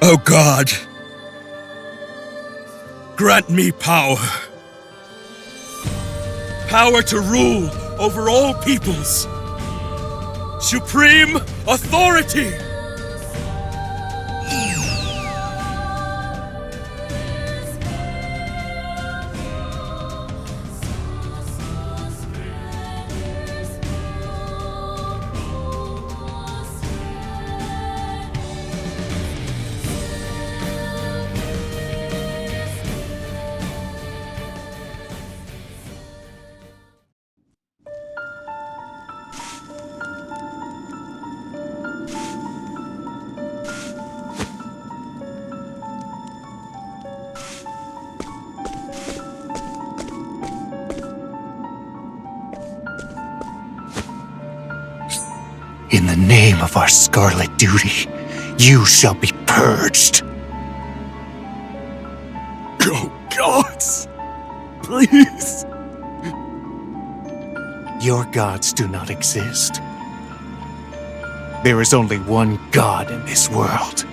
O God, grant me power. Power to rule over all peoples. Supreme authority! In the name of our scarlet duty, you shall be purged. Oh, gods! Please! Your gods do not exist. There is only one God in this world.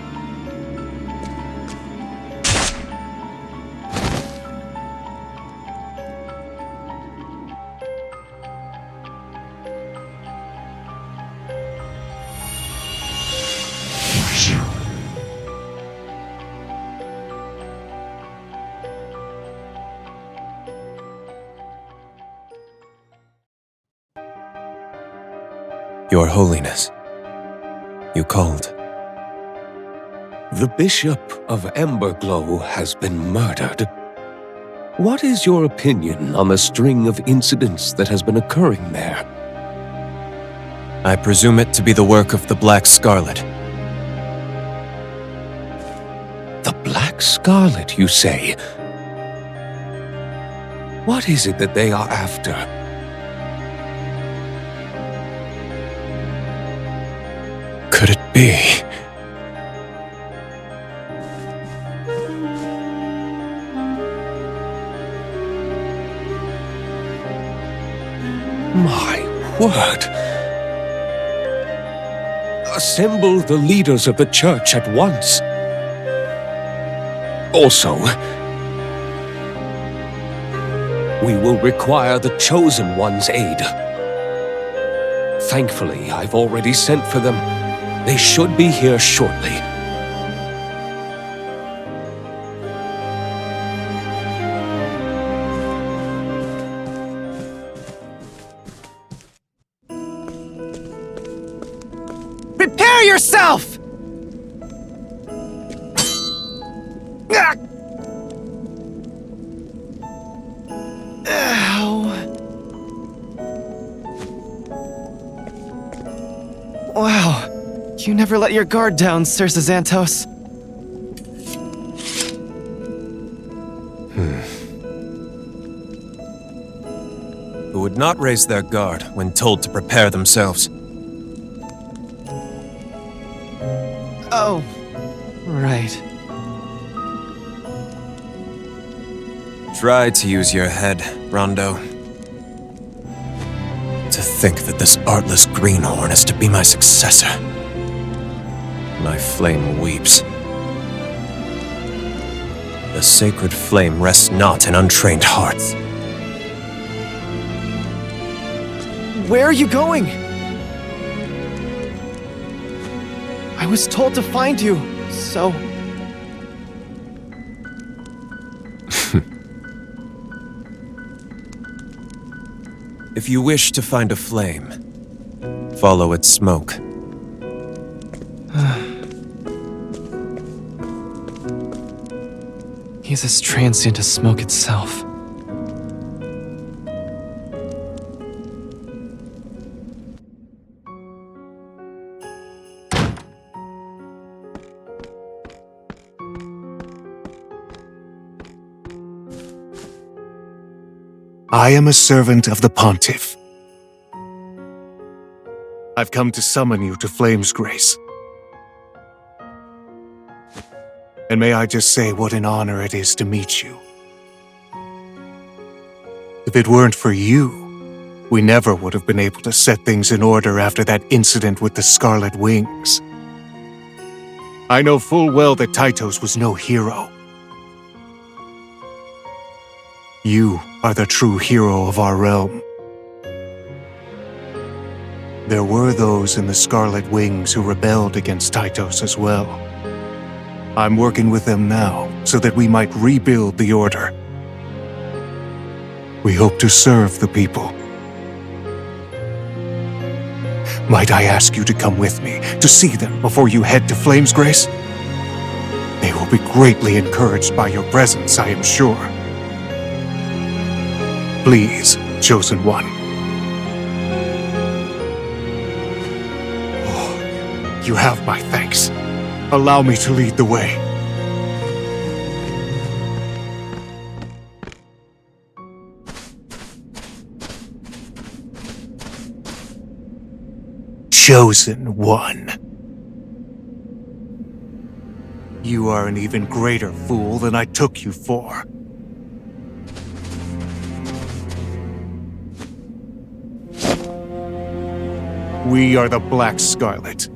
Your Holiness, you called. The Bishop of Emberglow has been murdered. What is your opinion on the string of incidents that has been occurring there? I presume it to be the work of the Black Scarlet. The Black Scarlet, you say? What is it that they are after? Could it be? My word! Assemble the leaders of the church at once. Also, we will require the Chosen One's aid. Thankfully, I've already sent for them. They should be here shortly. Prepare yourself! Wow. You never let your guard down, Sir Xanthos. Who would not raise their guard when told to prepare themselves? Oh, right. Try to use your head, Rondo. To think that this artless greenhorn is to be my successor. My flame weeps. The sacred flame rests not in untrained hearts. Where are you going? I was told to find you, so... If you wish to find a flame, follow its smoke. He's as transient as smoke itself. I am a servant of the Pontiff. I've come to summon you to Flamesgrace. And may I just say what an honor it is to meet you. If it weren't for you, we never would have been able to set things in order after that incident with the Scarlet Wings. I know full well that Tytos was no hero. You are the true hero of our realm. There were those in the Scarlet Wings who rebelled against Tytos as well. I'm working with them now so that we might rebuild the Order. We hope to serve the people. Might I ask you to come with me to see them before you head to Flamesgrace? They will be greatly encouraged by your presence, I am sure. Please, Chosen One. Oh, you have my thanks. Allow me to lead the way. Chosen One. You are an even greater fool than I took you for. We are the Black Scarlet.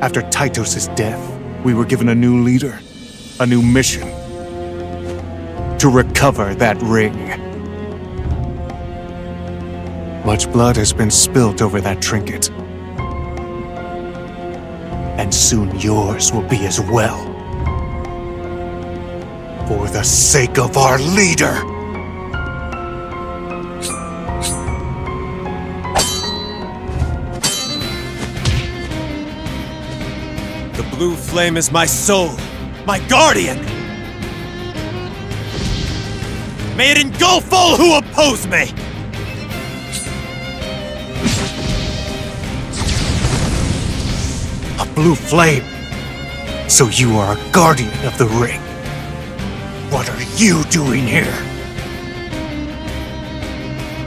After Tytos' death, we were given a new leader, a new mission. To recover that ring. Much blood has been spilt over that trinket. And soon yours will be as well. For the sake of our leader! The blue flame is my soul, my guardian! May it engulf all who oppose me! A blue flame! So you are a guardian of the ring. What are you doing here?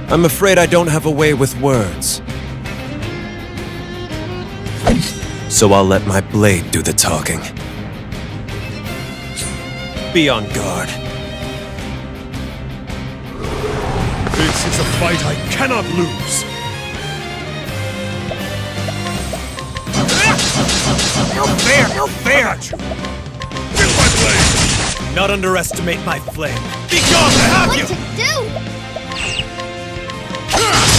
I'm afraid I don't have a way with words. So I'll let my blade do the talking. Be on guard. This is a fight I cannot lose. No fair! No fair! Get my blade! Not underestimate my flame. Be gone, I have you! What to do?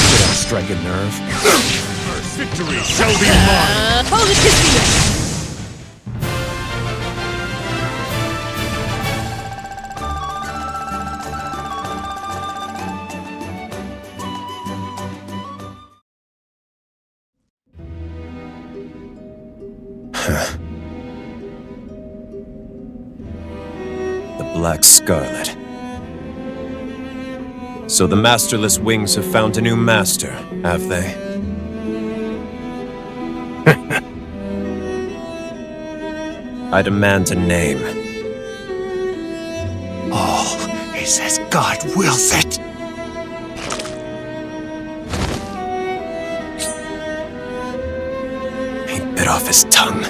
Did I strike a nerve? Victory shall be mine! Hold it, Cathedral! The Black Scarlet. So the masterless wings have found a new master, have they? I demand a name. All is as God wills it. He bit off his tongue.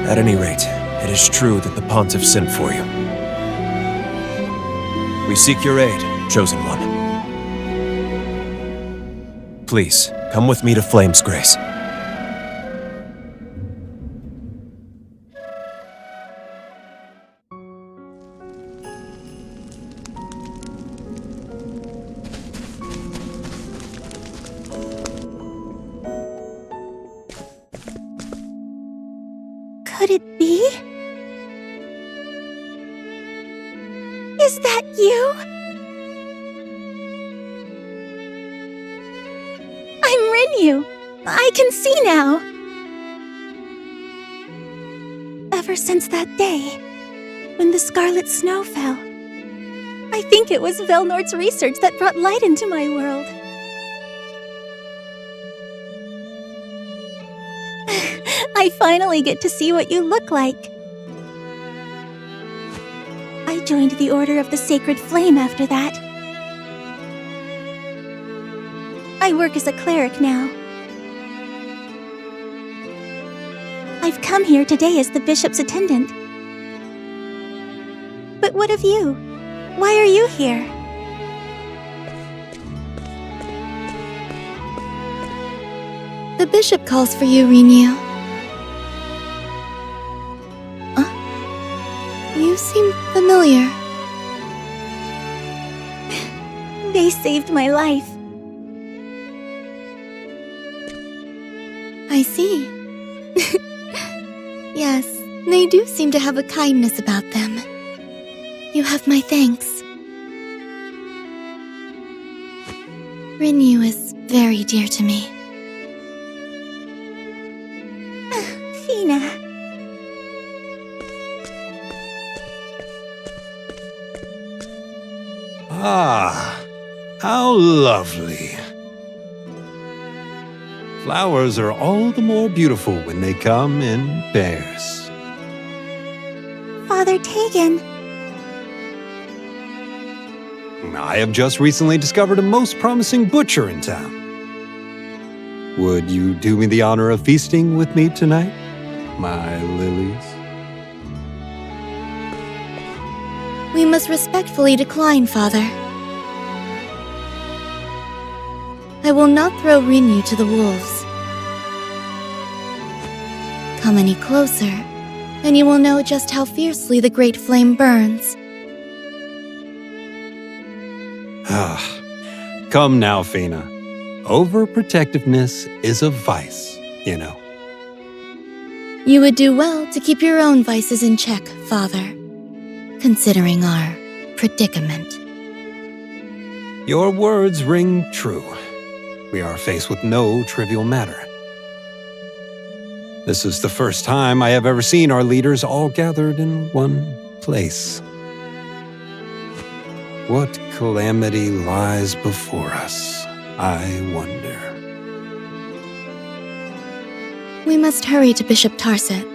At any rate, it is true that the Pontiff sent for you. We seek your aid, Chosen One. Please, come with me to Flamesgrace. Could it be? Is that you? I'm Rinyu. I can see now. Ever since that day, when the scarlet snow fell, I think it was Velnord's research that brought light into my world. I finally get to see what you look like. I joined the Order of the Sacred Flame after that. I work as a cleric now. I've come here today as the bishop's attendant. But what of you? Why are you here? The bishop calls for you, Rinyu. You seem familiar. They saved my life. I see. Yes, they do seem to have a kindness about them. You have my thanks. Rinyu is very dear to me. Fina. Ah, how lovely. Flowers are all the more beautiful when they come in pairs. Father Tegan. I have just recently discovered a most promising butcher in town. Would you do me the honor of feasting with me tonight, my lilies? We must respectfully decline, Father. I will not throw Rinyu to the wolves. Come any closer, and you will know just how fiercely the great flame burns. Come now, Fina. Overprotectiveness is a vice, you know. You would do well to keep your own vices in check, Father, considering our predicament. Your words ring true. We are faced with no trivial matter. This is the first time I have ever seen our leaders all gathered in one place. What calamity lies before us, I wonder. We must hurry to Bishop Tarset.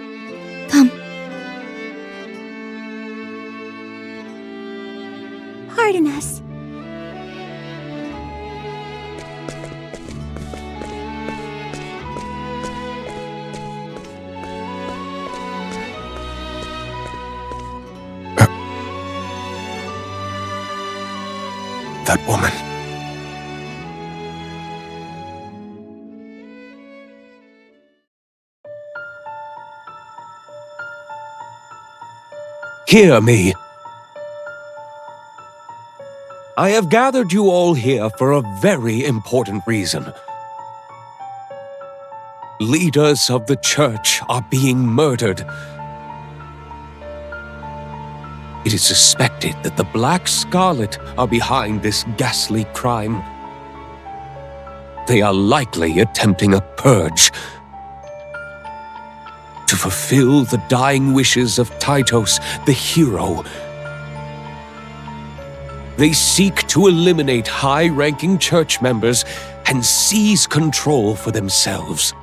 Come. Pardon us. That woman. Hear me. I have gathered you all here for a very important reason. Leaders of the church are being murdered. It is suspected that the Black Scarlet are behind this ghastly crime. They are likely attempting a purge to fulfill the dying wishes of Titos, the hero. They seek to eliminate high-ranking church members and seize control for themselves.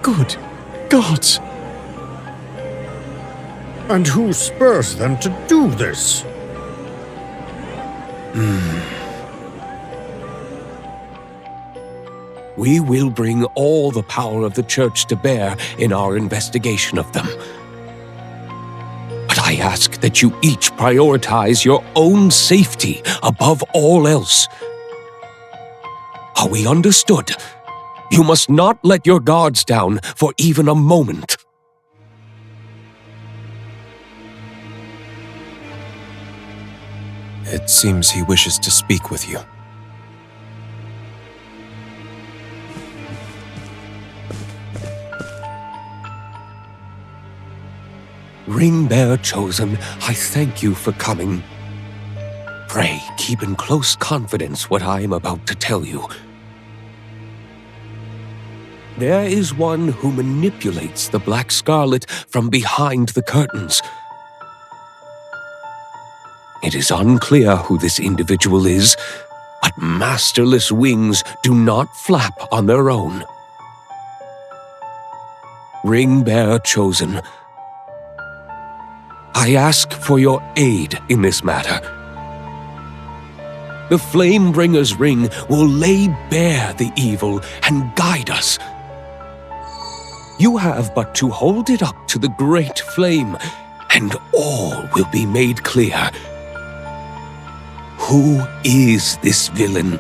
Good God! And who spurs them to do this? We will bring all the power of the church to bear in our investigation of them. But I ask that you each prioritize your own safety above all else. Are we understood? You must not let your guards down for even a moment. It seems he wishes to speak with you. Ring Bearer Chosen, I thank you for coming. Pray keep in close confidence what I am about to tell you. There is one who manipulates the Black Scarlet from behind the curtains. It is unclear who this individual is, but masterless wings do not flap on their own. Ring Bearer Chosen, I ask for your aid in this matter. The Flamebringer's ring will lay bare the evil and guide us. You have but to hold it up to the great flame, and all will be made clear. Who is this villain?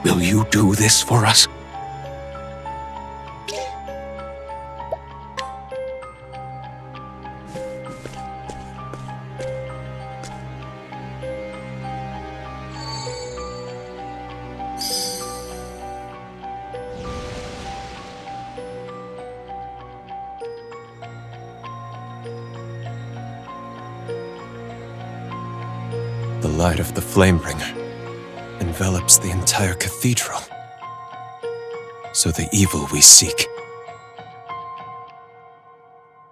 Will you do this for us? light of the Flamebringer envelops the entire cathedral. So the evil we seek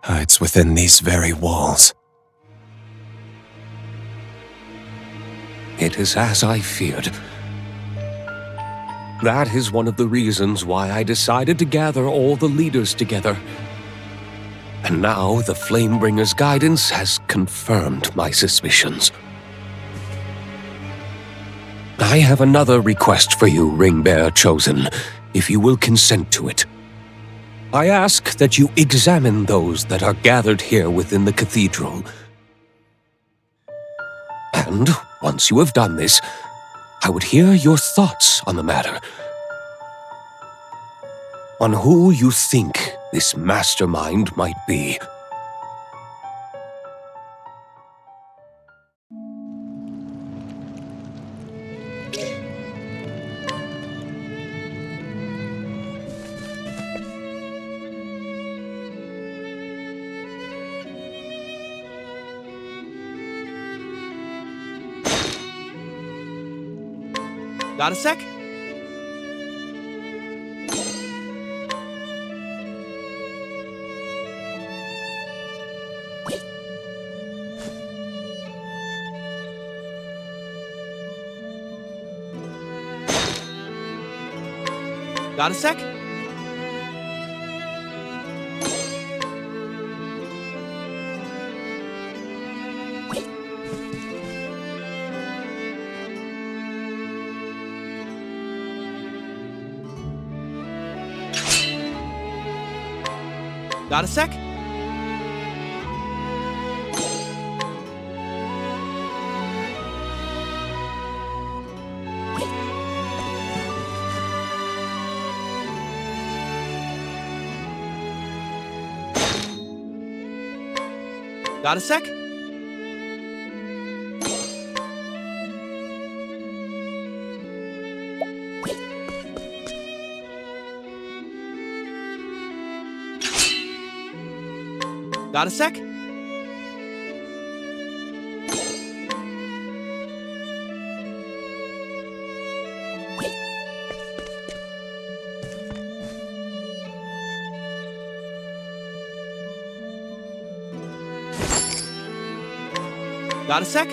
hides within these very walls. It is as I feared. That is one of the reasons why I decided to gather all the leaders together. And now the Flamebringer's guidance has confirmed my suspicions. I have another request for you, Ringbearer Chosen, if you will consent to it. I ask that you examine those that are gathered here within the cathedral. And once you have done this, I would hear your thoughts on the matter. On who you think this mastermind might be. Got a sec? Got a sec? Got a sec? Got a sec? Got a sec? Got a sec?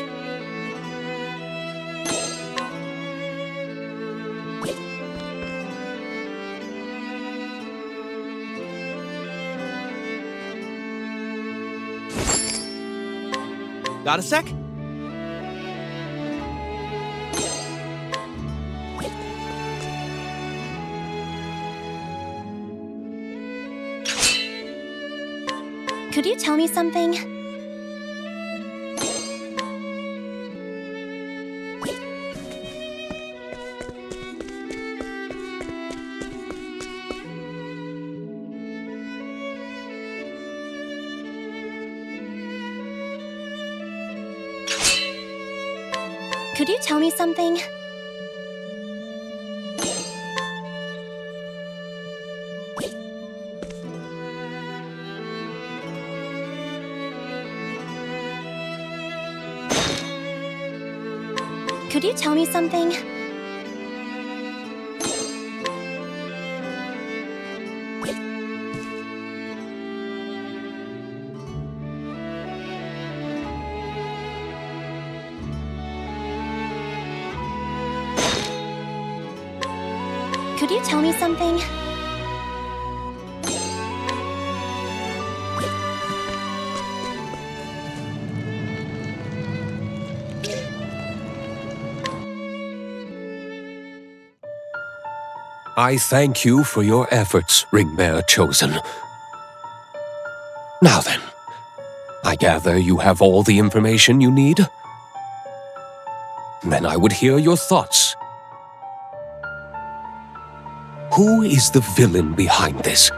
Got a sec? Could you tell me something? Could you tell me something? Could you tell me something? Could you tell me something? I thank you for your efforts, Ringbearer Chosen. Now then, I gather you have all the information you need? Then I would hear your thoughts. Who is the villain behind this?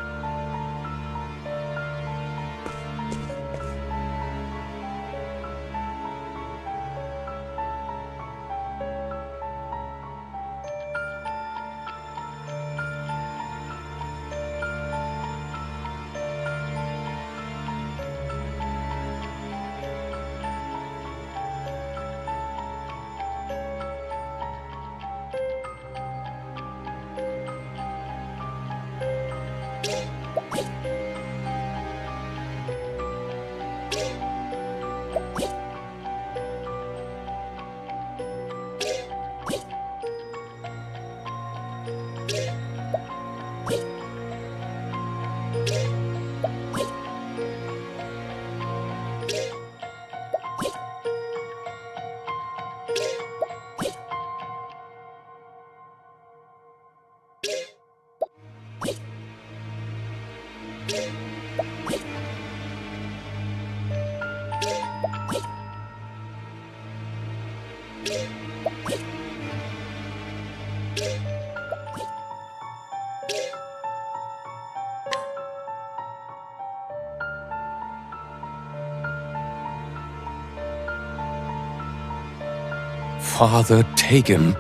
Father taken.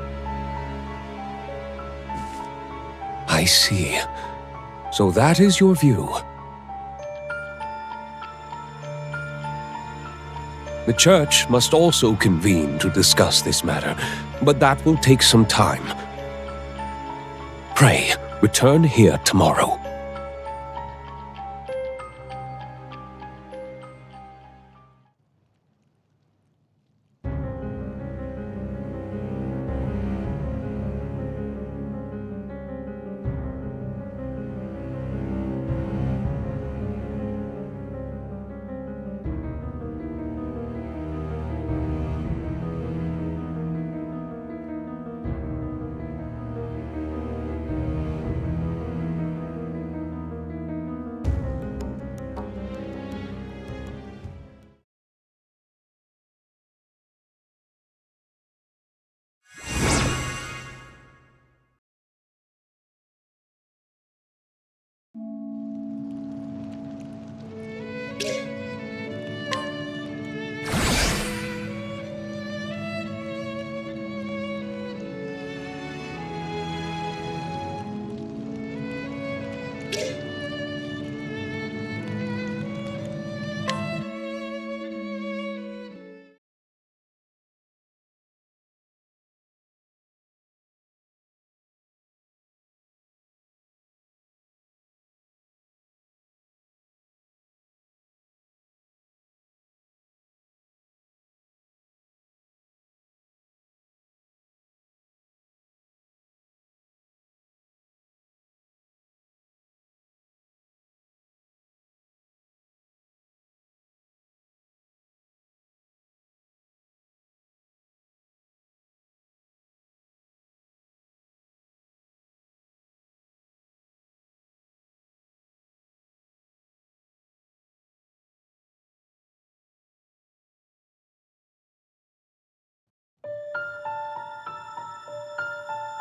I see. So that is your view. The church must also convene to discuss this matter, but that will take some time. Pray, return here tomorrow.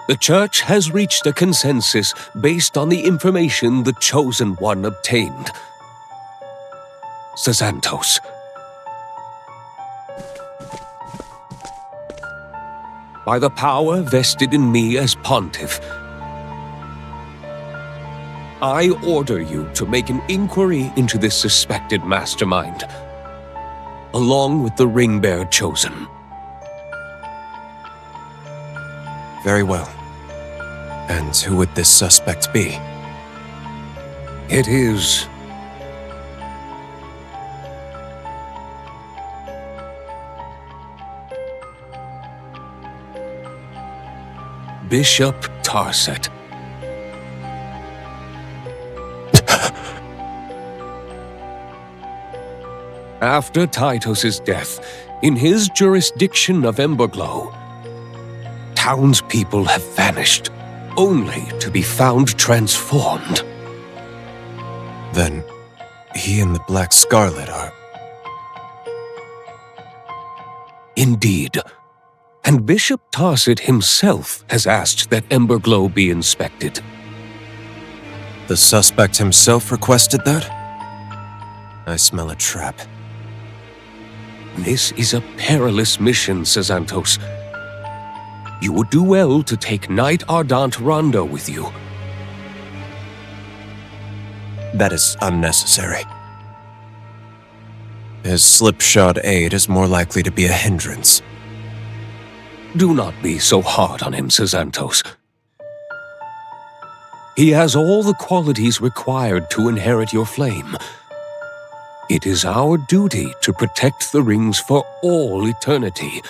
The Church has reached a consensus based on the information the Chosen One obtained. Xanthos. By the power vested in me as Pontiff, I order you to make an inquiry into this suspected mastermind, along with the Ring-Bearer Chosen. Very well. And who would this suspect be? It is Bishop Tarset. After Titus's death, in his jurisdiction of Emberglow, townspeople have vanished, only to be found transformed. Then, he and the Black Scarlet are... Indeed. And Bishop Tarset himself has asked that Emberglow be inspected. The suspect himself requested that? I smell a trap. This is a perilous mission, Xanthos. You would do well to take Knight Ardent Rondo with you. That is unnecessary. His slipshod aid is more likely to be a hindrance. Do not be so hard on him, Xanthos. He has all the qualities required to inherit your flame. It is our duty to protect the rings for all eternity.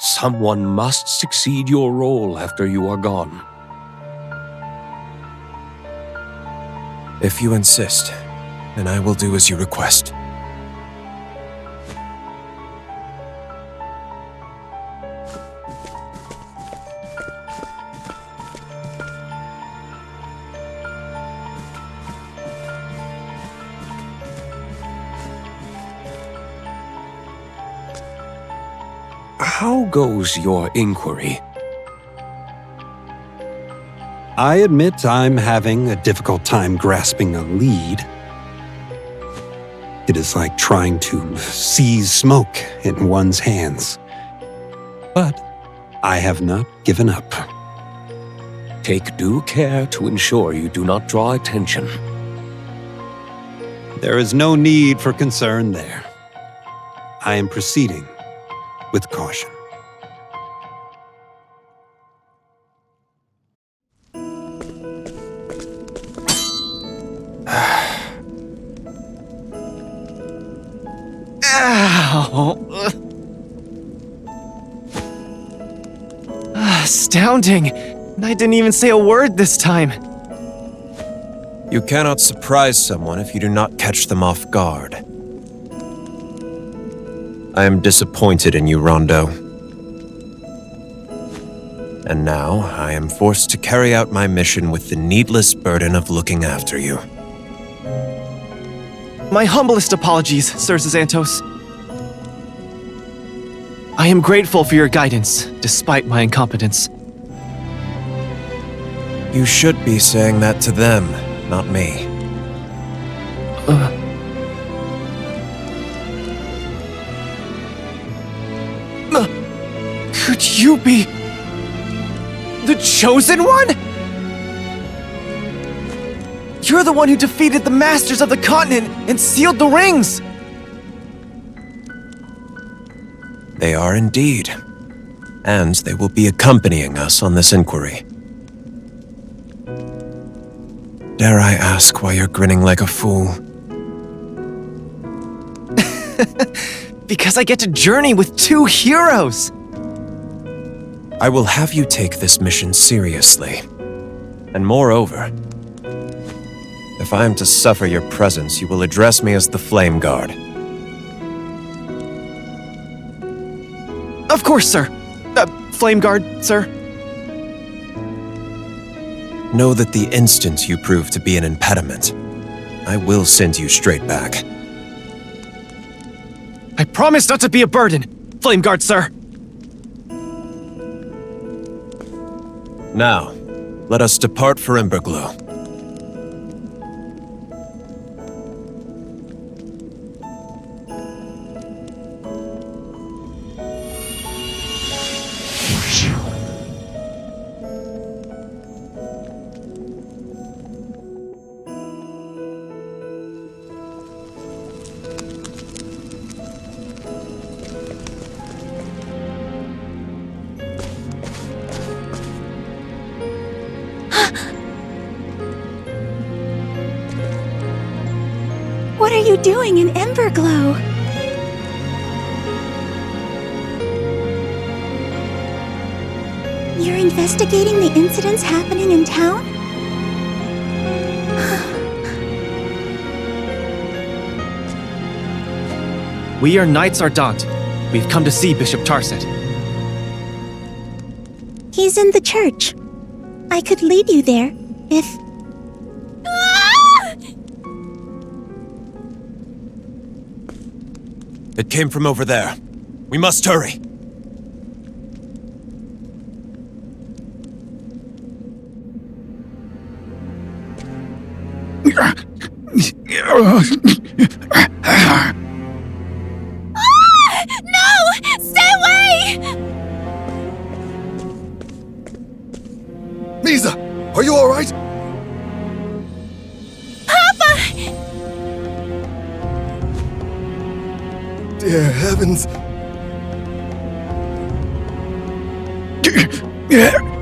Someone must succeed your role after you are gone. If you insist, then I will do as you request. how goes your inquiry? I admit I'm having a difficult time grasping a lead. It is like trying to seize smoke in one's hands. But I have not given up. Take due care to ensure you do not draw attention. There is no need for concern there. I am proceeding with caution. Ow! Astounding! And I didn't even say a word this time. You cannot surprise someone if you do not catch them off guard. I am disappointed in you, Rondo. And now I am forced to carry out my mission with the needless burden of looking after you. My humblest apologies, Sir Xantos. I am grateful for your guidance, despite my incompetence. You should be saying that to them, not me. Could you be the Chosen One? You're the one who defeated the Masters of the Continent and sealed the rings! They are indeed. And they will be accompanying us on this inquiry. Dare I ask why you're grinning like a fool? Because I get to journey with two heroes! I will have you take this mission seriously. And moreover, if I am to suffer your presence, you will address me as the Flame Guard. Of course, sir. Flame Guard, sir. Know that the instant you prove to be an impediment, I will send you straight back. I promise not to be a burden, Flame Guard, sir. Now, let us depart for Emberglow. What are you doing in Emberglow? You're investigating the incidents happening in town? We are Knights Ardent. We've come to see Bishop Tarset. He's in the church. I could lead you there, if... It came from over there. We must hurry. No! Stay away! Misa, are you all right? Papa! Dear heavens.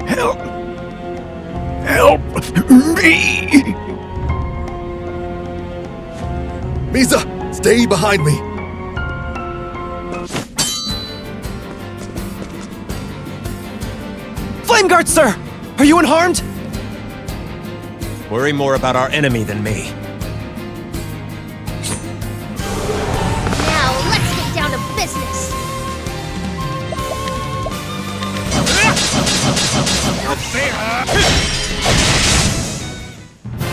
Help! Help me! Misa, stay behind me. Flame Guard, sir! Are you unharmed? Worry more about our enemy than me. Now, let's get down to business.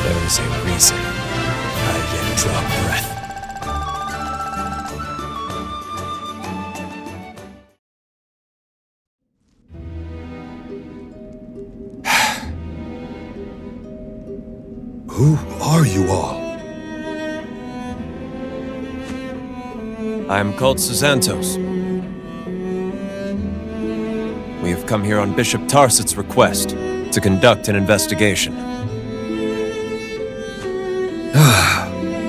There is a reason I yet draw breath. Who are you all? I am called Xanthos. We have come here on Bishop Tarset's request to conduct an investigation.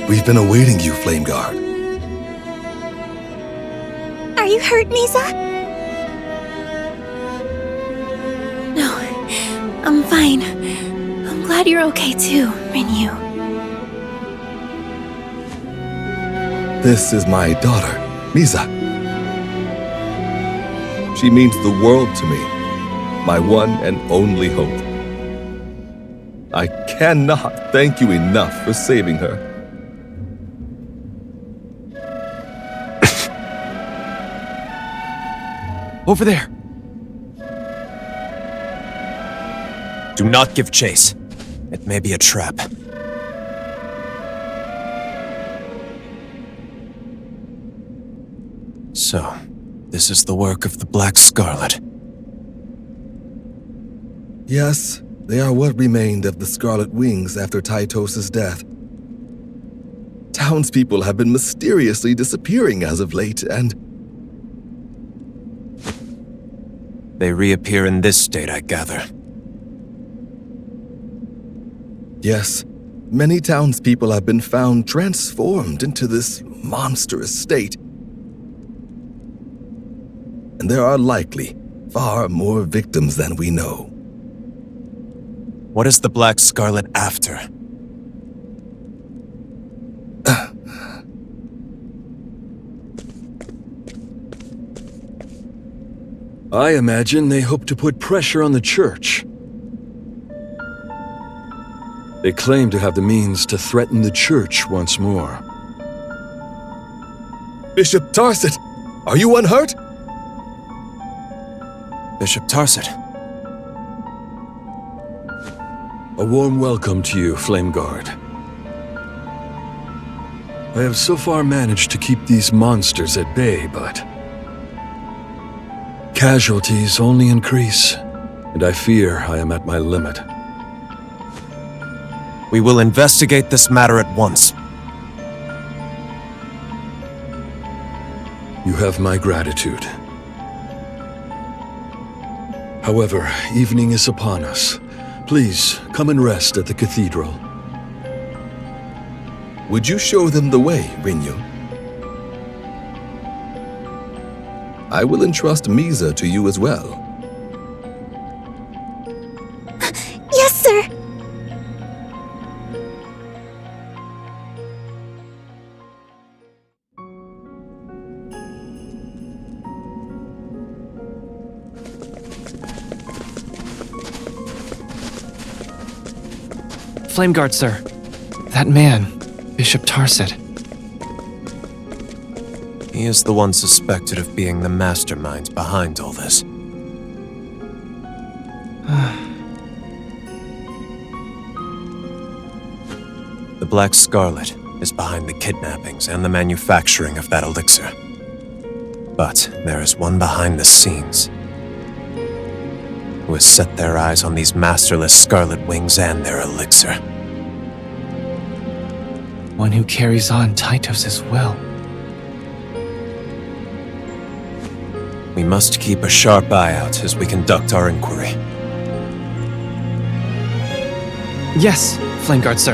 We've been awaiting you, Flameguard. Are you hurt, Misa? No, I'm fine. I'm glad you're okay too, Rinyu. This is my daughter, Misa. She means the world to me, my one and only hope. I cannot thank you enough for saving her. Over there! Do not give chase. It may be a trap. So, this is the work of the Black Scarlet. Yes, they are what remained of the Scarlet Wings after Tytos' death. Townspeople have been mysteriously disappearing as of late, and They reappear in this state, I gather. yes, many townspeople have been found transformed into this monstrous state. And there are likely far more victims than we know. What is the Black Scarlet after? I imagine they hope to put pressure on the church. They claim to have the means to threaten the church once more. Bishop Tarset, are you unhurt? Bishop Tarset. A warm welcome to you, Flameguard. I have so far managed to keep these monsters at bay, but casualties only increase, and I fear I am at my limit. We will investigate this matter at once. You have my gratitude. However, evening is upon us. Please, come and rest at the Cathedral. Would you show them the way, Rinyu? I will entrust Misa to you as well. Yes, sir! Flameguard, sir. That man, Bishop Tarset. He is the one suspected of being the mastermind behind all this. The Black Scarlet is behind the kidnappings and the manufacturing of that elixir. But there is one behind the scenes who has set their eyes on these masterless Scarlet Wings and their elixir. One who carries on Tytos' will. We must keep a sharp eye out as we conduct our inquiry. Yes, Flameguard, sir.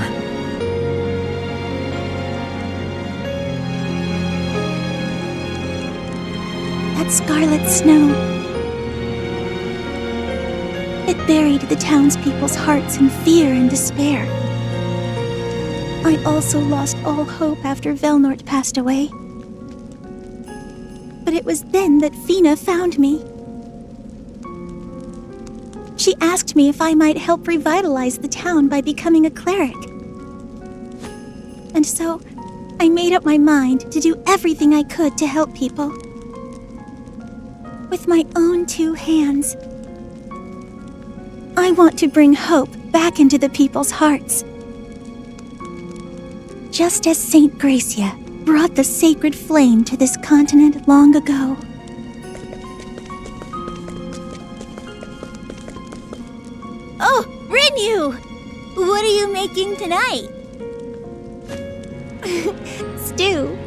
That scarlet snow. It buried the townspeople's hearts in fear and despair. I also lost all hope after Velnort passed away. But it was then that Fina found me. She asked me if I might help revitalize the town by becoming a cleric. And so, I made up my mind to do everything I could to help people. With my own two hands. I want to bring hope back into the people's hearts. Just as Saint Gracia brought the sacred flame to this continent long ago. Oh, Rinyu! What are you making tonight? Stew.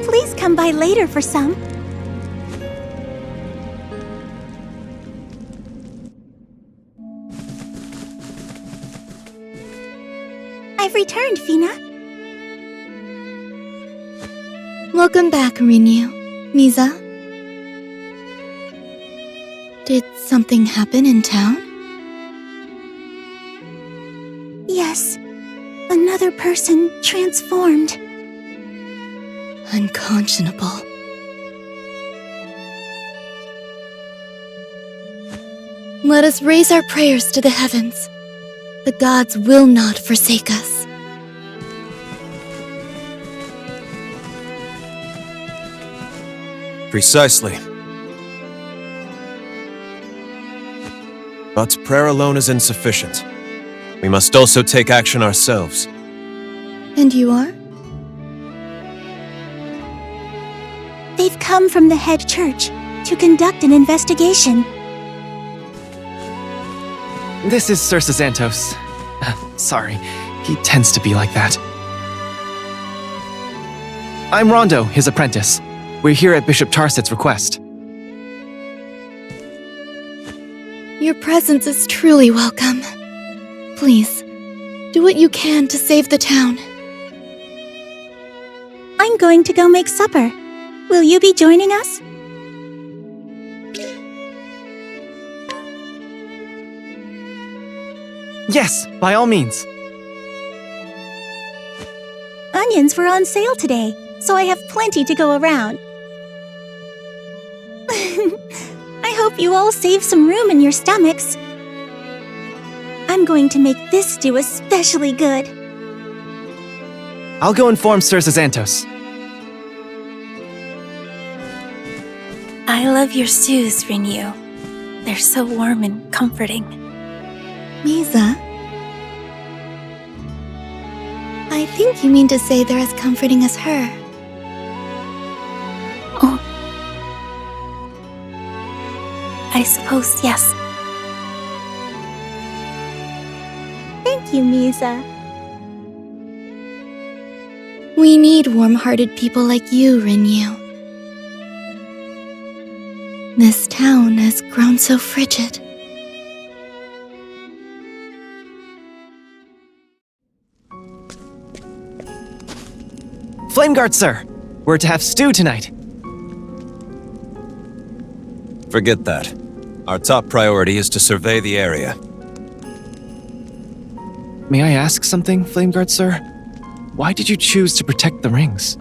Please come by later for some. I've returned, Fina. Welcome back, Rinyu. Misa? Did something happen in town? Yes. Another person transformed. Unconscionable. Let us raise our prayers to the heavens. The gods will not forsake us. Precisely. But prayer alone is insufficient. We must also take action ourselves. And you are? They've come from the head church to conduct an investigation. This is Sir Xantos. Sorry, he tends to be like that. I'm Rondo, his apprentice. We're here at Bishop Tarset's request. Your presence is truly welcome. Please, do what you can to save the town. I'm going to go make supper. Will you be joining us? Yes, by all means. Onions were on sale today, so I have plenty to go around. I hope you all save some room in your stomachs. I'm going to make this stew especially good. I'll go inform Sir Xantos. I love your stews, Rinyu. They're so warm and comforting. Misa? I think you mean to say they're as comforting as her. Oh. I suppose yes. Thank you, Misa. We need warm-hearted people like you, Rinyu. This town has grown so frigid. Flameguard, sir! We're to have stew tonight. Forget that. Our top priority is to survey the area. May I ask something, Flameguard, sir? Why did you choose to protect the rings?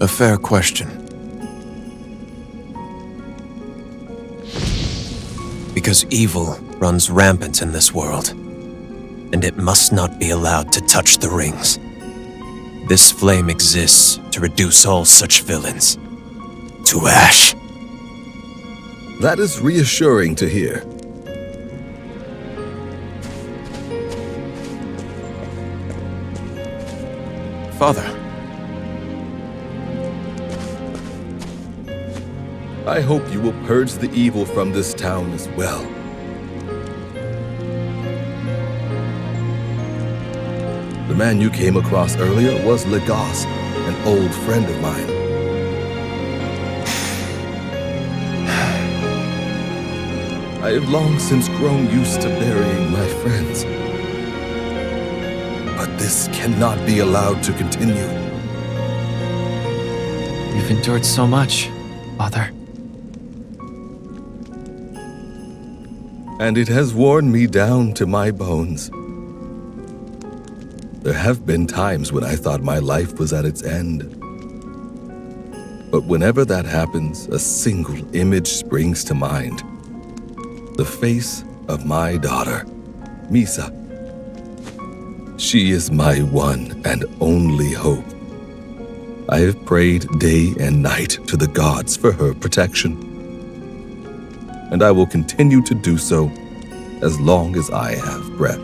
A fair question. Because evil runs rampant in this world, and it must not be allowed to touch the rings. This flame exists to reduce all such villains to ash. That is reassuring to hear. Father. I hope you will purge the evil from this town as well. The man you came across earlier was Legos, an old friend of mine. I have long since grown used to burying my friends. But this cannot be allowed to continue. You've endured so much, Father. And it has worn me down to my bones. There have been times when I thought my life was at its end. But whenever that happens, a single image springs to mind. The face of my daughter, Misa. She is my one and only hope. I have prayed day and night to the gods for her protection. And I will continue to do so as long as I have breath.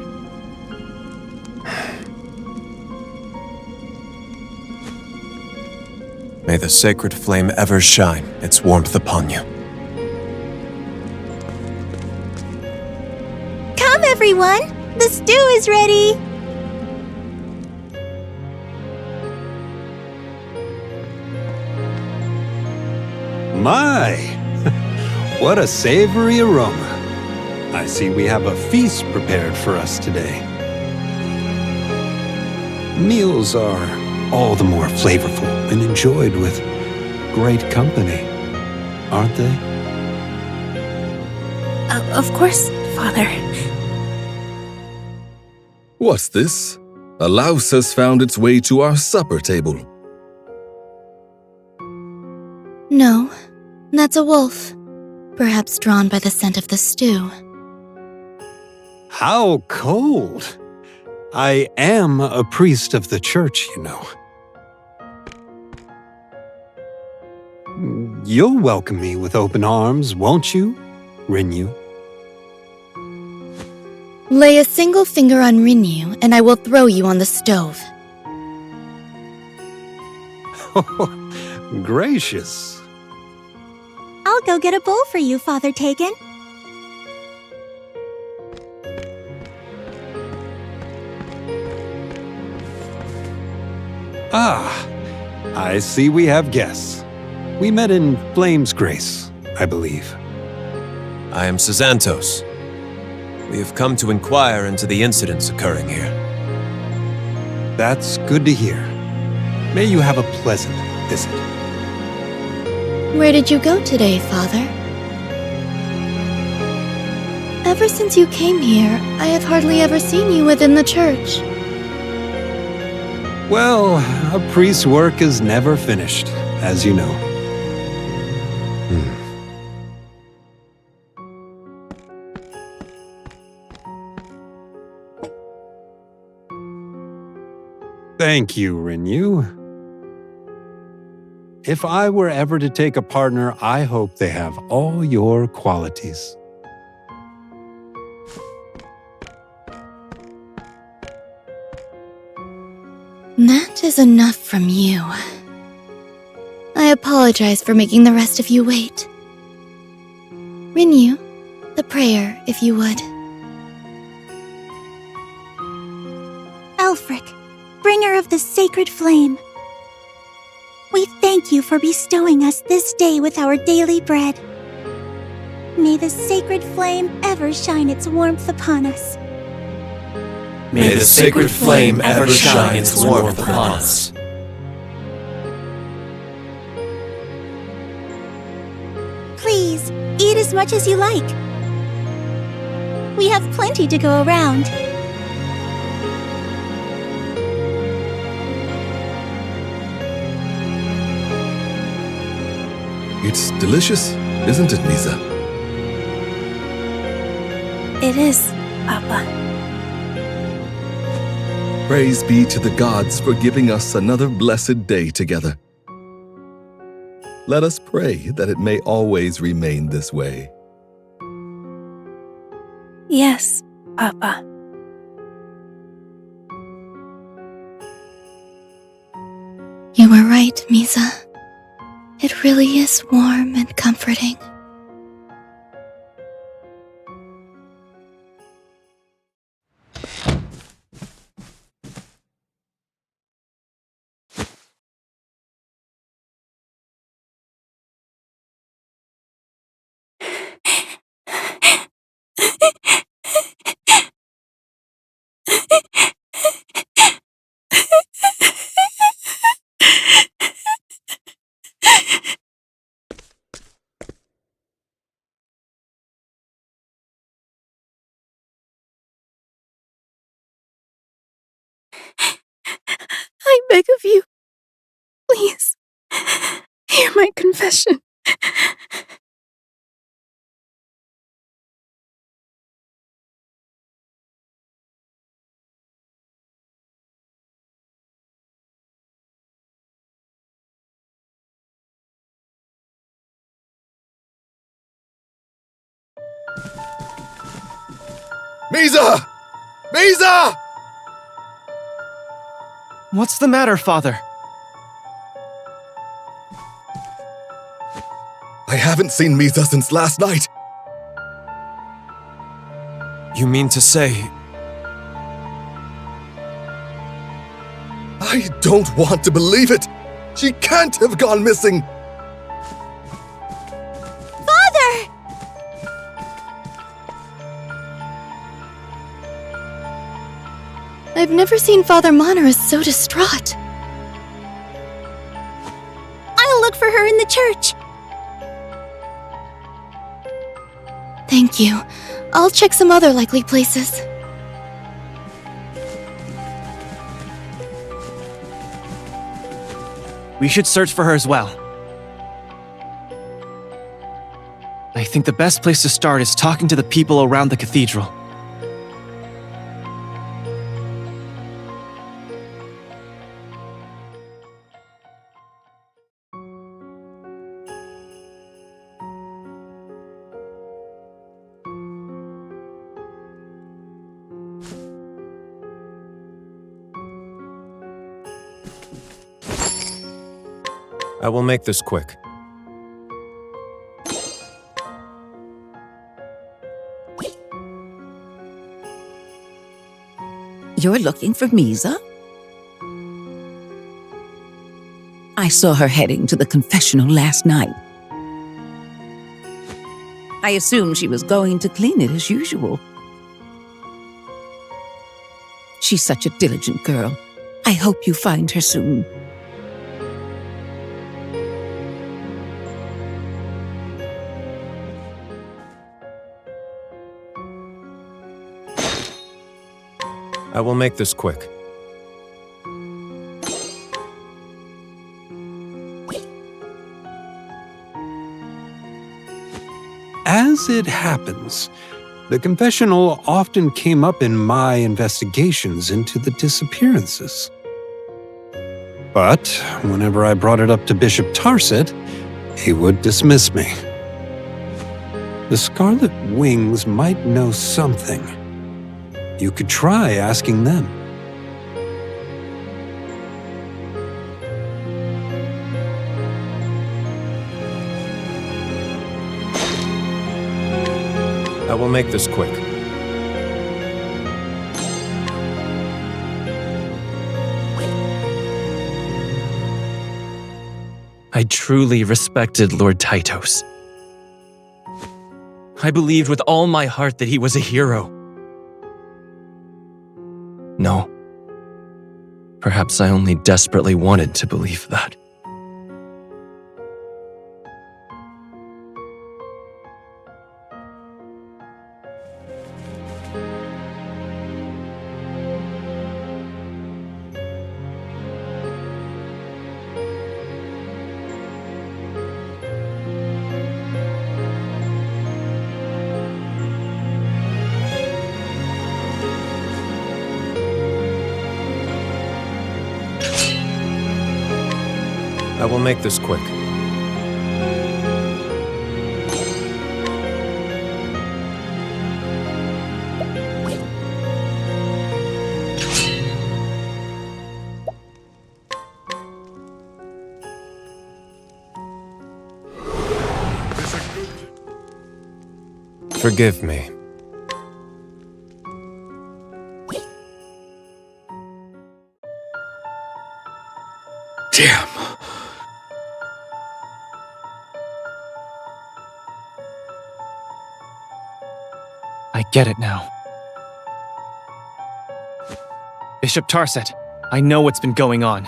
May the sacred flame ever shine its warmth upon you. Come Come, everyone! The stew is ready! My! What a savory aroma. I see we have a feast prepared for us today. Meals are all the more flavorful and enjoyed with great company, aren't they? Of course, Father. What's this? A louse has found its way to our supper table. No, that's a wolf. Perhaps drawn by the scent of the stew. How cold! I am a priest of the church, you know. You'll welcome me with open arms, won't you, Rinyu? Lay a single finger on Rinyu, and I will throw you on the stove. Gracious. I'll go get a bowl for you, Father Tegan. Ah, I see we have guests. We met in Flamesgrace, I believe. I am Xanthos. We have come to inquire into the incidents occurring here. That's good to hear. May you have a pleasant visit. Where did you go today, Father? Ever since you came here, I have hardly ever seen you within the church. Well, a priest's work is never finished, as you know. Thank you, Rinyu. If I were ever to take a partner, I hope they have all your qualities. That is enough from you. I apologize for making the rest of you wait. Rinyu, the prayer, if you would. Elfric, bringer of the sacred flame. We thank you for bestowing us this day with our daily bread. May the sacred flame ever shine its warmth upon us. May the sacred flame ever shine its warmth upon us. Please, eat as much as you like. We have plenty to go around. It's delicious, isn't it, Misa? It is, Papa. Praise be to the gods for giving us another blessed day together. Let us pray that it may always remain this way. Yes, Papa. You were right, Misa. It really is warm and comforting. I beg of you, please, hear my confession. Misa! Misa! What's the matter, Father? I haven't seen Misa since last night. You mean to say... I don't want to believe it! She can't have gone missing! Father! I've never seen Father Monaris so distraught. I'll look for her in the church. Thank you. I'll check some other likely places. We should search for her as well. I think the best place to start is talking to the people around the cathedral. I will make this quick. You're looking for Misa? I saw her heading to the confessional last night. I assumed she was going to clean it as usual. She's such a diligent girl. I hope you find her soon. I will make this quick. As it happens, the confessional often came up in my investigations into the disappearances. But whenever I brought it up to Bishop Tarset, he would dismiss me. The Scarlet Wings might know something. You could try asking them. I will make this quick. I truly respected Lord Tytos. I believed with all my heart that he was a hero. No. Perhaps I only desperately wanted to believe that. I will make this quick. Forgive me. Damn. I get it now. Bishop Tarset, I know what's been going on.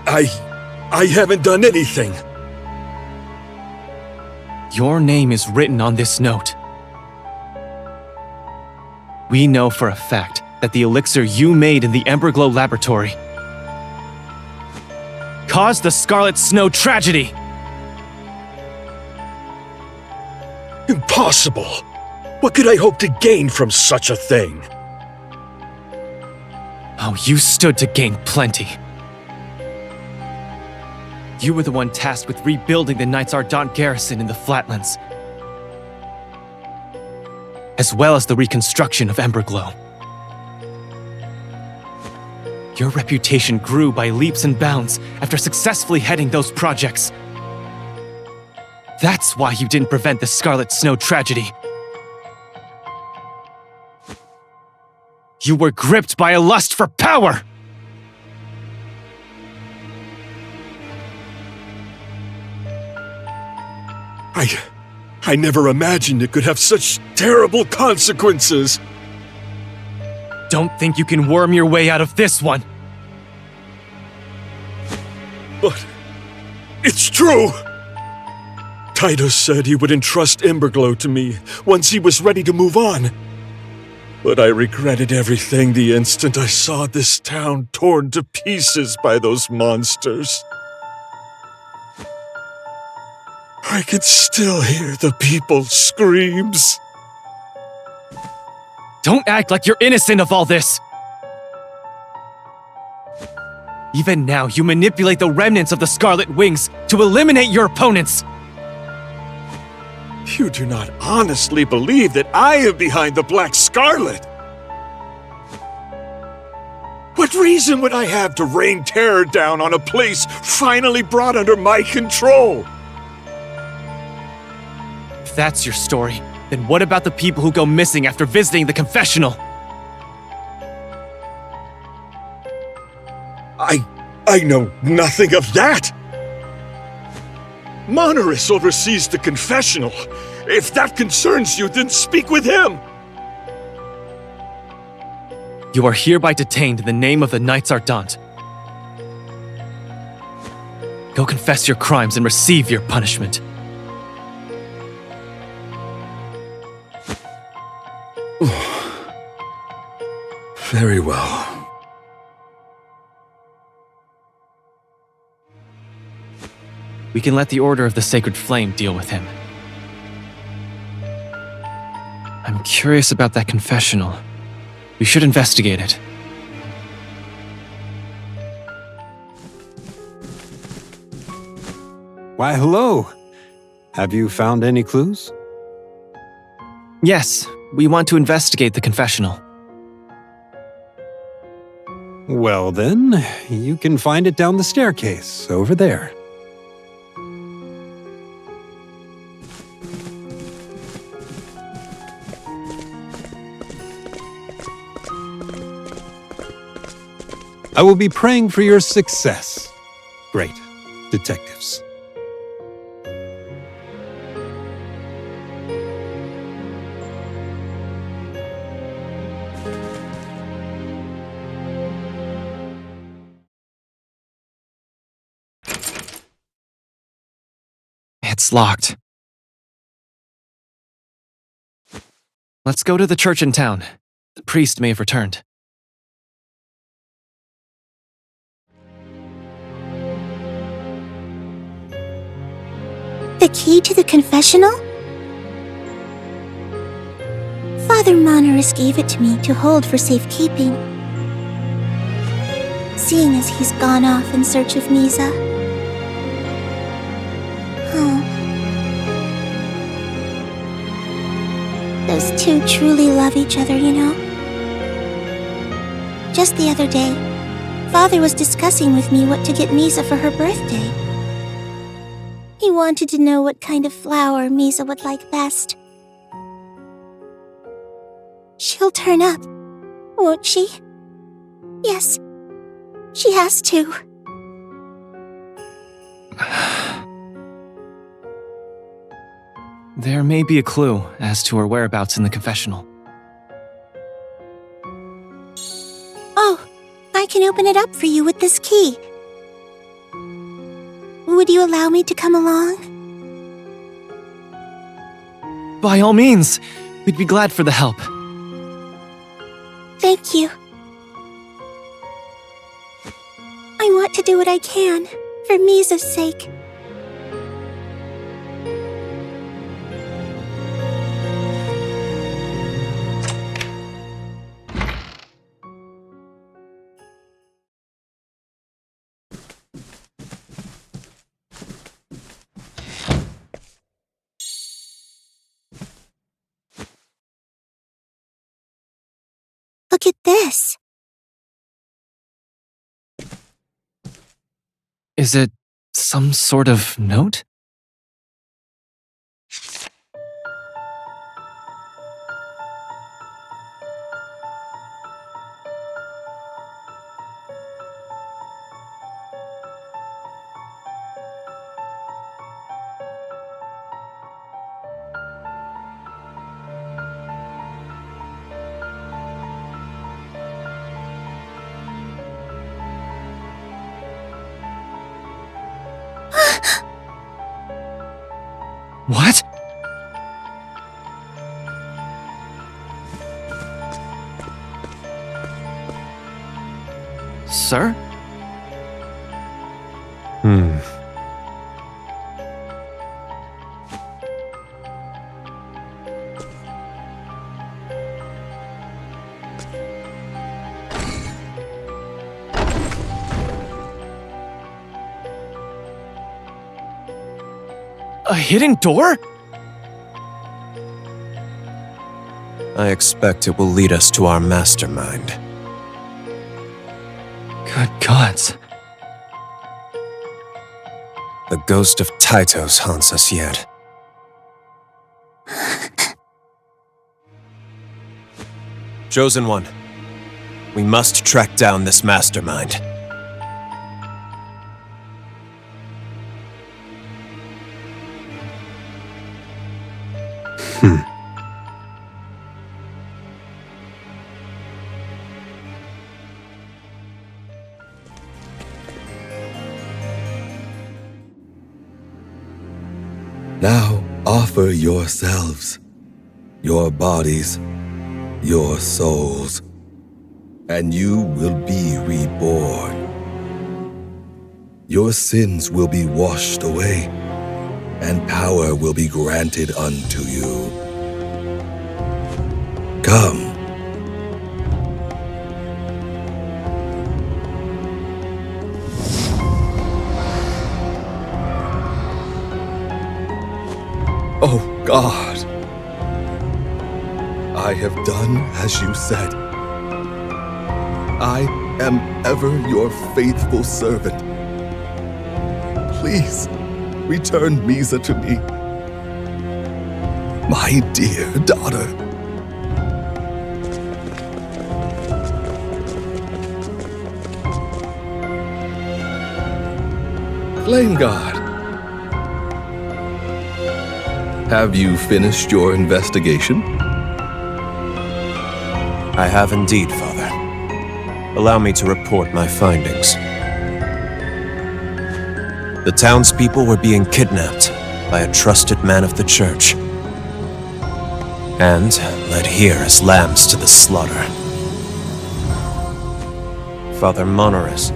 I haven't done anything. Your name is written on this note. We know for a fact that the elixir you made in the Emberglow laboratory caused the Scarlet Snow tragedy. Impossible! What could I hope to gain from such a thing? Oh, you stood to gain plenty. You were the one tasked with rebuilding the Knights Ardent garrison in the Flatlands, as well as the reconstruction of Emberglow. Your reputation grew by leaps and bounds after successfully heading those projects. That's why you didn't prevent the Scarlet Snow tragedy. You were gripped by a lust for power! I never imagined it could have such terrible consequences. Don't think you can worm your way out of this one. But it's true! Titus said he would entrust Emberglow to me once he was ready to move on. But I regretted everything the instant I saw this town torn to pieces by those monsters. I could still hear the people's screams. Don't act like you're innocent of all this! Even now, you manipulate the remnants of the Scarlet Wings to eliminate your opponents! You do not honestly believe that I am behind the Black Scarlet! What reason would I have to rain terror down on a place finally brought under my control? If that's your story, then what about the people who go missing after visiting the confessional? I know nothing of that! Monaris oversees the confessional. If that concerns you, then speak with him! You are hereby detained in the name of the Knights Ardent. Go confess your crimes and receive your punishment. Very well. We can let the Order of the Sacred Flame deal with him. I'm curious about that confessional. We should investigate it. Why, hello. Have you found any clues? Yes, we want to investigate the confessional. Well then, you can find it down the staircase, over there. I will be praying for your success, great detectives. It's locked. Let's go to the church in town. The priest may have returned. The key to the confessional? Father Monaris gave it to me to hold for safekeeping, seeing as he's gone off in search of Misa. Those two truly love each other, you know? Just the other day, Father was discussing with me what to get Misa for her birthday. He wanted to know what kind of flower Misa would like best. She'll turn up, won't she? Yes, she has to. There may be a clue as to her whereabouts in the confessional. Oh, I can open it up for you with this key. Would you allow me to come along? By all means, we'd be glad for the help. Thank you. I want to do what I can, for Misa's sake. Look at this. Is it some sort of note? What? Sir? A hidden door? I expect it will lead us to our mastermind. Good gods. The ghost of Tytos haunts us yet. Chosen One, we must track down this mastermind. Now offer yourselves, your bodies, your souls, and you will be reborn. Your sins will be washed away, and power will be granted unto you. Come. Oh God, I have done as you said. I am ever your faithful servant. Please, return Misa to me. My dear daughter. Flame God. Have you finished your investigation? I have indeed, Father. Allow me to report my findings. The townspeople were being kidnapped by a trusted man of the church and led here as lambs to the slaughter. Father Monaris,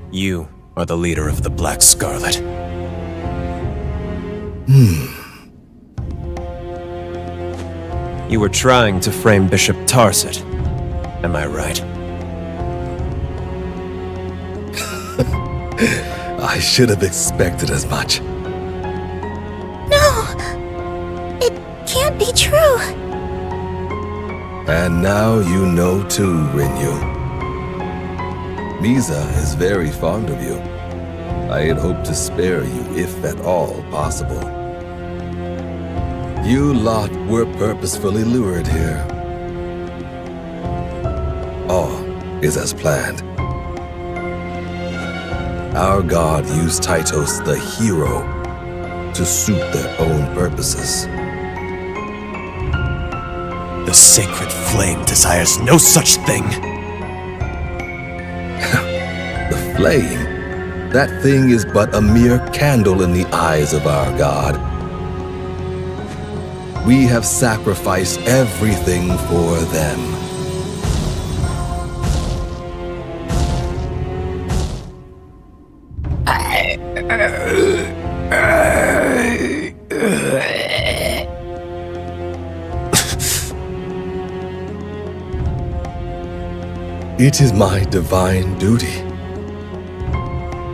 you are the leader of the Black Scarlet. You were trying to frame Bishop Tarset, am I right? I should have expected as much. No! It can't be true! And now you know too, Rinyu. Misa is very fond of you. I had hoped to spare you, if at all possible. You lot were purposefully lured here. All is as planned. Our god used Tytos the hero to suit their own purposes. The sacred flame desires no such thing. The flame? That thing is but a mere candle in the eyes of our god. We have sacrificed everything for them. It is my divine duty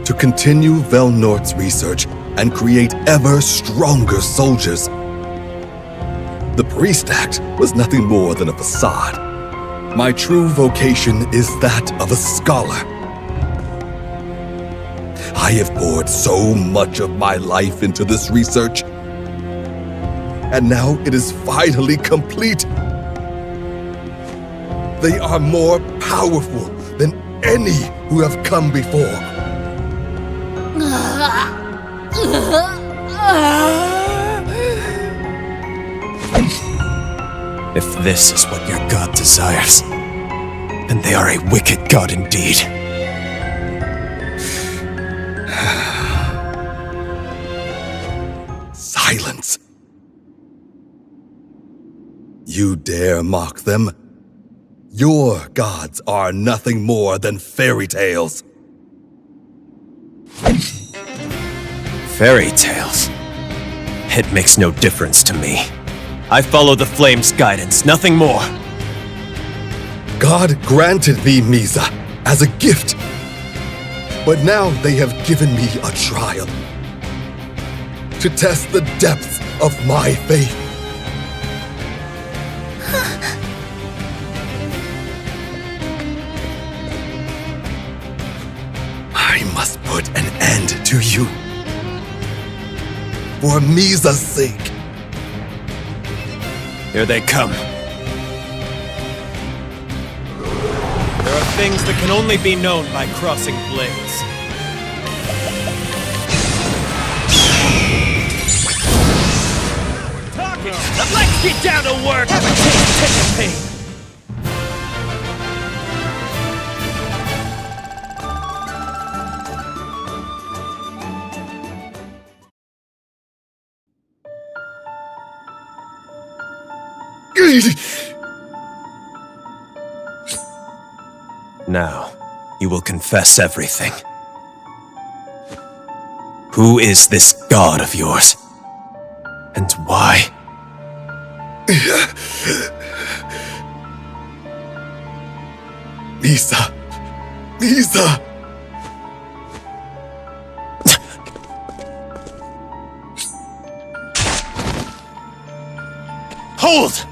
to continue Velnort's research and create ever stronger soldiers. The Priest Act was nothing more than a facade. My true vocation is that of a scholar. I have poured so much of my life into this research, and now it is finally complete. They are more powerful than any who have come before. If this is what your god desires, then they are a wicked god indeed. Silence! You dare mock them? Your gods are nothing more than fairy tales. Fairy tales? It makes no difference to me. I follow the flame's guidance, nothing more. God granted me Misa as a gift. But now they have given me a trial. To test the depths of my faith. I must put an end to you. For Misa's sake. Here they come. There are things that can only be known by crossing blades. Let's get down to work! Have a taste, take a pain! Now, you will confess everything. Who is this god of yours? And why? Misa! Misa! Hold!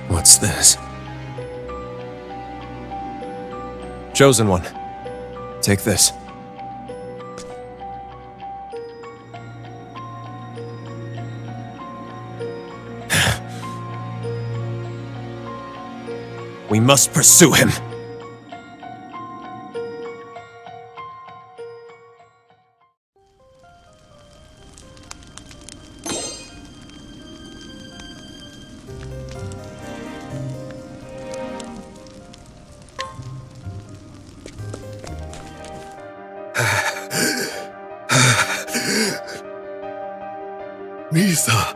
What's this? Chosen one. Take this. We must pursue him. Misa!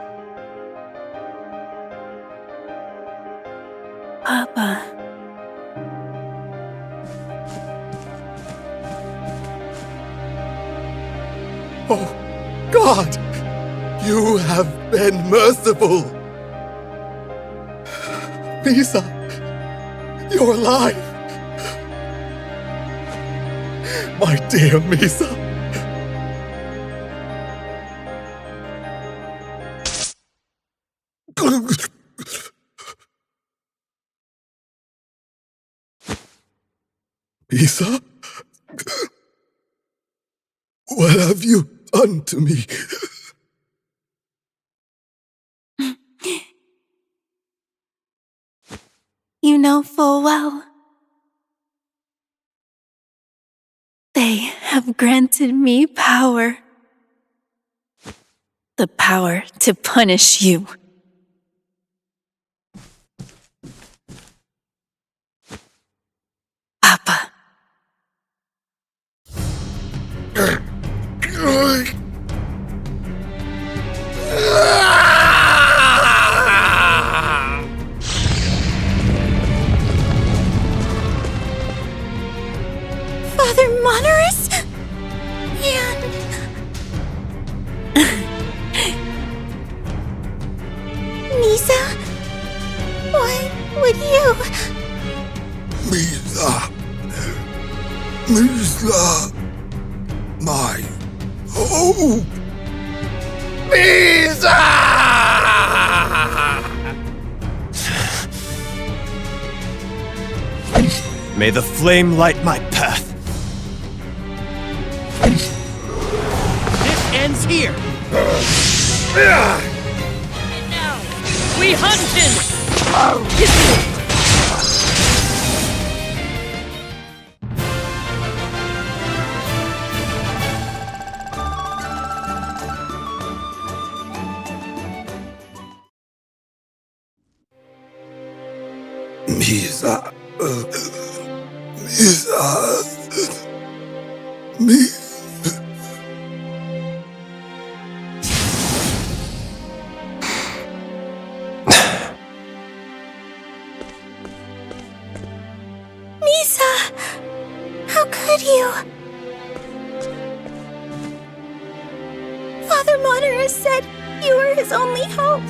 Papa. Oh, God! You have been merciful! Misa! You're alive! My dear Misa! Misa? What have you done to me? You know full well. They have granted me power. The power to punish you. Papa. Father Monaris? And... Misa? Why would you... Misa! Misa! My hope! Misa! May the flame light my path. This ends here! And now, we hunt him! Misa. Misa! How could you? Father Monaris said you were his only hope.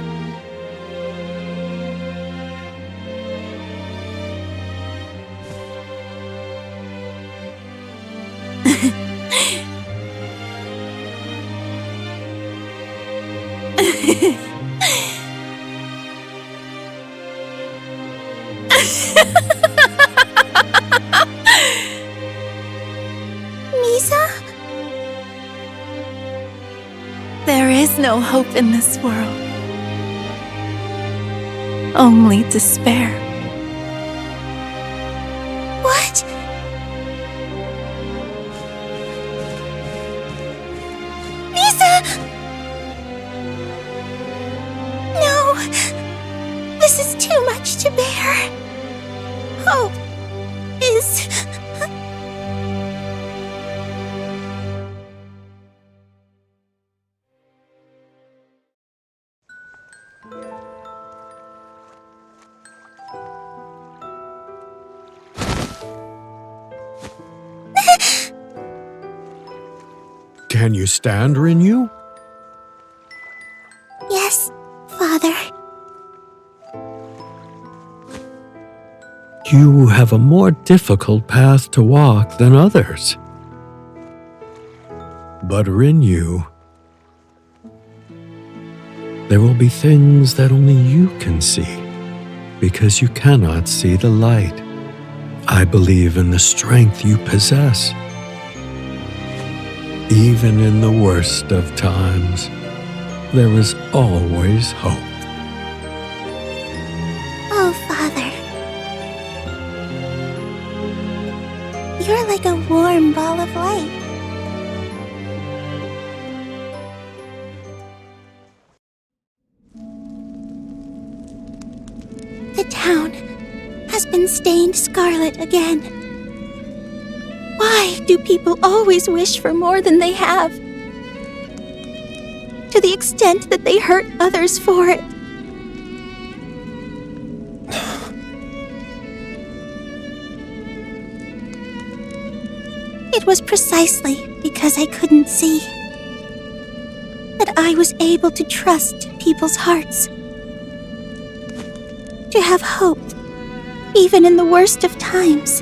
Misa? There is no hope in this world. Only despair. What? Misa! No! This is too much to bear. Hope is... Can you stand, Rinyu? Yes, Father. You have a more difficult path to walk than others. But Rinyu, there will be things that only you can see, because you cannot see the light. I believe in the strength you possess. Even in the worst of times, there is always hope. Oh, Father. You're like a warm ball of light. The town has been stained scarlet again. Why do people always wish for more than they have? To the extent that they hurt others for it. It was precisely because I couldn't see that I was able to trust people's hearts. To have hope, even in the worst of times.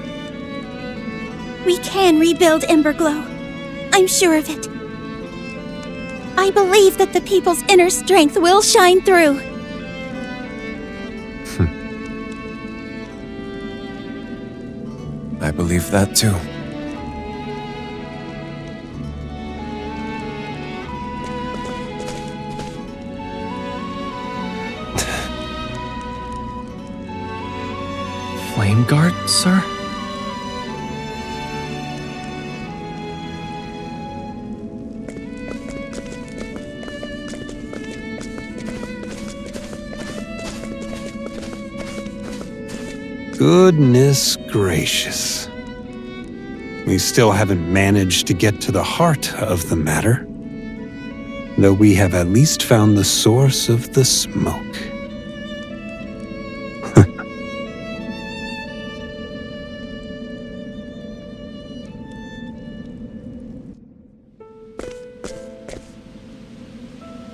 We can rebuild Emberglow. I'm sure of it. I believe that the people's inner strength will shine through. I believe that too. Flame Guard, sir? Goodness gracious. We still haven't managed to get to the heart of the matter, though we have at least found the source of the smoke.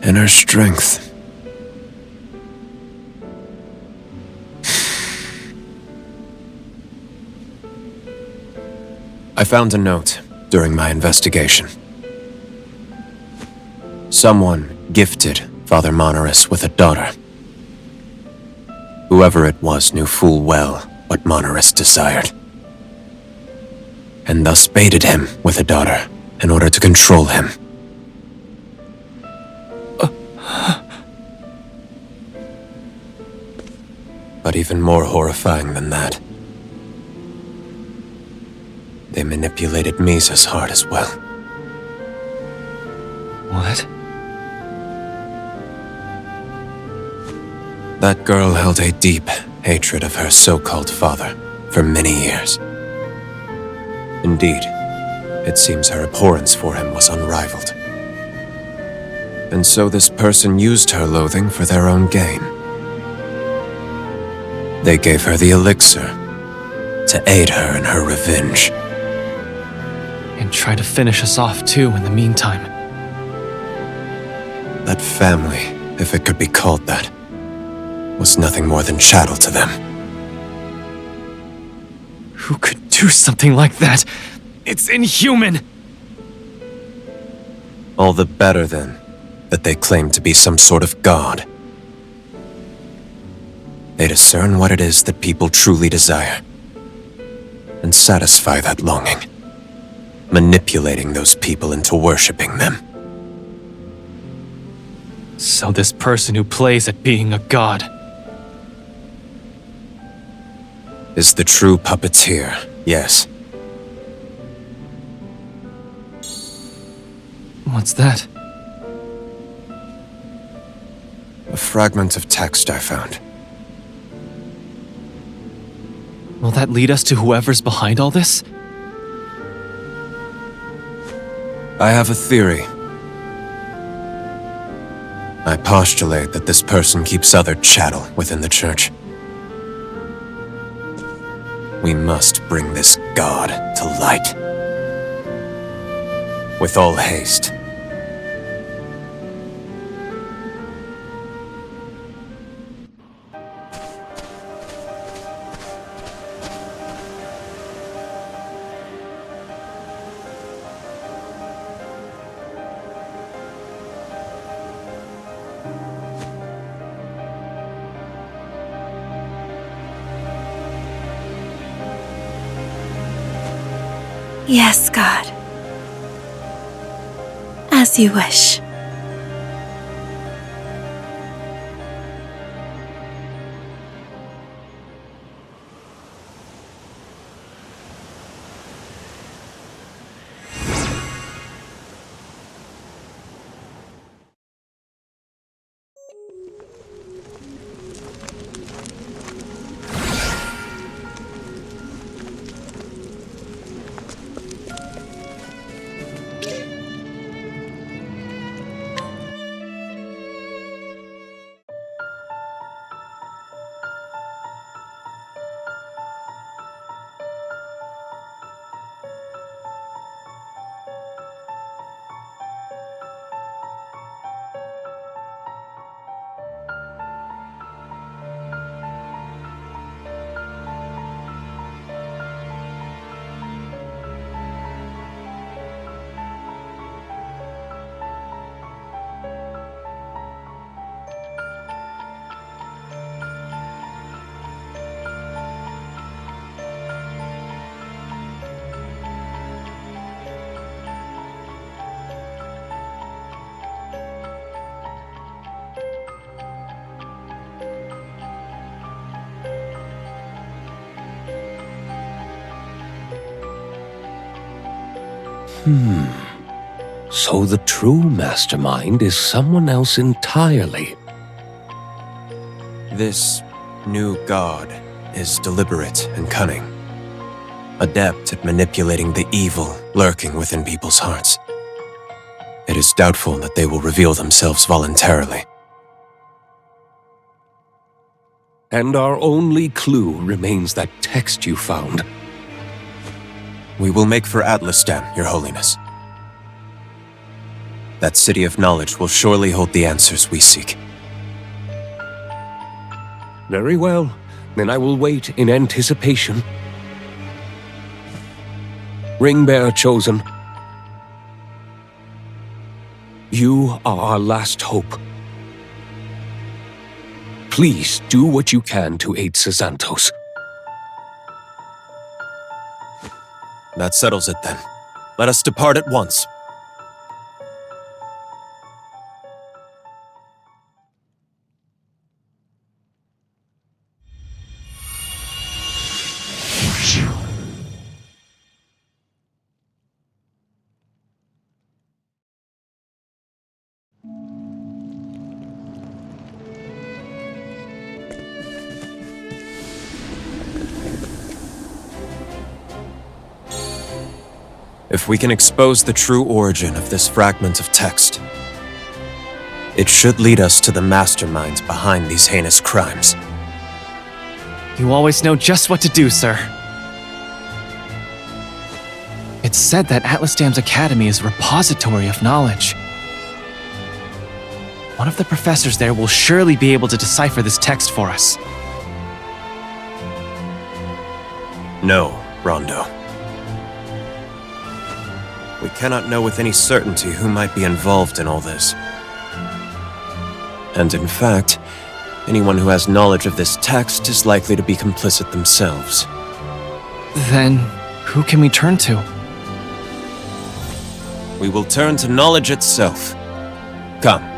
Inner strength. I found a note during my investigation. Someone gifted Father Monaris with a daughter. Whoever it was knew full well what Monaris desired, and thus baited him with a daughter in order to control him. But even more horrifying than that, they manipulated Misa's heart as well. What? That girl held a deep hatred of her so-called father for many years. Indeed, it seems her abhorrence for him was unrivaled. And so this person used her loathing for their own gain. They gave her the elixir to aid her in her revenge. And try to finish us off too in the meantime. That family, if it could be called that, was nothing more than chattel to them. Who could do something like that? It's inhuman! All the better, then, that they claim to be some sort of god. They discern what it is that people truly desire, and satisfy that longing, manipulating those people into worshipping them. So this person who plays at being a god is the true puppeteer, yes. What's that? A fragment of text I found. Will that lead us to whoever's behind all this? I have a theory. I postulate that this person keeps other chattel within the church. We must bring this god to light. With all haste. Yes, God. As you wish. So the true mastermind is someone else entirely. This new god is deliberate and cunning, adept at manipulating the evil lurking within people's hearts. It is doubtful that they will reveal themselves voluntarily. And our only clue remains that text you found. We will make for Atlastan, Your Holiness. That city of knowledge will surely hold the answers we seek. Very well. Then I will wait in anticipation. Ring bearer chosen. You are our last hope. Please do what you can to aid Xanthos. That settles it then. Let us depart at once. If we can expose the true origin of this fragment of text, it should lead us to the masterminds behind these heinous crimes. You always know just what to do, sir. It's said that Atlas Dam's Academy is a repository of knowledge. One of the professors there will surely be able to decipher this text for us. No, Rondo. We cannot know with any certainty who might be involved in all this. And in fact, anyone who has knowledge of this text is likely to be complicit themselves. Then, who can we turn to? We will turn to knowledge itself. Come.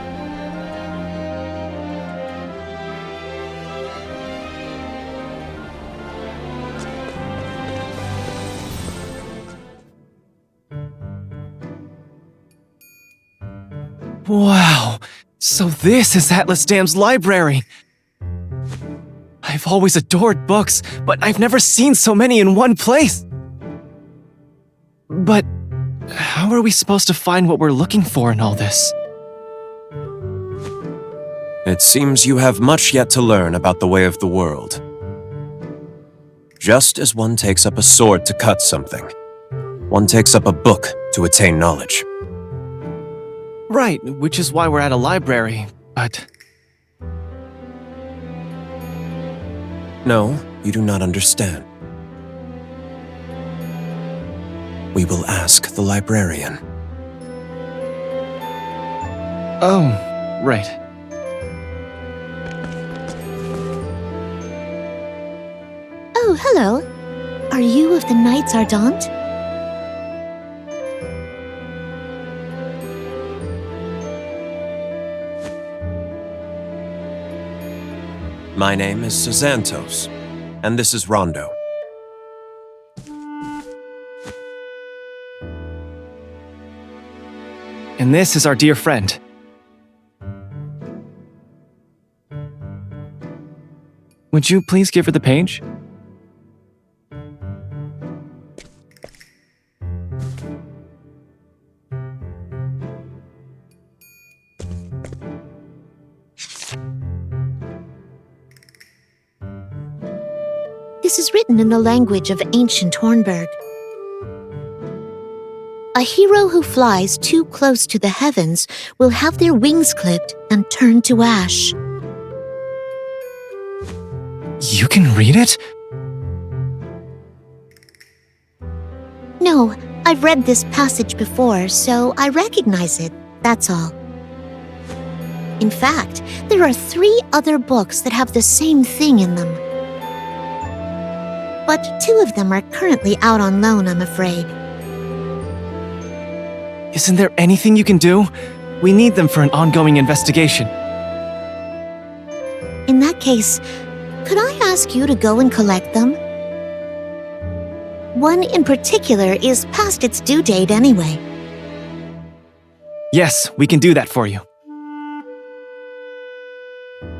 Wow, so this is Atlas Dam's library. I've always adored books, but I've never seen so many in one place. But how are we supposed to find what we're looking for in all this? It seems you have much yet to learn about the way of the world. Just as one takes up a sword to cut something, one takes up a book to attain knowledge. Right, which is why we're at a library, but... No, you do not understand. We will ask the librarian. Oh, right. Oh, hello. Are you of the Knights Ardent? My name is Xanthos, and this is Rondo. And this is our dear friend. Would you please give her the page? This is written in the language of ancient Hornburg. A hero who flies too close to the heavens will have their wings clipped and turn to ash. You can read it? No, I've read this passage before, so I recognize it, that's all. In fact, there are 3 other books that have the same thing in them. But 2 of them are currently out on loan, I'm afraid. Isn't there anything you can do? We need them for an ongoing investigation. In that case, could I ask you to go and collect them? One in particular is past its due date anyway. Yes, we can do that for you.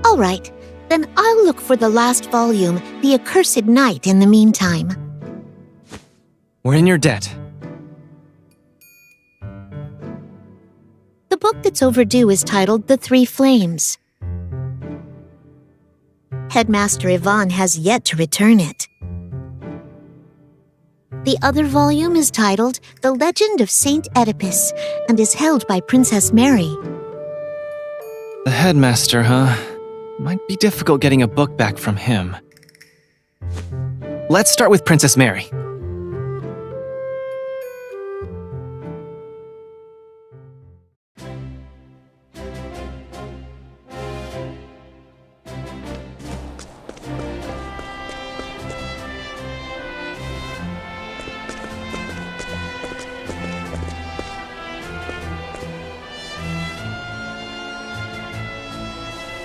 All right, then I'll look for the last volume, The Accursed Night, in the meantime. We're in your debt. The book that's overdue is titled The Three Flames. Headmaster Yvonne has yet to return it. The other volume is titled The Legend of Saint Oedipus and is held by Princess Mary. The headmaster, huh? Might be difficult getting a book back from him. Let's start with Princess Mary.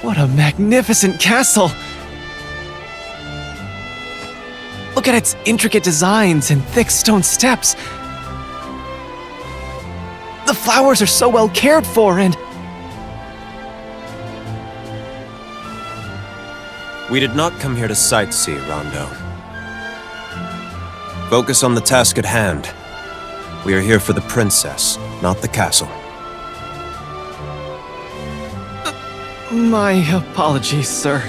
What a magnificent castle! Look at its intricate designs and thick stone steps. The flowers are so well cared for and... We did not come here to sightsee, Rondo. Focus on the task at hand. We are here for the princess, not the castle. My apologies, sir.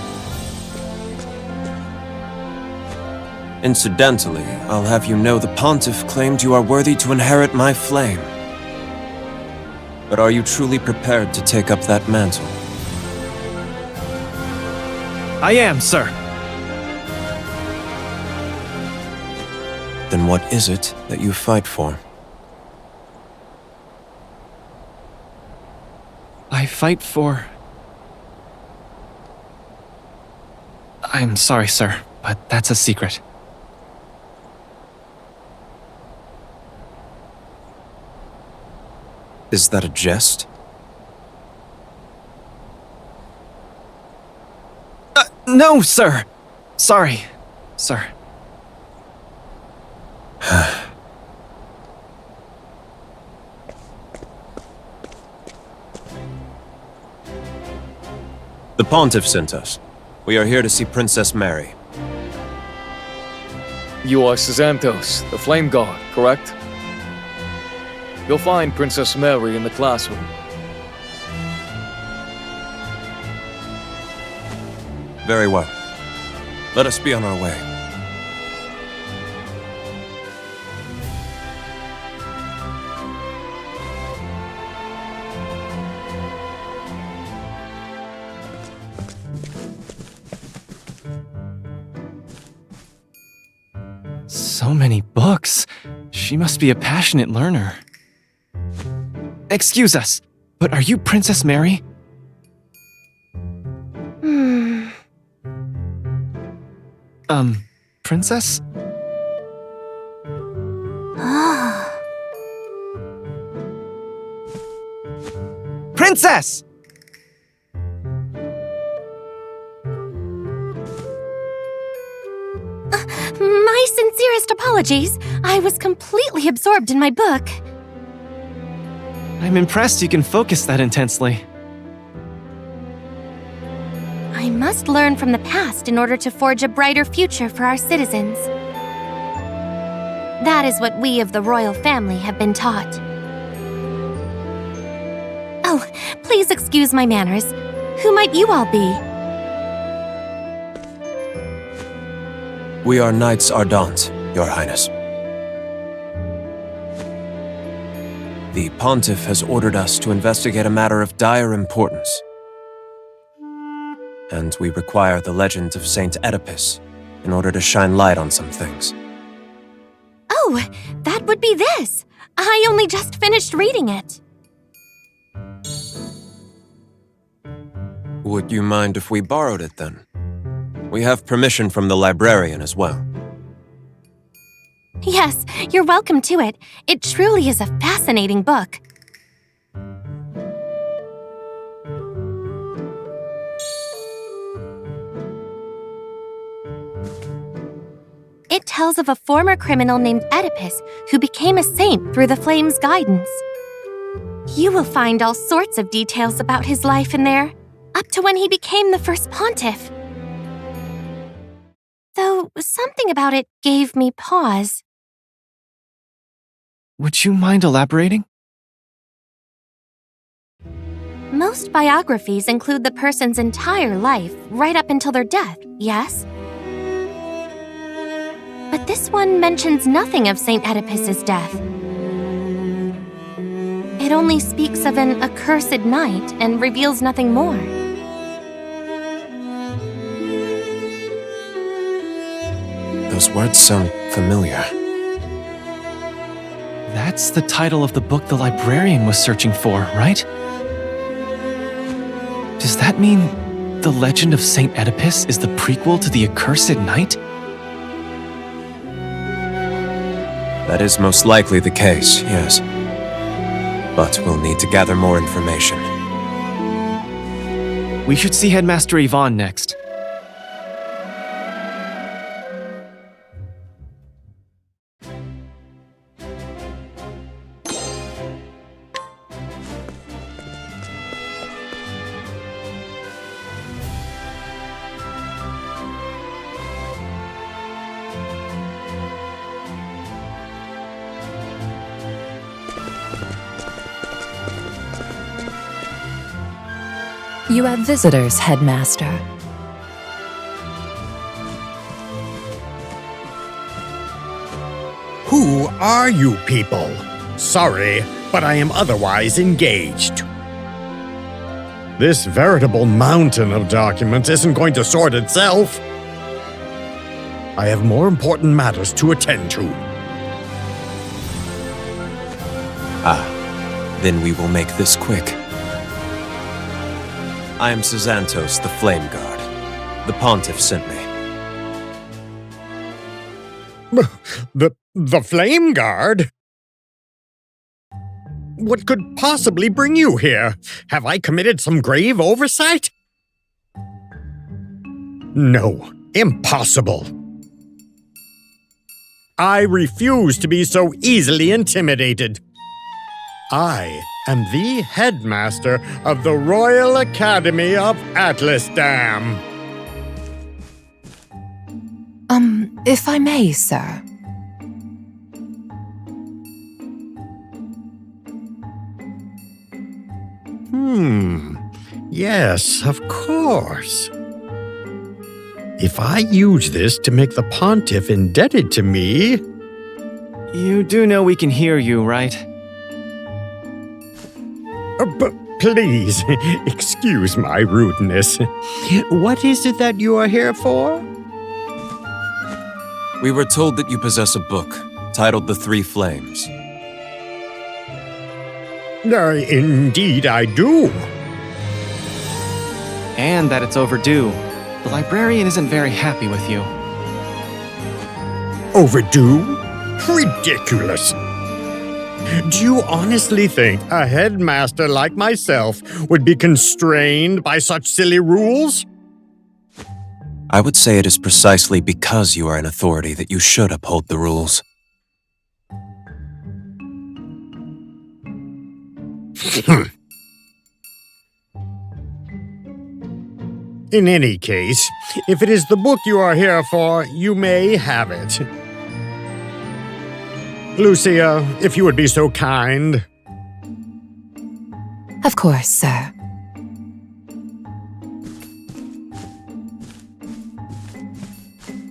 Incidentally, I'll have you know the Pontiff claimed you are worthy to inherit my flame. But are you truly prepared to take up that mantle? I am, sir. Then what is it that you fight for? I fight for... I'm sorry, sir, but that's a secret. Is that a jest? No, sir! Sorry, sir. The Pontiff sent us. We are here to see Princess Mary. You are Xanthos, the Flame God, correct? You'll find Princess Mary in the classroom. Very well. Let us be on our way. So many books. She must be a passionate learner. Excuse us, but are you Princess Mary? Princess? Princess! My sincerest apologies. I was completely absorbed in my book. I'm impressed you can focus that intensely. I must learn from the past in order to forge a brighter future for our citizens. That is what we of the royal family have been taught. Oh, please excuse my manners. Who might you all be? We are Knights Ardent, Your Highness. The Pontiff has ordered us to investigate a matter of dire importance. And we require the legend of Saint Oedipus in order to shine light on some things. Oh, that would be this. I only just finished reading it. Would you mind if we borrowed it then? We have permission from the librarian as well. Yes, you're welcome to it. It truly is a fascinating book. It tells of a former criminal named Oedipus who became a saint through the Flame's guidance. You will find all sorts of details about his life in there, up to when he became the first pontiff. Though something about it gave me pause. Would you mind elaborating? Most biographies include the person's entire life, right up until their death, yes? But this one mentions nothing of Saint Oedipus's death. It only speaks of an accursed night and reveals nothing more. Those words sound familiar. That's the title of the book the librarian was searching for, right? Does that mean the legend of Saint Oedipus is the prequel to the accursed night? That is most likely the case, yes. But we'll need to gather more information. We should see Headmaster Yvonne next. You have visitors, Headmaster. Who are you people? Sorry, but I am otherwise engaged. This veritable mountain of documents isn't going to sort itself. I have more important matters to attend to. Then we will make this quick. I am Xanthos, the Flame Guard. The Pontiff sent me. The Flame Guard? What could possibly bring you here? Have I committed some grave oversight? No, impossible. I refuse to be so easily intimidated. I am the headmaster of the Royal Academy of Atlasdam. If I may, sir. Yes, of course. If I use this to make the Pontiff indebted to me... You do know we can hear you, right? But please, excuse my rudeness. What is it that you are here for? We were told that you possess a book titled The Three Flames. Indeed I do. And that it's overdue. The librarian isn't very happy with you. Overdue? Ridiculous. Do you honestly think a headmaster like myself would be constrained by such silly rules? I would say it is precisely because you are an authority that you should uphold the rules. In any case, if it is the book you are here for, you may have it. Lucia, if you would be so kind. Of course, sir.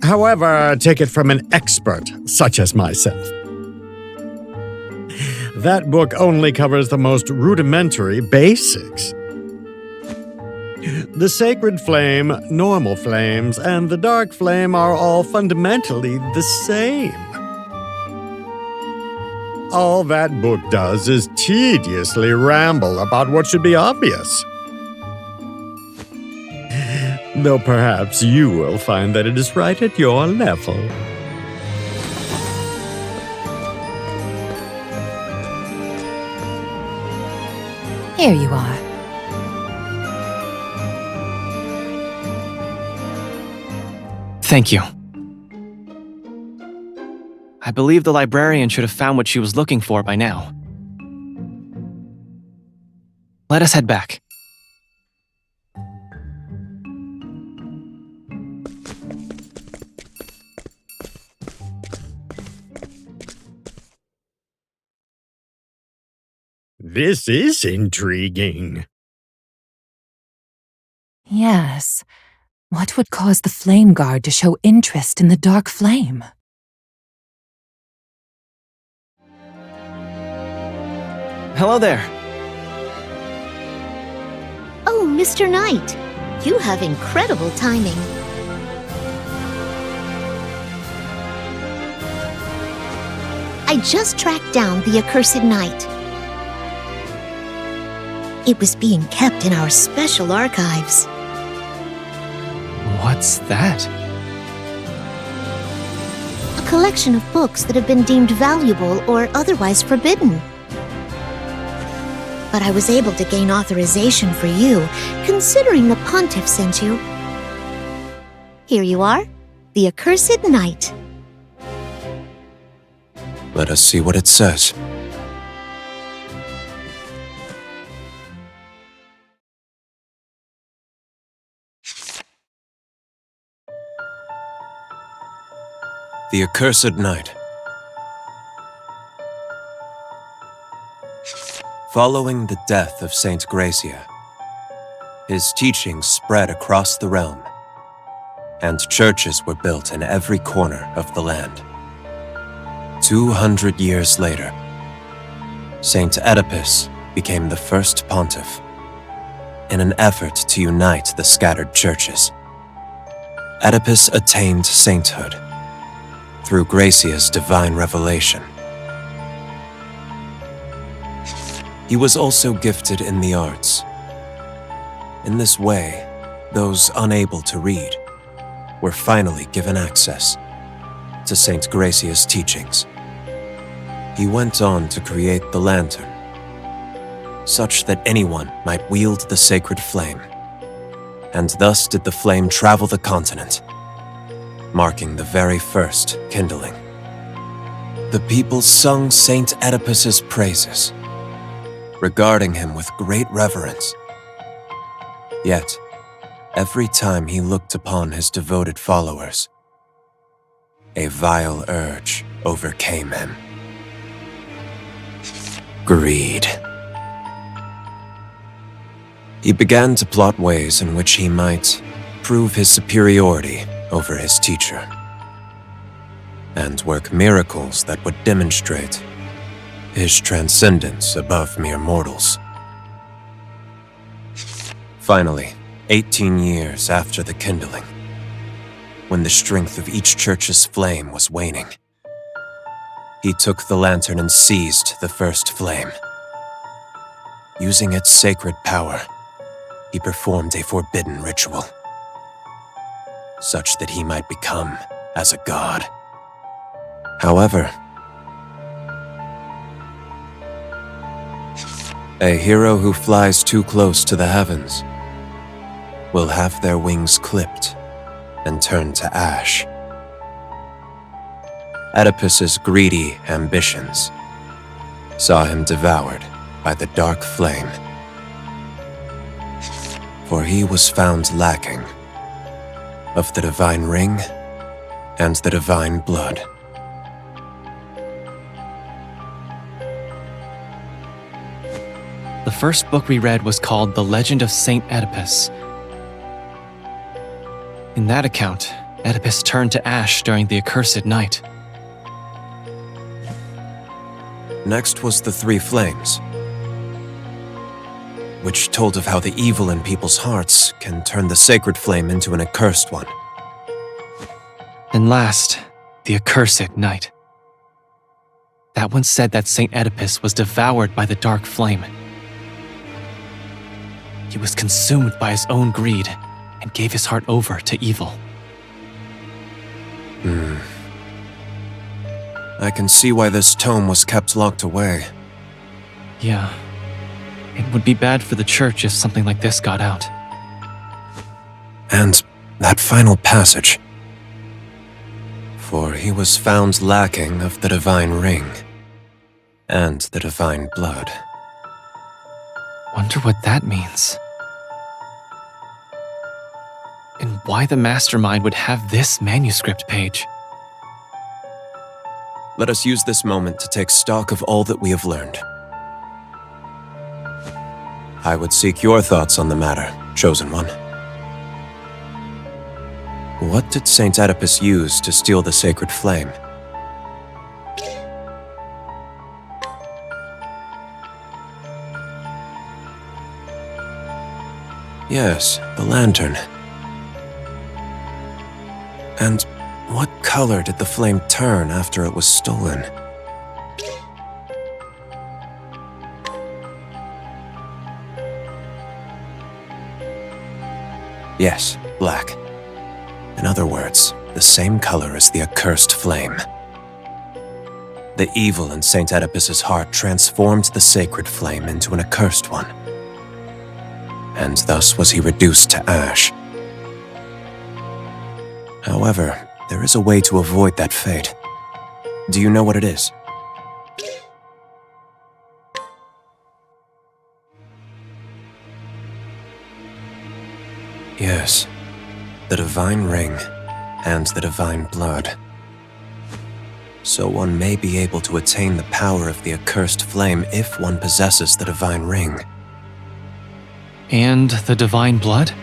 However, take it from an expert such as myself. That book only covers the most rudimentary basics. The sacred flame, normal flames, and the dark flame are all fundamentally the same. All that book does is tediously ramble about what should be obvious. Though perhaps you will find that it is right at your level. Here you are. Thank you. I believe the librarian should have found what she was looking for by now. Let us head back. This is intriguing. Yes. What would cause the Flame Guard to show interest in the Dark Flame? Hello there. Oh, Mr. Knight. You have incredible timing. I just tracked down the Accursed Knight. It was being kept in our special archives. What's that? A collection of books that have been deemed valuable or otherwise forbidden. But I was able to gain authorization for you, considering the Pontiff sent you. Here you are, the Accursed Knight. Let us see what it says. The Accursed Knight. Following the death of Saint Gracia, His teachings spread across the realm, and churches were built in every corner of the land. 200 years later, Saint Oedipus became the first pontiff in an effort to unite the scattered churches. Oedipus attained sainthood through Gracia's divine revelation. He was also gifted in the arts. In this way, those unable to read were finally given access to Saint Gracia's teachings. He went on to create the lantern, such that anyone might wield the sacred flame, and thus did the flame travel the continent, marking the very first kindling. The people sung Saint Oedipus's praises, regarding him with great reverence. Yet, every time he looked upon his devoted followers, a vile urge overcame him. Greed. He began to plot ways in which he might prove his superiority over his teacher, and work miracles that would demonstrate his transcendence above mere mortals. Finally, 18 years after the kindling, when the strength of each church's flame was waning, he took the lantern and seized the first flame. Using its sacred power, he performed a forbidden ritual, such that he might become as a god. However, a hero who flies too close to the heavens will have their wings clipped and turn to ash. Oedipus's greedy ambitions saw him devoured by the dark flame, for he was found lacking of the divine ring and the divine blood. The first book we read was called The Legend of Saint Oedipus. In that account, Oedipus turned to ash during the accursed night. Next was The Three Flames, which told of how the evil in people's hearts can turn the sacred flame into an accursed one. And last, The Accursed Night. That one said that Saint Oedipus was devoured by the dark flame. He was consumed by his own greed and gave his heart over to evil. I can see why this tome was kept locked away. Yeah. It would be bad for the church if something like this got out. And that final passage. For he was found lacking of the divine ring and the divine blood. Wonder what that means. And why the mastermind would have this manuscript page. Let us use this moment to take stock of all that we have learned. I would seek your thoughts on the matter, Chosen One. What did Saint Oedipus use to steal the sacred flame? Yes, the lantern. And what color did the flame turn after it was stolen? Yes, black. In other words, the same color as the accursed flame. The evil in Saint Oedipus's heart transformed the sacred flame into an accursed one, and thus was he reduced to ash. However, there is a way to avoid that fate. Do you know what it is? Yes, the divine ring and the divine blood. So one may be able to attain the power of the accursed flame if one possesses the divine ring. And the divine blood?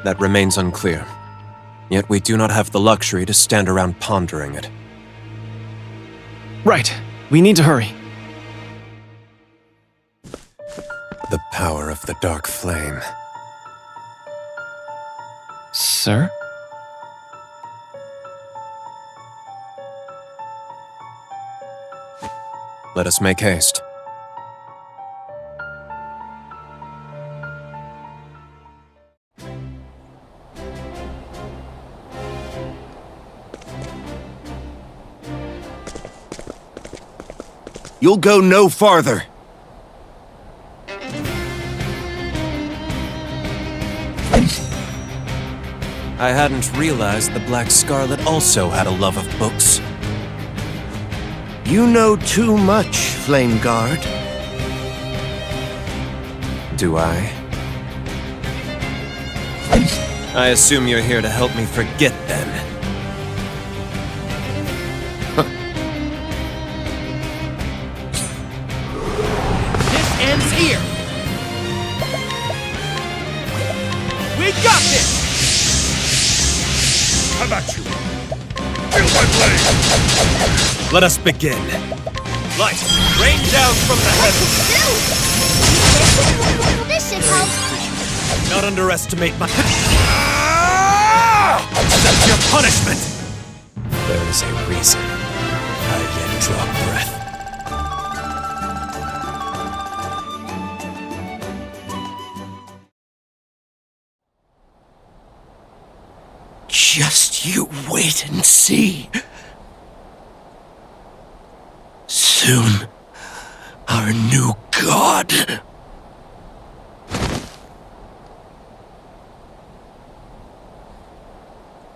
That remains unclear. Yet we do not have the luxury to stand around pondering it. Right. We need to hurry. The power of the dark flame. Sir? Let us make haste. You'll go no farther. I hadn't realized the Black Scarlet also had a love of books. You know too much, Flame Guard. Do I? I assume you're here to help me forget, then. This ends here. We got this! How about you? Feel my blade! Let us begin. Light, rain down from the heavens. This should help. Not underestimate my... That's your punishment! There is a reason. I yet draw breath. Just you wait and see. Soon, our new god.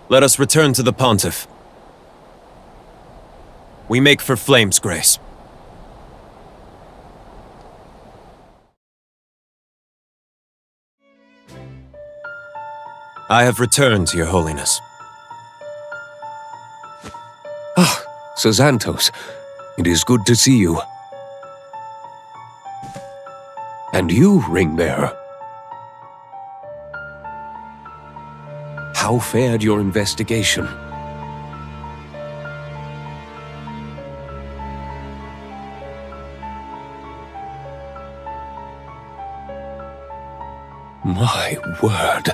Let us return to the Pontiff. We make for Flamesgrace. I have returned, Your Holiness. Ah, Sir Xantos. It is good to see you. And you, Ringbearer. How fared your investigation? My word.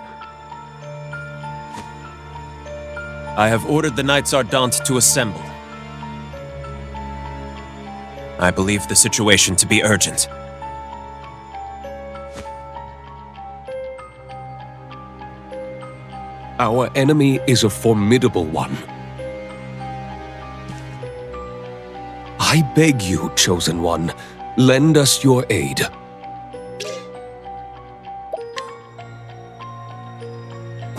I have ordered the Knights Ardente to assemble. I believe the situation to be urgent. Our enemy is a formidable one. I beg you, Chosen One, lend us your aid.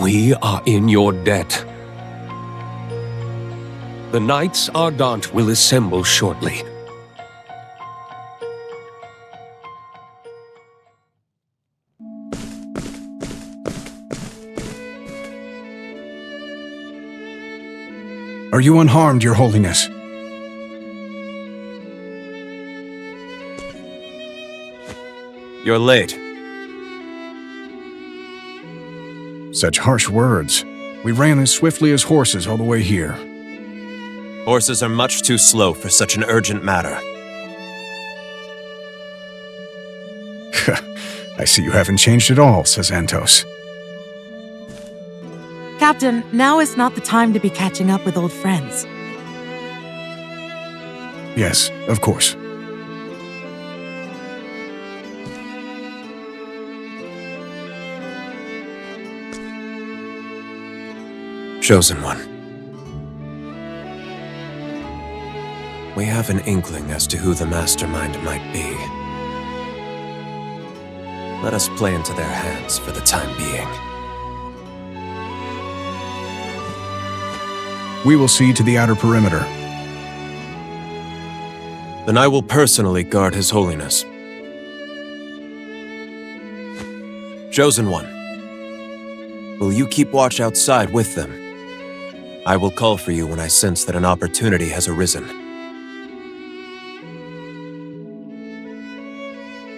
We are in your debt. The Knights Ardente will assemble shortly. Are you unharmed, Your Holiness? You're late. Such harsh words. We ran as swiftly as horses all the way here. Horses are much too slow for such an urgent matter. I see you haven't changed at all, says Xantos. Captain, now is not the time to be catching up with old friends. Yes, of course. Chosen One. We have an inkling as to who the mastermind might be. Let us play into their hands for the time being. We will see to the outer perimeter. Then I will personally guard His Holiness. Chosen One, will you keep watch outside with them? I will call for you when I sense that an opportunity has arisen.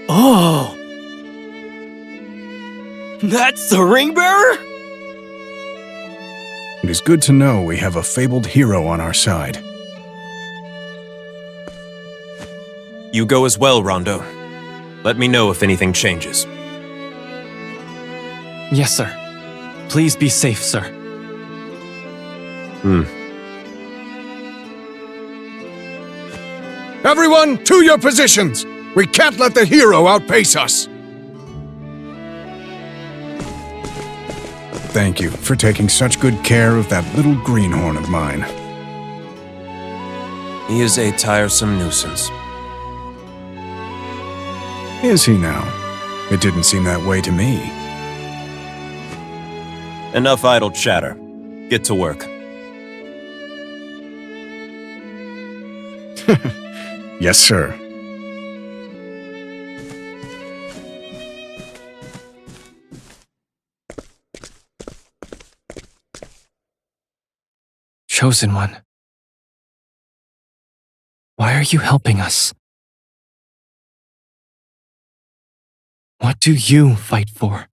Oh! That's the ring bearer? It is good to know we have a fabled hero on our side. You go as well, Rondo. Let me know if anything changes. Yes, sir. Please be safe, sir. Everyone, to your positions! We can't let the hero outpace us! Thank you for taking such good care of that little greenhorn of mine. He is a tiresome nuisance. Is he now? It didn't seem that way to me. Enough idle chatter. Get to work. Yes, sir. Chosen One. Why are you helping us? What do you fight for?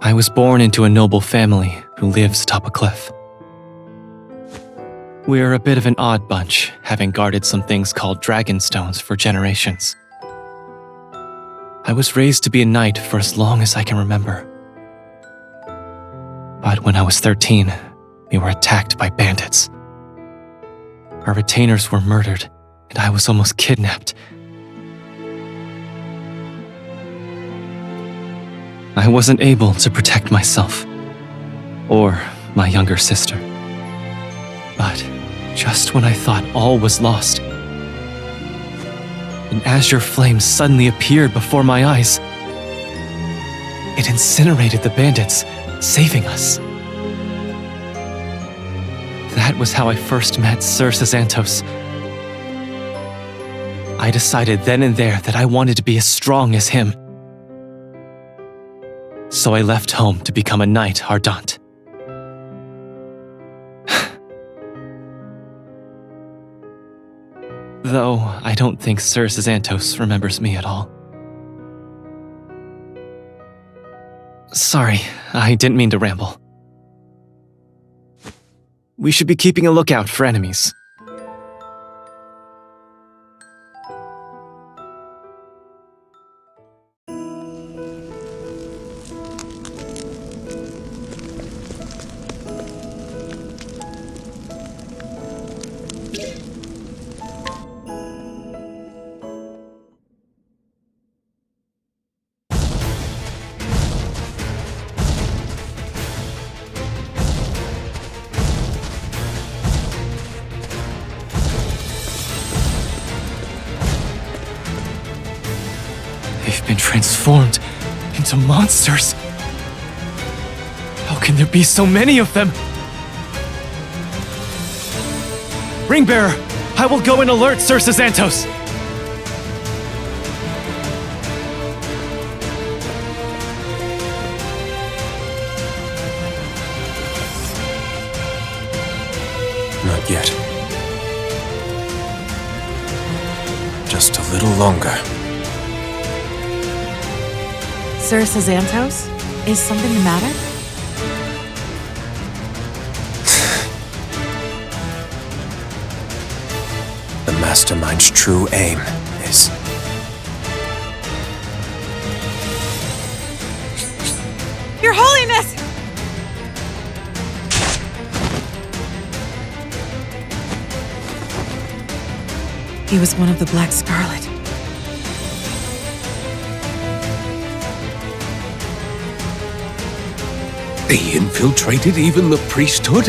I was born into a noble family who lives atop a cliff. We're a bit of an odd bunch, having guarded some things called dragon stones for generations. I was raised to be a knight for as long as I can remember. But when I was 13, we were attacked by bandits. Our retainers were murdered, and I was almost kidnapped. I wasn't able to protect myself, or my younger sister. But just when I thought all was lost, an azure flame suddenly appeared before my eyes. It incinerated the bandits, saving us. That was how I first met Sir Xanthos. I decided then and there that I wanted to be as strong as him. So I left home to become a knight ardent. Though I don't think Sir Xanthos remembers me at all. Sorry, I didn't mean to ramble. We should be keeping a lookout for enemies. They've been transformed into monsters. How can there be so many of them? Ringbearer, I will go and alert Sir Xanthos. Not yet. Just a little longer. Sir Xanthos? Is something the matter? The Mastermind's true aim is... Your Holiness! He was one of the Black Scarlet. They infiltrated even the priesthood?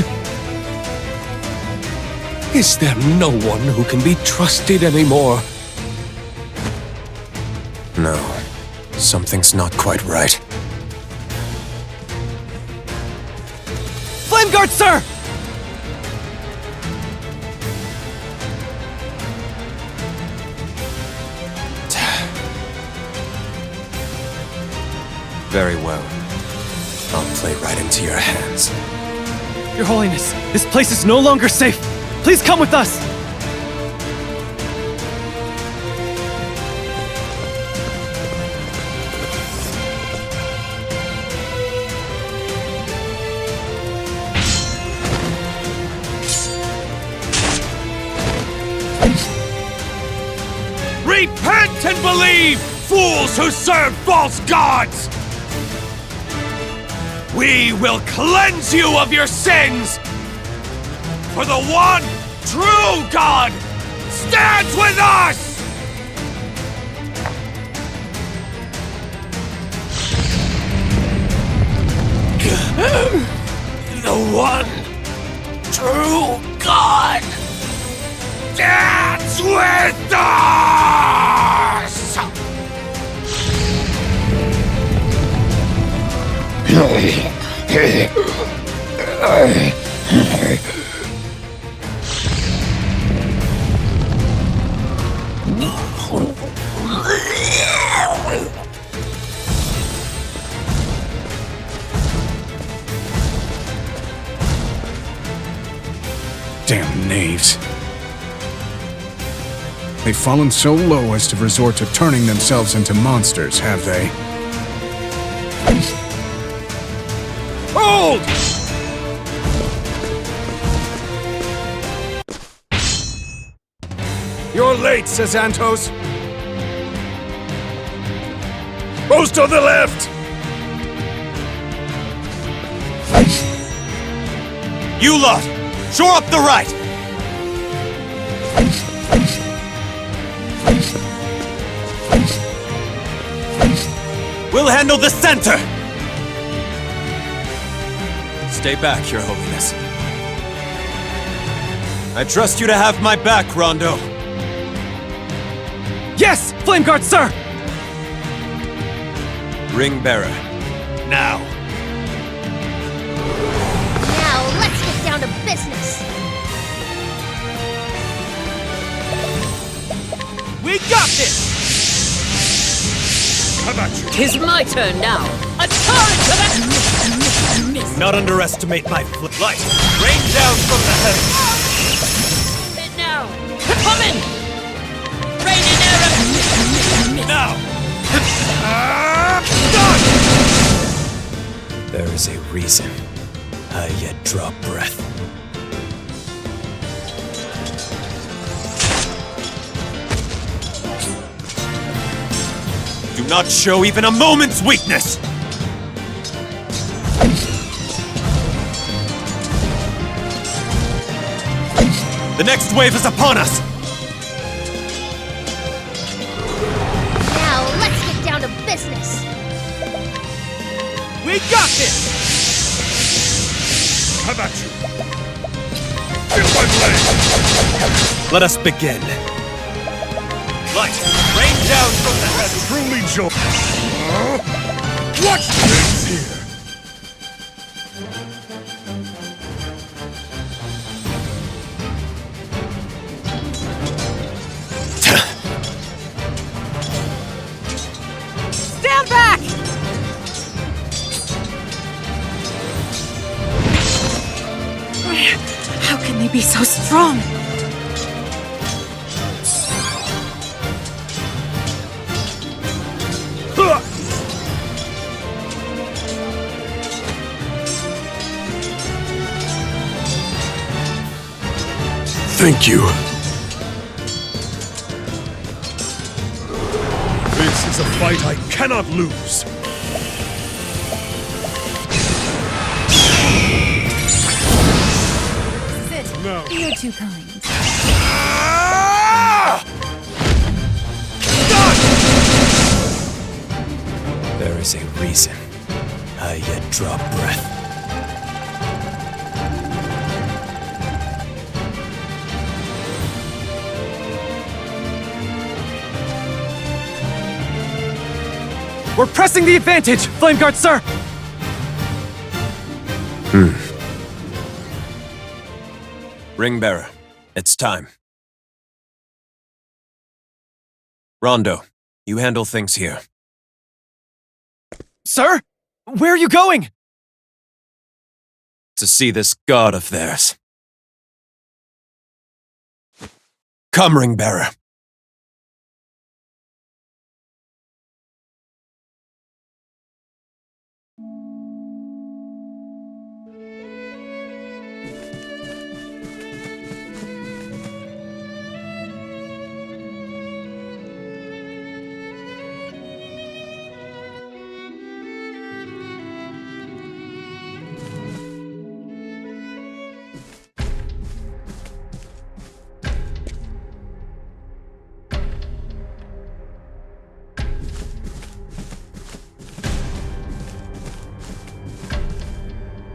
Is there no one who can be trusted anymore? No, something's not quite right. Flame Guard, sir! Very well. I'll play right into your hands. Your Holiness, this place is no longer safe. Please come with us! Repent and believe, fools who serve false gods! We will cleanse you of your sins! For the one true God stands with us! The one true God stands with us! Damn knaves. They've fallen so low as to resort to turning themselves into monsters, have they? Hold! You're late, Cezantos. Most to the left! You lot! Shore up the right! We'll handle the center! Stay back, Your Holiness. I trust you to have my back, Rondo. Yes! Flame Guard, sir! Ring bearer. Now. Now, let's get down to business. We got this! How about you? 'Tis my turn now. A torrent to the... Do not underestimate my light. Rain down from the heavens. It now. Come in! Rain in arrow. Now. There is a reason I yet draw breath. Do not show even a moment's weakness! The next wave is upon us! Now, let's get down to business. We got this! How about you? Feel my blade! Let us begin. Light, rain down from the heavens. Truly joy. What is here? Stand back! How can they be so strong? Thank you. This is a fight I cannot lose. Sit. No. You're too kind. There is a reason I yet draw breath. We're pressing the advantage, Flame Guard, sir! Ring bearer, it's time. Rondo, you handle things here. Sir? Where are you going? To see this god of theirs. Come, ring bearer.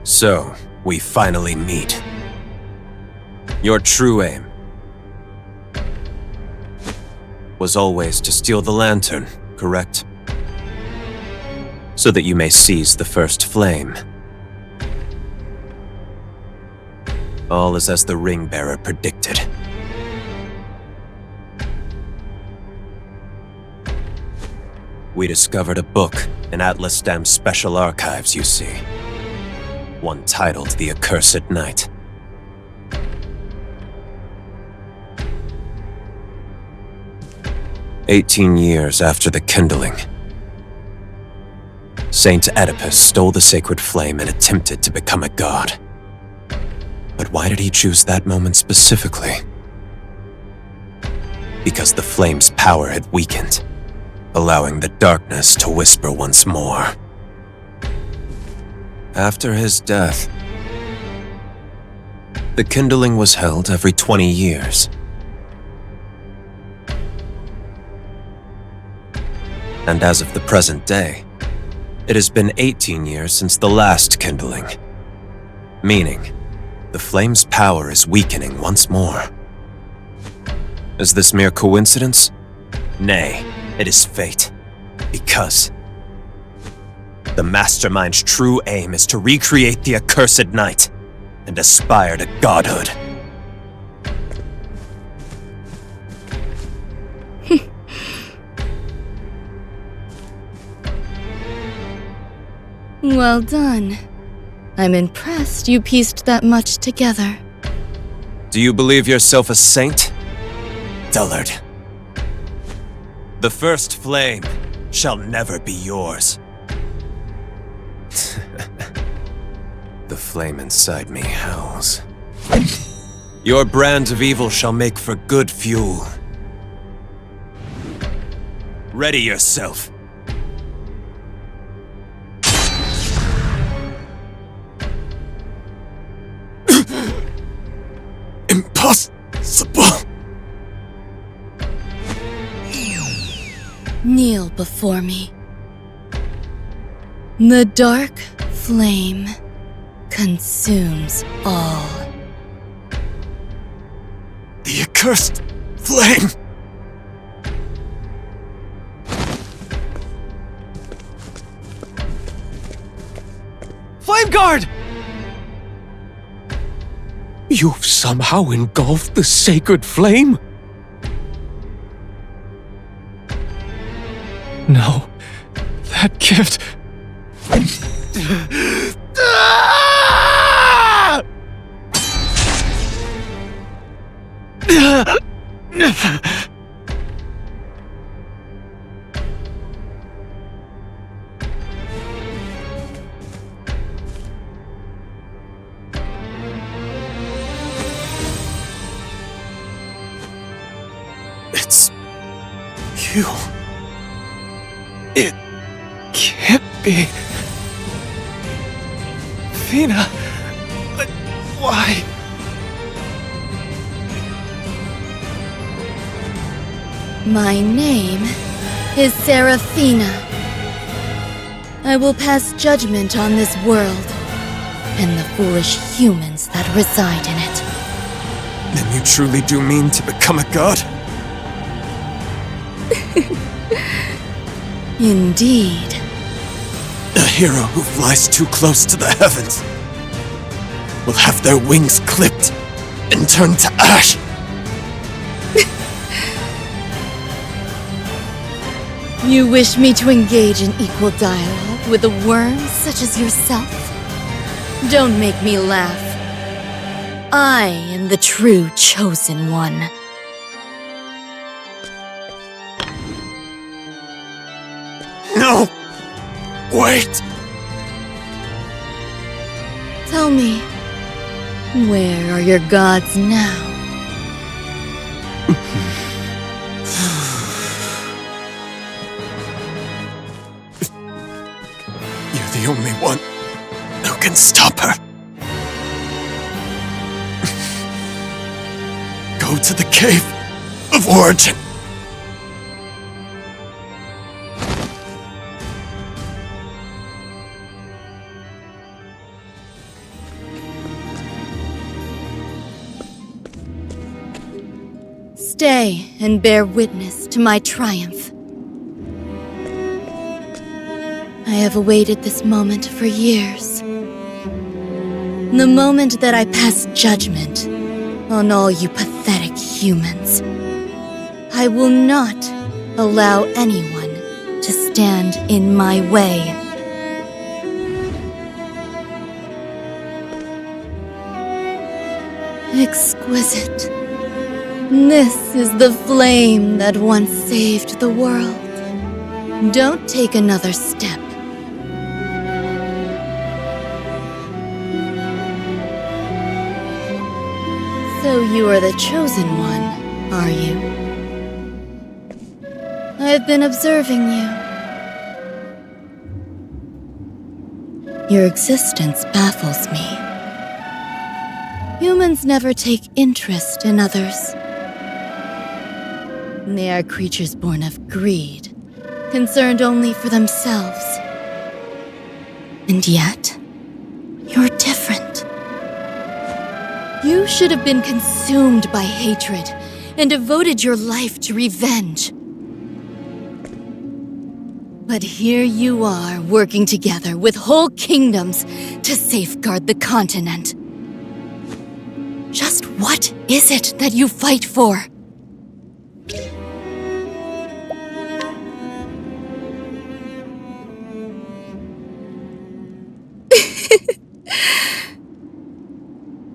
So, we finally meet. Your true aim was always to steal the lantern, correct? So that you may seize the first flame. All is as the ring bearer predicted. We discovered a book in Atlas Dam's special archives, you see. One titled The Accursed Night. "18 years after the kindling, Saint Oedipus stole the sacred flame and attempted to become a god. But why did he choose that moment specifically? Because the flame's power had weakened, allowing the darkness to whisper once more. After his death, the kindling was held every 20 years. And as of the present day, it has been 18 years since the last kindling, meaning the flame's power is weakening once more. Is this mere coincidence? Nay, it is fate, because the Mastermind's true aim is to recreate the Accursed Night and aspire to godhood. Well done. I'm impressed you pieced that much together. Do you believe yourself a saint? Dullard. The first flame shall never be yours. The flame inside me howls. Your brand of evil shall make for good fuel. Ready yourself. Impossible! Kneel before me. The dark flame consumes all. The accursed flame! Flame Guard! You've somehow engulfed the sacred flame? No. That gift... It's you. It can't be. Fina. But why? My name is Ceraphina. I will pass judgment on this world and the foolish humans that reside in it. Then you truly do mean to become a god? Indeed. A hero who flies too close to the heavens will have their wings clipped and turned to ash. You wish me to engage in equal dialogue with a worm such as yourself? Don't make me laugh. I am the true chosen one. Wait! Tell me, where are your gods now? You're the only one who can stop her. Go to the Cave of Origin. Stay and bear witness to my triumph. I have awaited this moment for years. The moment that I pass judgment on all you pathetic humans. I will not allow anyone to stand in my way. Exquisite. This is the flame that once saved the world. Don't take another step. So you are the chosen one, are you? I've been observing you. Your existence baffles me. Humans never take interest in others. They are creatures born of greed, concerned only for themselves. And yet, you're different. You should have been consumed by hatred and devoted your life to revenge. But here you are, working together with whole kingdoms to safeguard the continent. Just what is it that you fight for?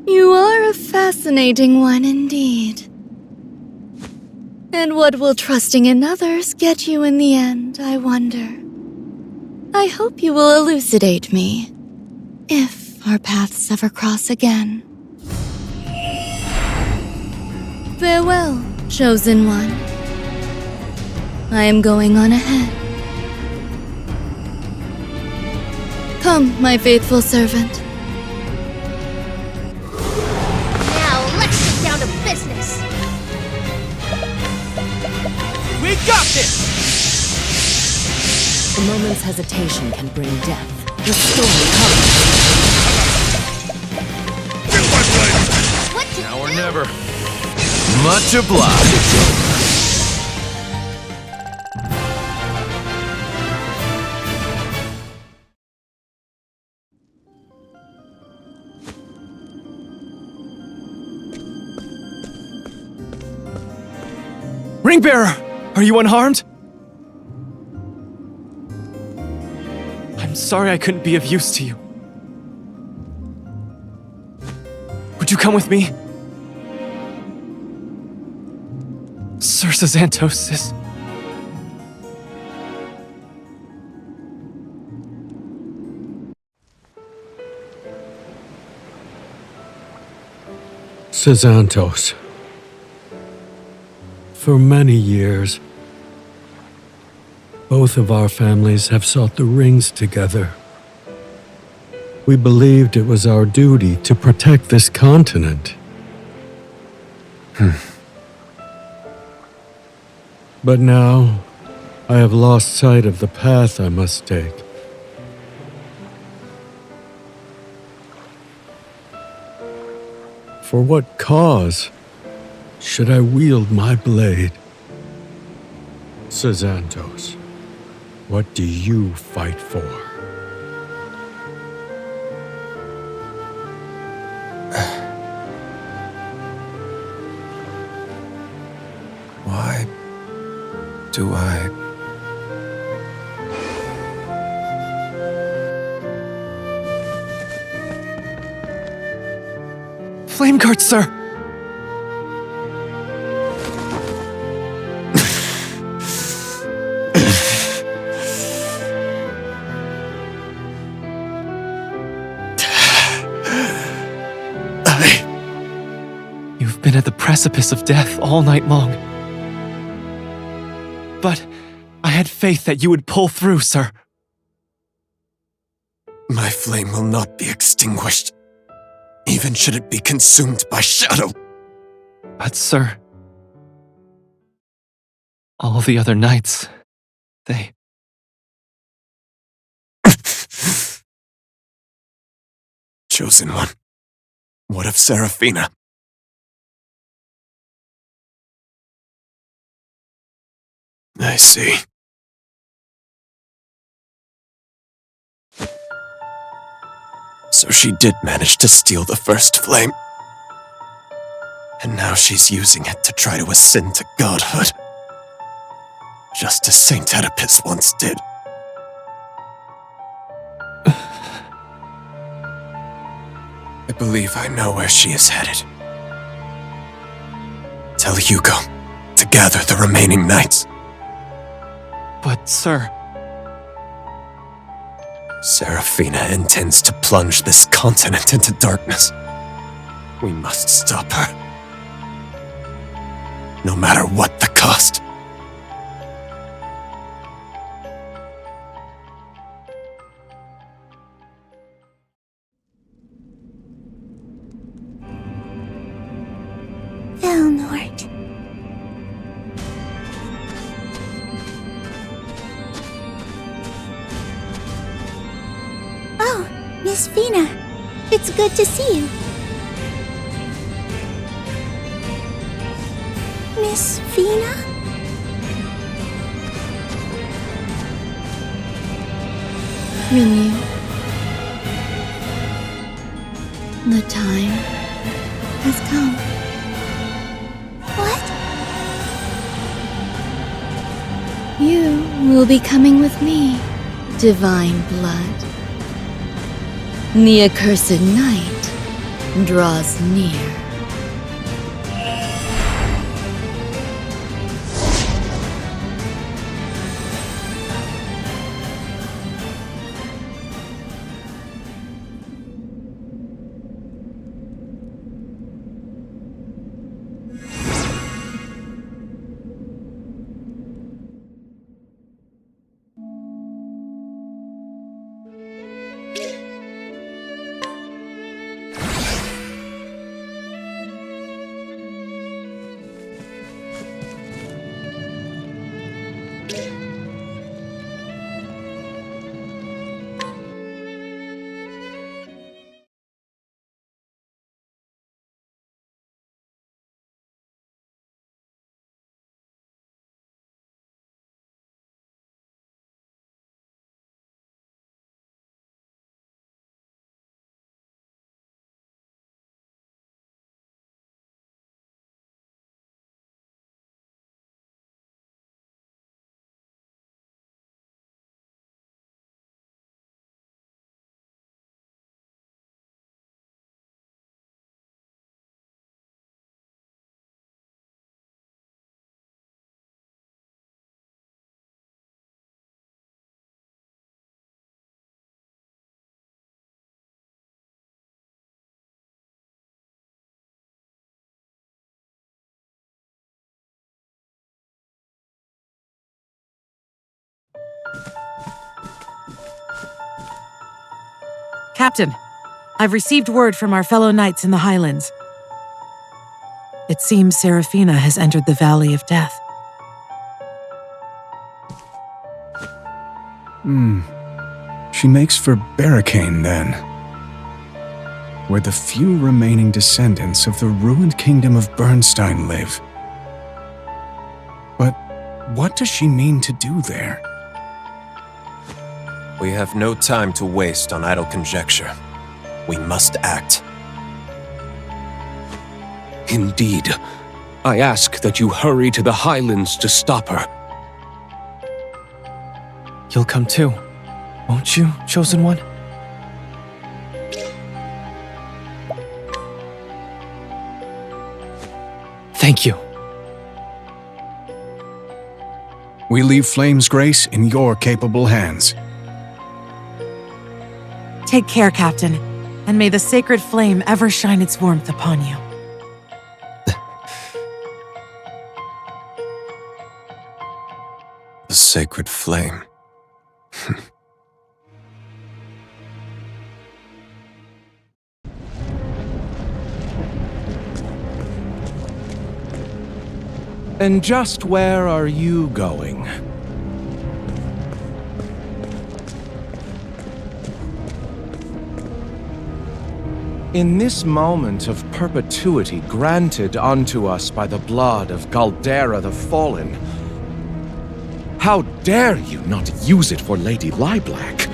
You are a fascinating one indeed. And what will trusting in others get you in the end, I wonder? I hope you will elucidate me, if our paths ever cross again. Farewell, chosen one. I am going on ahead. Come, my faithful servant. Business. We got this! A moment's hesitation can bring death. The storm comes. Now or never. Much obliged. Ringbearer! Are you unharmed? I'm sorry I couldn't be of use to you. Would you come with me? Sir Xanthos is... Xanthos. For many years, both of our families have sought the rings together. We believed it was our duty to protect this continent. But now, I have lost sight of the path I must take. For what cause should I wield my blade? Xanthos, what do you fight for? Why do I... Flame guard, sir! precipice of death all night long. But I had faith that you would pull through, sir. My flame will not be extinguished, even should it be consumed by shadow. But, sir, all the other knights, they... Chosen one, what of Ceraphina? I see. So she did manage to steal the first flame. And now she's using it to try to ascend to godhood. Just as Saint Oedipus once did. I believe I know where she is headed. Tell Hugo to gather the remaining knights. But, sir... Seraphina intends to plunge this continent into darkness. We must stop her. No matter what the cost. Velnort. Oh, Miss Fina. It's good to see you. Miss Fina? Renew. The time has come. What? You will be coming with me, divine blood. The accursed night draws near. Captain, I've received word from our fellow knights in the Highlands. It seems Seraphina has entered the Valley of Death. She makes for Barricane, then. Where the few remaining descendants of the ruined kingdom of Bernstein live. But what does she mean to do there? We have no time to waste on idle conjecture. We must act. Indeed. I ask that you hurry to the Highlands to stop her. You'll come too, won't you, Chosen One? Thank you. We leave Flamesgrace in your capable hands. Take care, Captain, and may the sacred flame ever shine its warmth upon you. sacred flame. And just where are you going? In this moment of perpetuity granted unto us by the blood of Galdera the Fallen, how dare you not use it for Lady Lyblac?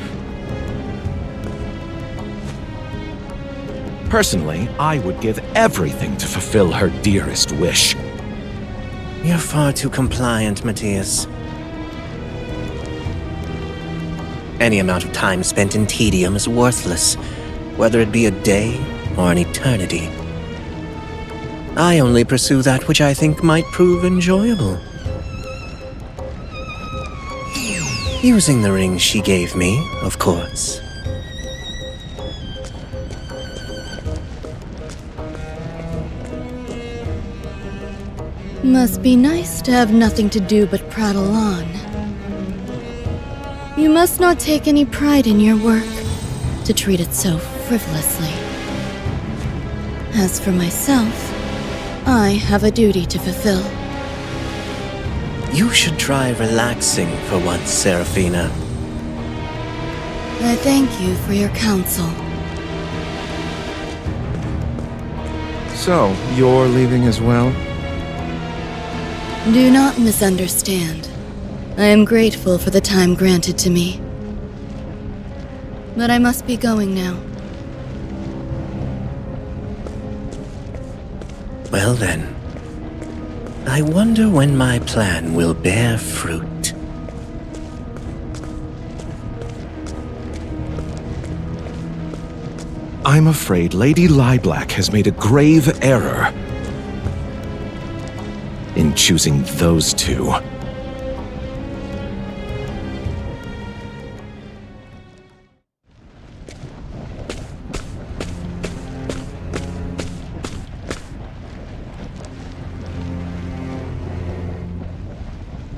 Personally, I would give everything to fulfill her dearest wish. You're far too compliant, Matthias. Any amount of time spent in tedium is worthless, whether it be a day or an eternity. I only pursue that which I think might prove enjoyable. Using the ring she gave me, of course. Must be nice to have nothing to do but prattle on. You must not take any pride in your work, to treat it so frivolously. As for myself, I have a duty to fulfill. You should try relaxing for once, Seraphina. I thank you for your counsel. So, you're leaving as well? Do not misunderstand. I am grateful for the time granted to me. But I must be going now. Well then, I wonder when my plan will bear fruit. I'm afraid Lady Lyblac has made a grave error in choosing those two.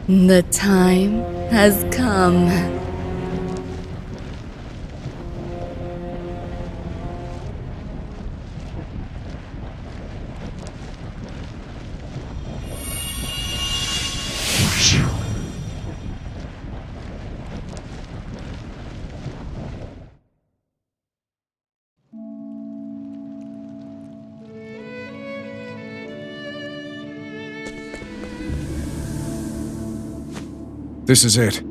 The time has come. This is it.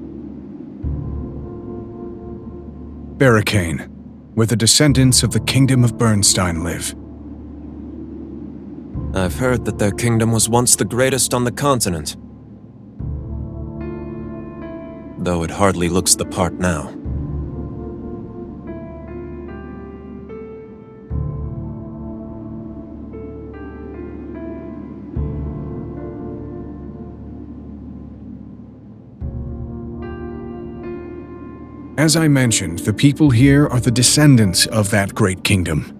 Bearicane, where the descendants of the Kingdom of Bernstein live. I've heard that their kingdom was once the greatest on the continent. Though it hardly looks the part now. As I mentioned, the people here are the descendants of that great kingdom.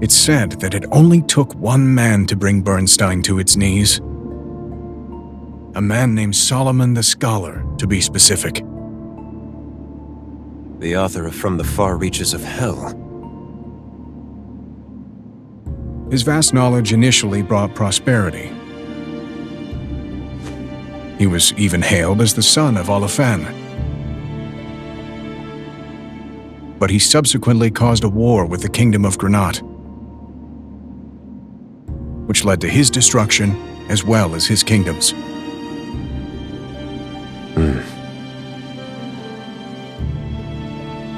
It's said that it only took one man to bring Bernstein to its knees. A man named Solomon the Scholar, to be specific. The author of From the Far Reaches of Hell. His vast knowledge initially brought prosperity. He was even hailed as the son of Olafan. But he subsequently caused a war with the Kingdom of Granat, which led to his destruction as well as his kingdoms.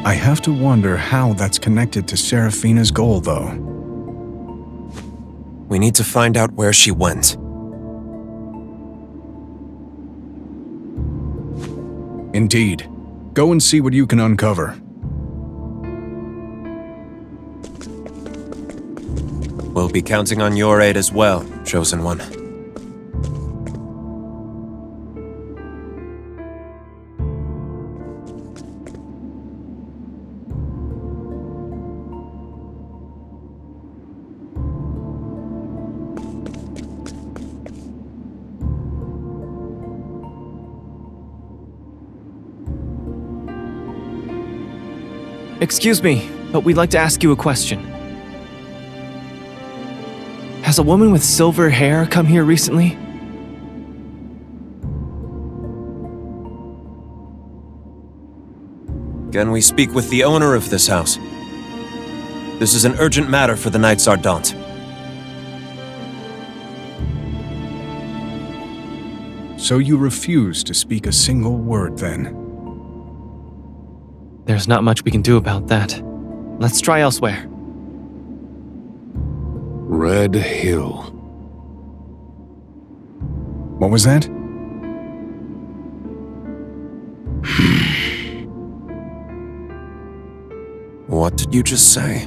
I have to wonder how that's connected to Seraphina's goal, though. We need to find out where she went. Indeed. Go and see what you can uncover. We'll be counting on your aid as well, Chosen One. Excuse me, but we'd like to ask you a question. Has a woman with silver hair come here recently? Can we speak with the owner of this house? This is an urgent matter for the Knights Ardent. So you refuse to speak a single word, then? There's not much we can do about that. Let's try elsewhere. Red Hill. What was that? What did you just say?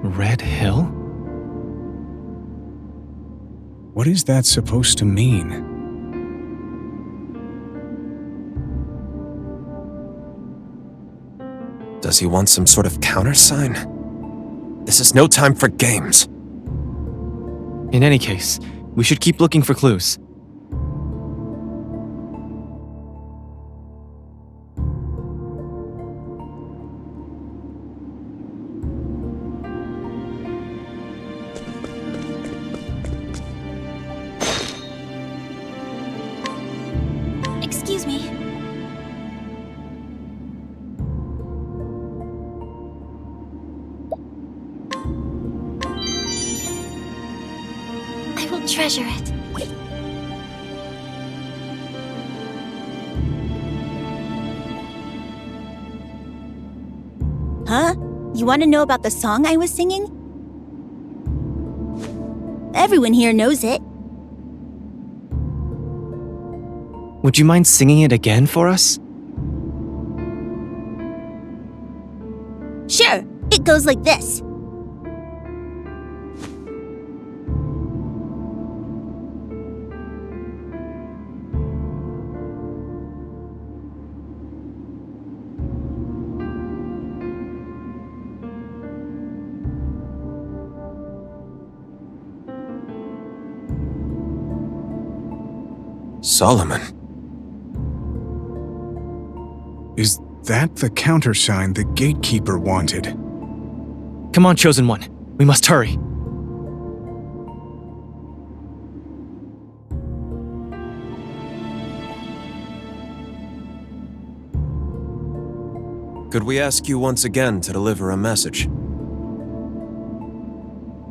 Red Hill? What is that supposed to mean? Does he want some sort of countersign? This is no time for games. In any case, we should keep looking for clues. Excuse me. I will treasure it. Huh? You want to know about the song I was singing? Everyone here knows it. Would you mind singing it again for us? Sure, it goes like this. Solomon. Is that the countersign the gatekeeper wanted? Come on, Chosen One. We must hurry. Could we ask you once again to deliver a message?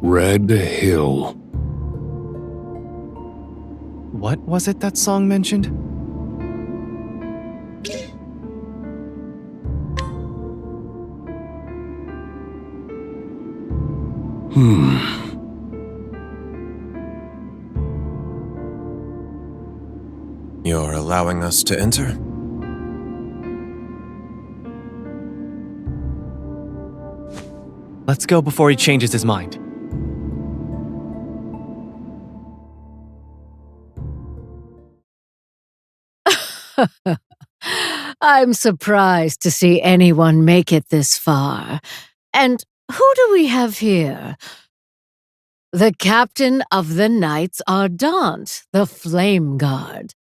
Red Hill. What was it that song mentioned? You're allowing us to enter? Let's go before he changes his mind. I'm surprised to see anyone make it this far. And who do we have here? The captain of the Knights Ardent, the Flame Guard.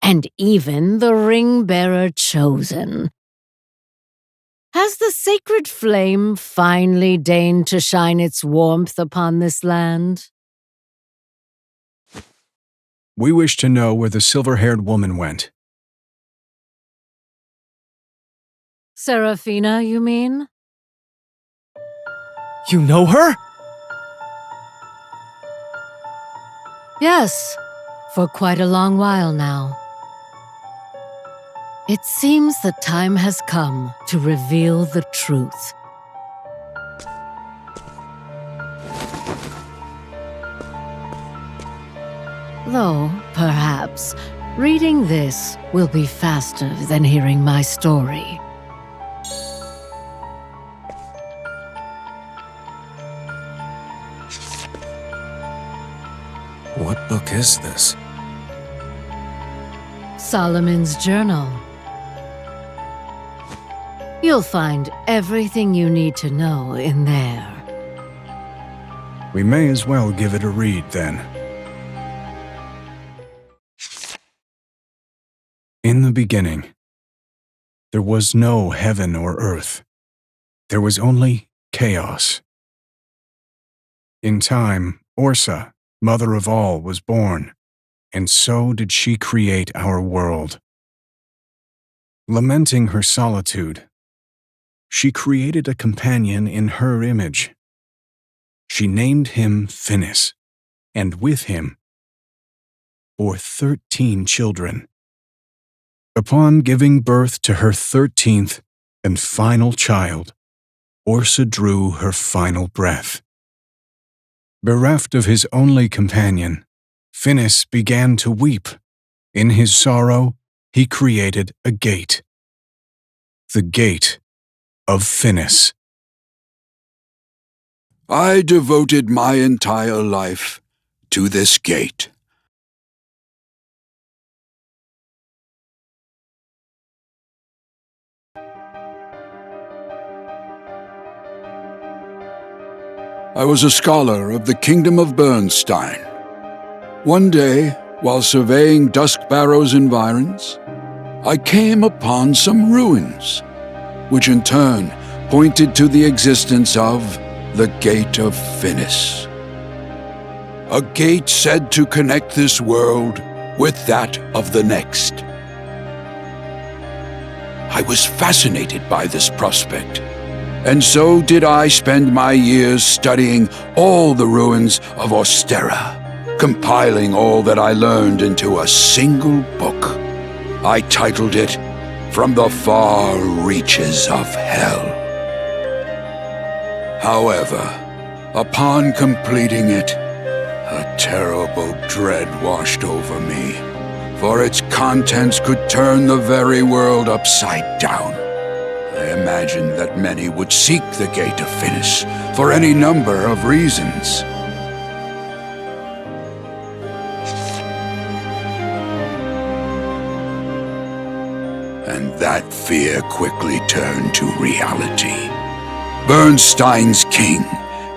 And even the ring-bearer chosen. Has the sacred flame finally deigned to shine its warmth upon this land? We wish to know where the silver-haired woman went. Ceraphina, you mean? You know her? Yes, for quite a long while now. It seems the time has come to reveal the truth. Though, perhaps, reading this will be faster than hearing my story. What book is this? Solomon's Journal. You'll find everything you need to know in there. We may as well give it a read, then. In the beginning, There was no heaven or earth. There was only chaos. In time, Orsa, mother of all, was born, and so did she create our world. Lamenting her solitude, she created a companion in her image. She named him Finis, and with him bore 13 children. Upon giving birth to her 13th and final child, Orsa drew her final breath. Bereft of his only companion, Finis began to weep. In his sorrow, he created a gate. The Gate of Finis. I devoted my entire life to this gate. I was a scholar of the Kingdom of Bernstein. One day, while surveying Duskbarrow's environs, I came upon some ruins, which in turn pointed to the existence of the Gate of Finis. A gate said to connect this world with that of the next. I was fascinated by this prospect, and so did I spend my years studying all the ruins of Ostera, compiling all that I learned into a single book. I titled it, From the Far Reaches of Hell. However, upon completing it, a terrible dread washed over me, for its contents could turn the very world upside down. I imagined that many would seek the Gate of Finis for any number of reasons. And that fear quickly turned to reality. Bernstein's king,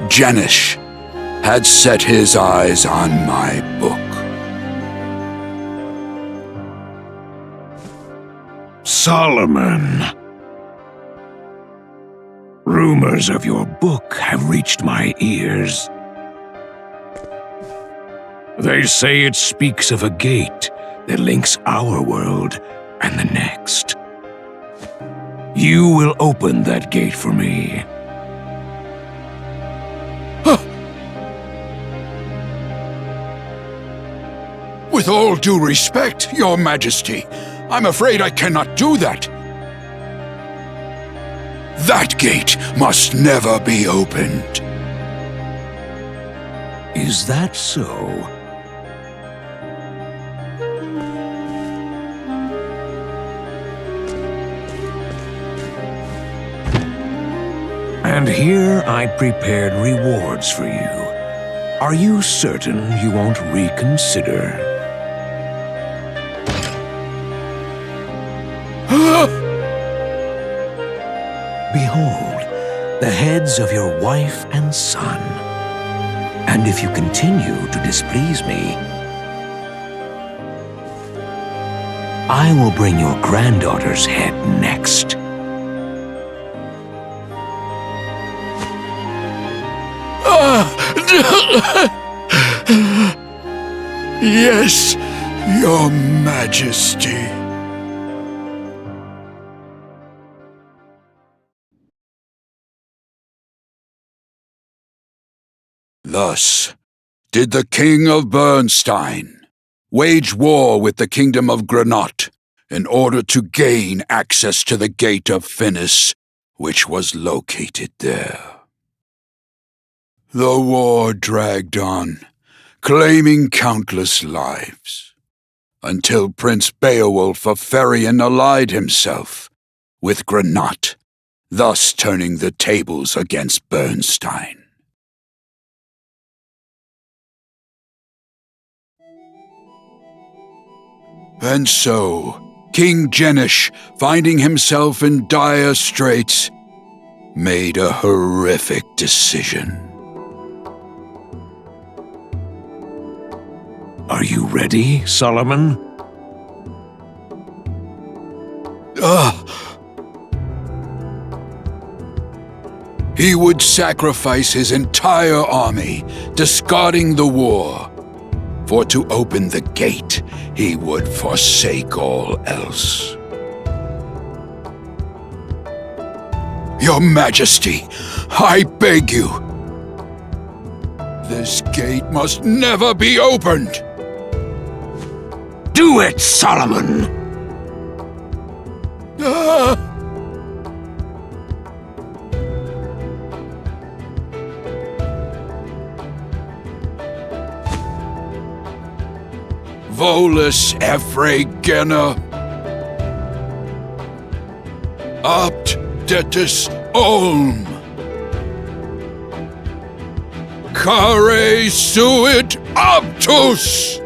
Jenish, had set his eyes on my book. Solomon. Rumors of your book have reached my ears. They say it speaks of a gate that links our world and the next. You will open that gate for me. With all due respect, Your Majesty, I'm afraid I cannot do that. That gate must never be opened. Is that so? And here I prepared rewards for you. Are you certain you won't reconsider? Behold, the heads of your wife and son. And if you continue to displease me, I will bring your granddaughter's head next. Yes, Your Majesty. Thus did the King of Bernstein wage war with the Kingdom of Granat in order to gain access to the Gate of Finis, which was located there. The war dragged on, claiming countless lives, until Prince Beowulf of Ferrion allied himself with Granat, thus turning the tables against Bernstein. And so, King Jenish, finding himself in dire straits, made a horrific decision. Are you ready, Solomon? he would sacrifice his entire army, discarding the war. For to open the gate, he would forsake all else. Your Majesty, I beg you. This gate must never be opened. Do it, Solomon! Volus Ephragenna. Apt detis olm. Care sunt aptus.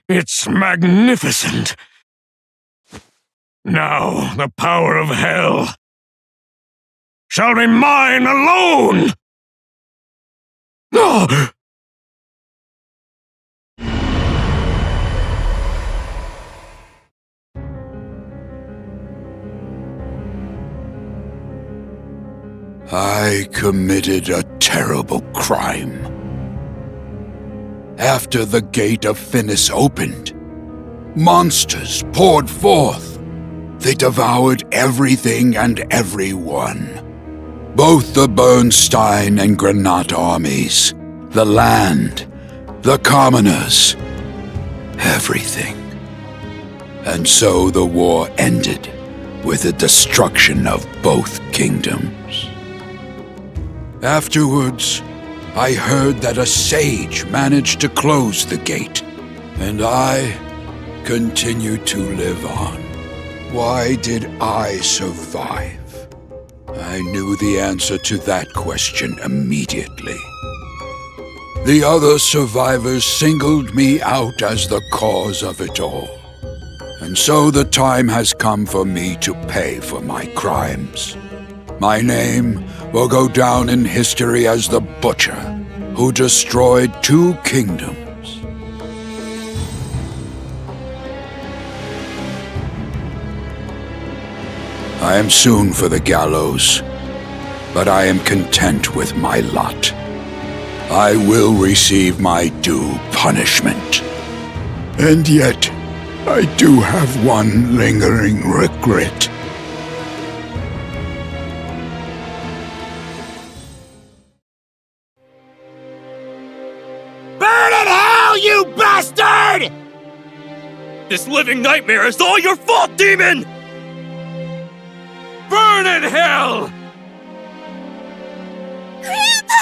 It's magnificent. Now the power of hell shall be mine alone! Oh! I committed a terrible crime. After the gate of Finis opened, monsters poured forth. They devoured everything and everyone. Both the Bernstein and Granat armies, the land, the commoners, everything. And so the war ended with the destruction of both kingdoms. Afterwards, I heard that a sage managed to close the gate, and I continued to live on. Why did I survive? I knew the answer to that question immediately. The other survivors singled me out as the cause of it all. And so the time has come for me to pay for my crimes. My name will go down in history as the Butcher who destroyed 2 kingdoms. I am soon for the gallows, but I am content with my lot. I will receive my due punishment. And yet, I do have one lingering regret. Burn in hell, you bastard! This living nightmare is all your fault, demon! Burn in hell! Grandpa!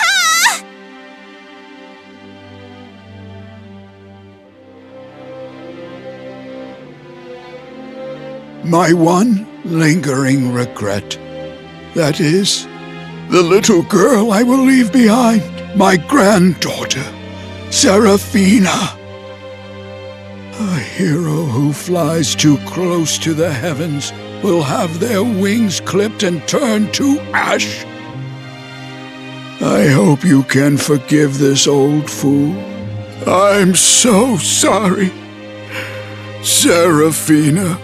My one lingering regret. That is, the little girl I will leave behind, my granddaughter, Ceraphina. A hero who flies too close to the heavens will have their wings clipped and turned to ash. I hope you can forgive this old fool. I'm so sorry, Ceraphina.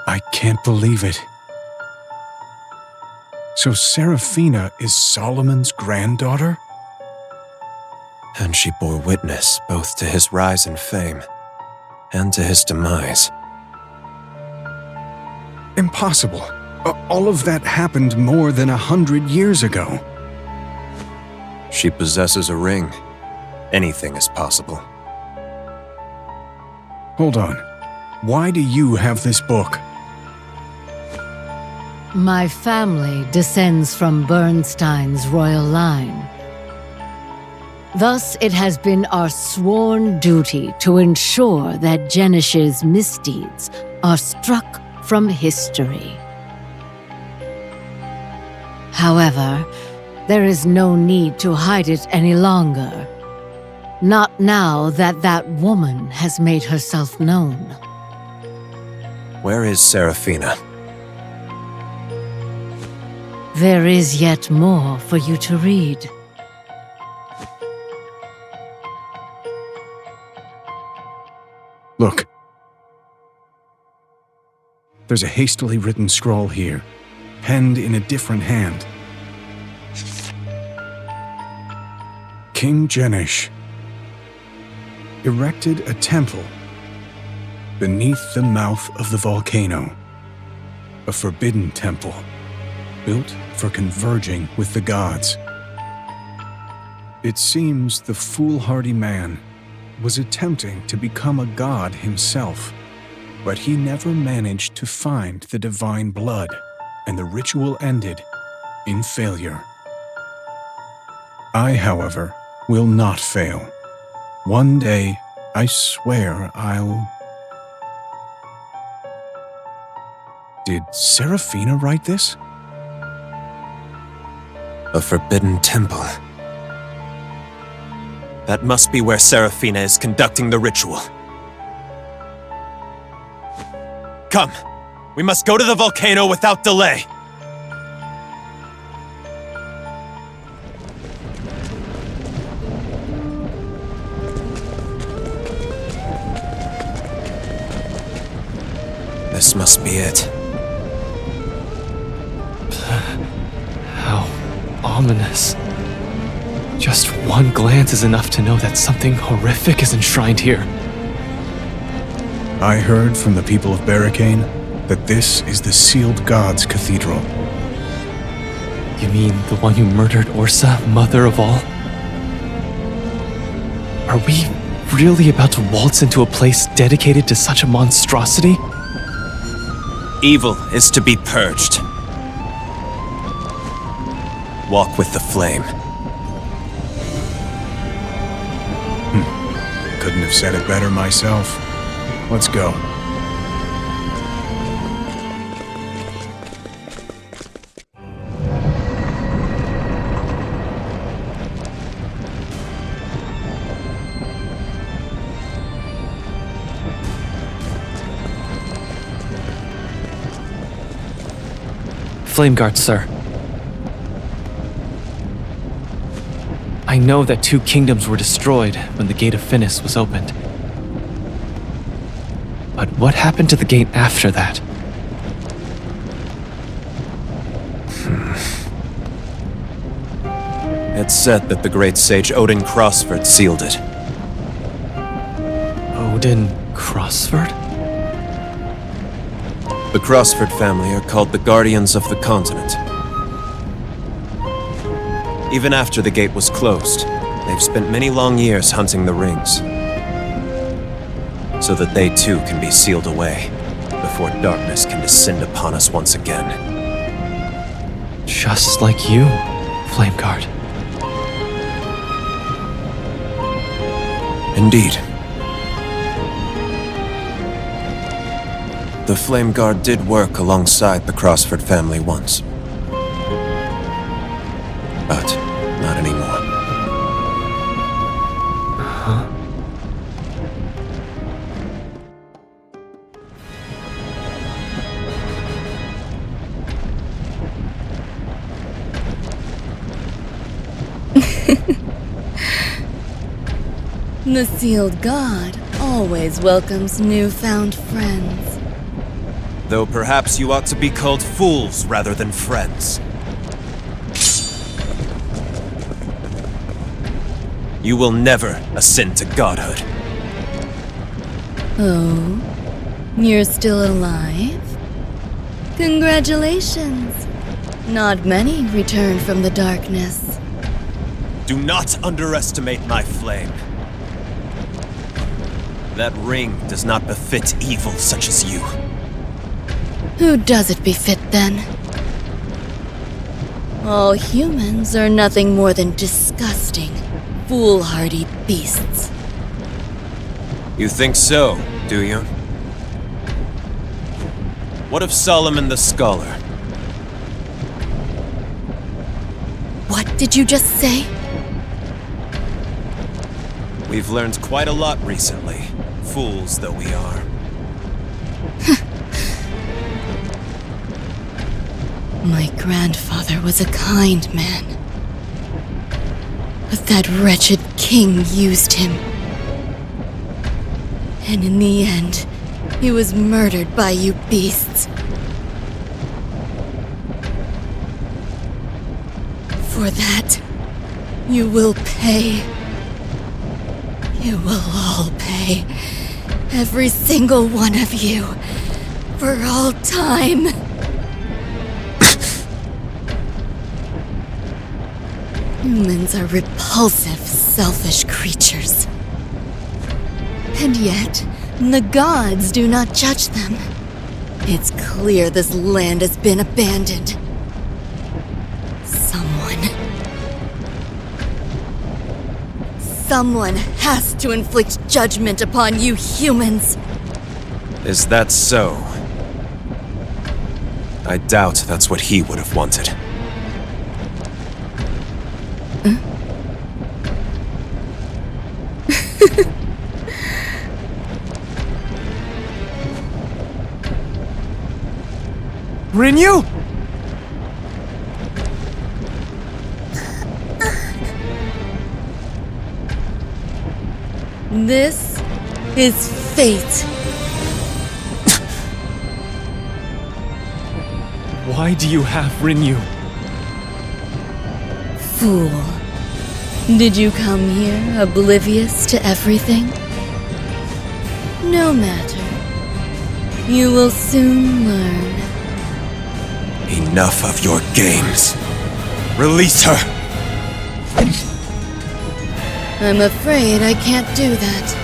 I can't believe it. So Ceraphina is Solomon's granddaughter? And she bore witness both to his rise in fame and to his demise. Impossible. All of that happened more than 100 years ago. She possesses a ring. Anything is possible. Hold on. Why do you have this book? My family descends from Bernstein's royal line. Thus, it has been our sworn duty to ensure that Genish's misdeeds are struck from history. However, There is no need to hide it any longer. Not now that that woman has made herself known. Where is Ceraphina? There is yet more for you to read. Look. There's a hastily written scroll here, penned in a different hand. King Jenish erected a temple beneath the mouth of the volcano, a forbidden temple built for converging with the gods. It seems the foolhardy man was attempting to become a god himself, but he never managed to find the divine blood, and the ritual ended in failure. I, however, will not fail. One day, I swear I'll... Did Ceraphina write this? A forbidden temple. That must be where Ceraphina is conducting the ritual. Come! We must go to the volcano without delay! This must be it. How ominous. Just one glance is enough to know that something horrific is enshrined here. I heard from the people of Barricane that this is the Sealed Gods Cathedral. You mean the one who murdered Ursa, mother of all? Are we really about to waltz into a place dedicated to such a monstrosity? Evil is to be purged. Walk with the flame. Couldn't have said it better myself. Let's go. Flameguard, sir. I know that 2 kingdoms were destroyed when the Gate of Finis was opened. But what happened to the gate after that? It's said that the great sage Odin Crossford sealed it. Odin Crossford? The Crossford family are called the Guardians of the Continent. Even after the gate was closed, they've spent many long years hunting the rings, so that they too can be sealed away before darkness can descend upon us once again. Just like you, Flameguard. Indeed. The Flameguard did work alongside the Crossford family once. But not anymore. Huh? The Sealed God always welcomes newfound friends. Though perhaps you ought to be called fools rather than friends. You will never ascend to godhood. Oh, you're still alive? Congratulations. Not many return from the darkness. Do not underestimate my flame. That ring does not befit evil such as you. Who does it befit, then? All humans are nothing more than disgusting, foolhardy beasts. You think so, do you? What of Solomon the Scholar? What did you just say? We've learned quite a lot recently, fools though we are. My grandfather was a kind man. But that wretched king used him. And in the end, he was murdered by you beasts. For that, you will pay. You will all pay. Every single one of you. For all time. Humans are repulsive, selfish creatures. And yet, the gods do not judge them. It's clear this land has been abandoned. Someone has to inflict judgment upon you humans. Is that so? I doubt that's what he would have wanted. Rinyu? This is fate. Why do you have Rinyu? Fool. Did you come here oblivious to everything? No matter. You will soon learn. Enough of your games. Release her! I'm afraid I can't do that.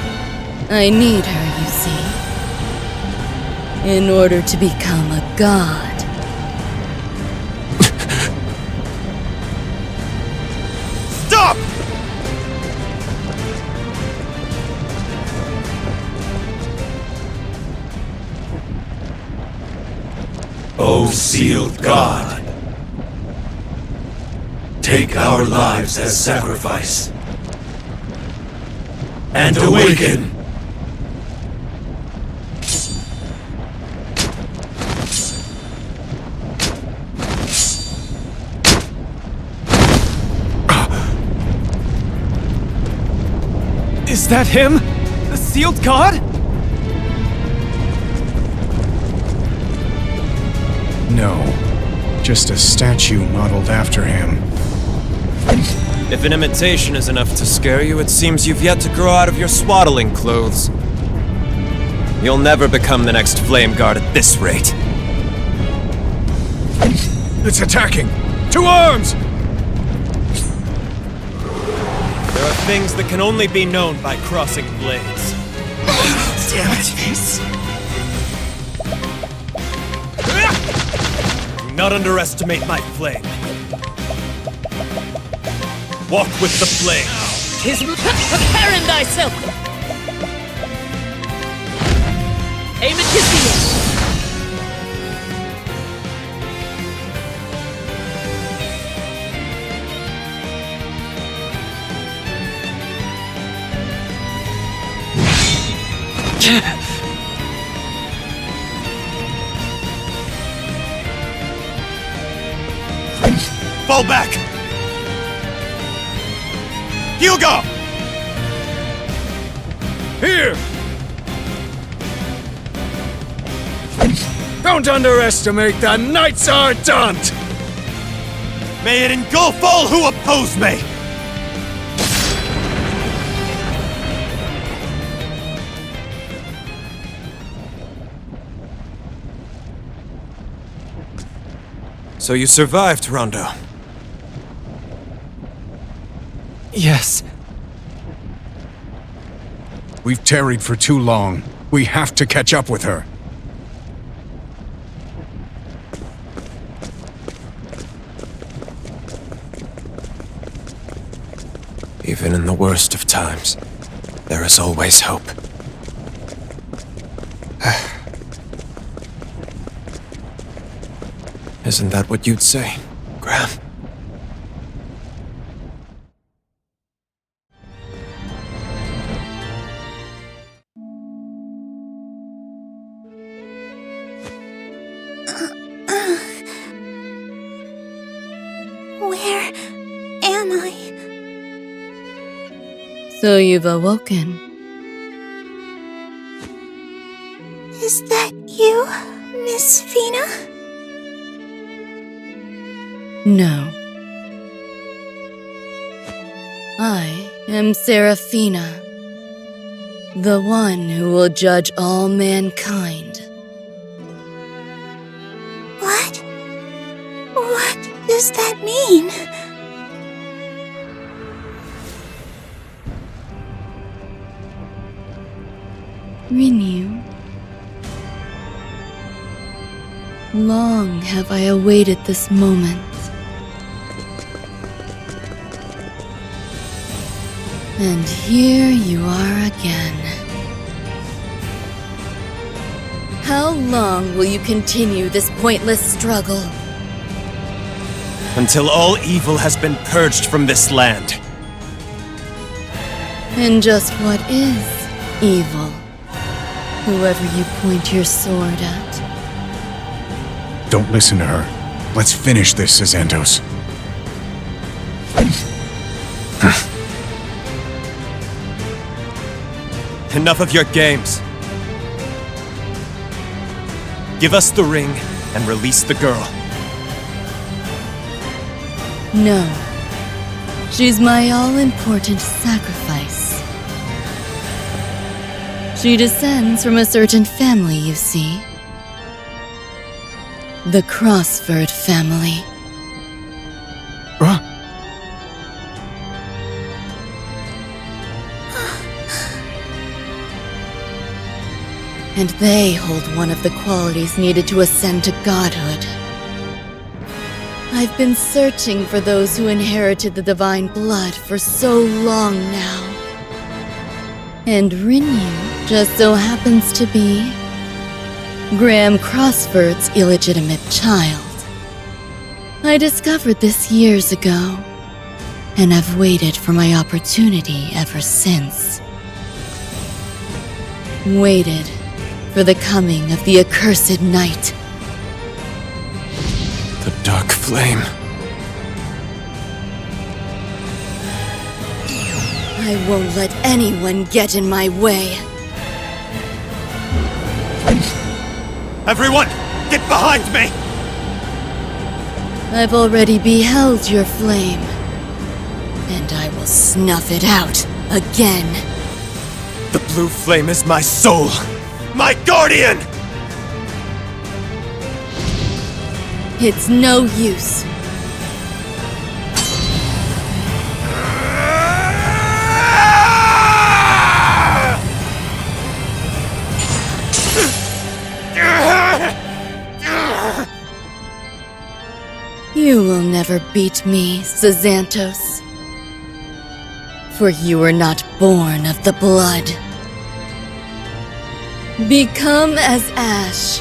I need her, you see. In order to become a god. Stop! O sealed God, take our lives as sacrifice and awaken. Is that him? The sealed god? No, just a statue modeled after him. If an imitation is enough to scare you, it seems you've yet to grow out of your swaddling clothes. You'll never become the next Flame Guard at this rate. It's attacking! To arms! There are things that can only be known by crossing blades. Damn it, Ace. Do not underestimate my flame. Walk with the flame. Prepare thyself. Aim at his heel. Fall back! Hugo! Here! Don't underestimate the Knights Ardent! May it engulf all who oppose me! So you survived, Rondo. Yes. We've tarried for too long. We have to catch up with her. Even in the worst of times, there is always hope. Isn't that what you'd say, Graham? So you've awoken. Is that you, Miss Fina? No. I am Ceraphina, the one who will judge all mankind. What? What does that mean? Renew. Long have I awaited this moment. And here you are again. How long will you continue this pointless struggle? Until all evil has been purged from this land. And just what is evil? Whoever you point your sword at. Don't listen to her. Let's finish this, Xanthos. Enough of your games. Give us the ring and release the girl. No. She's my all-important sacrifice. She descends from a certain family, you see. The Crossford family. And they hold one of the qualities needed to ascend to godhood. I've been searching for those who inherited the divine blood for so long now. And Renew just so happens to be Graham Crossford's illegitimate child. I discovered this years ago, and I've waited for my opportunity ever since. Waited for the coming of the accursed night. The dark flame. I won't let anyone get in my way. Everyone, get behind me! I've already beheld your flame, and I will snuff it out again. The blue flame is my soul! My guardian! It's no use. You will never beat me, Xanthos. For you were not born of the blood. Become as ash.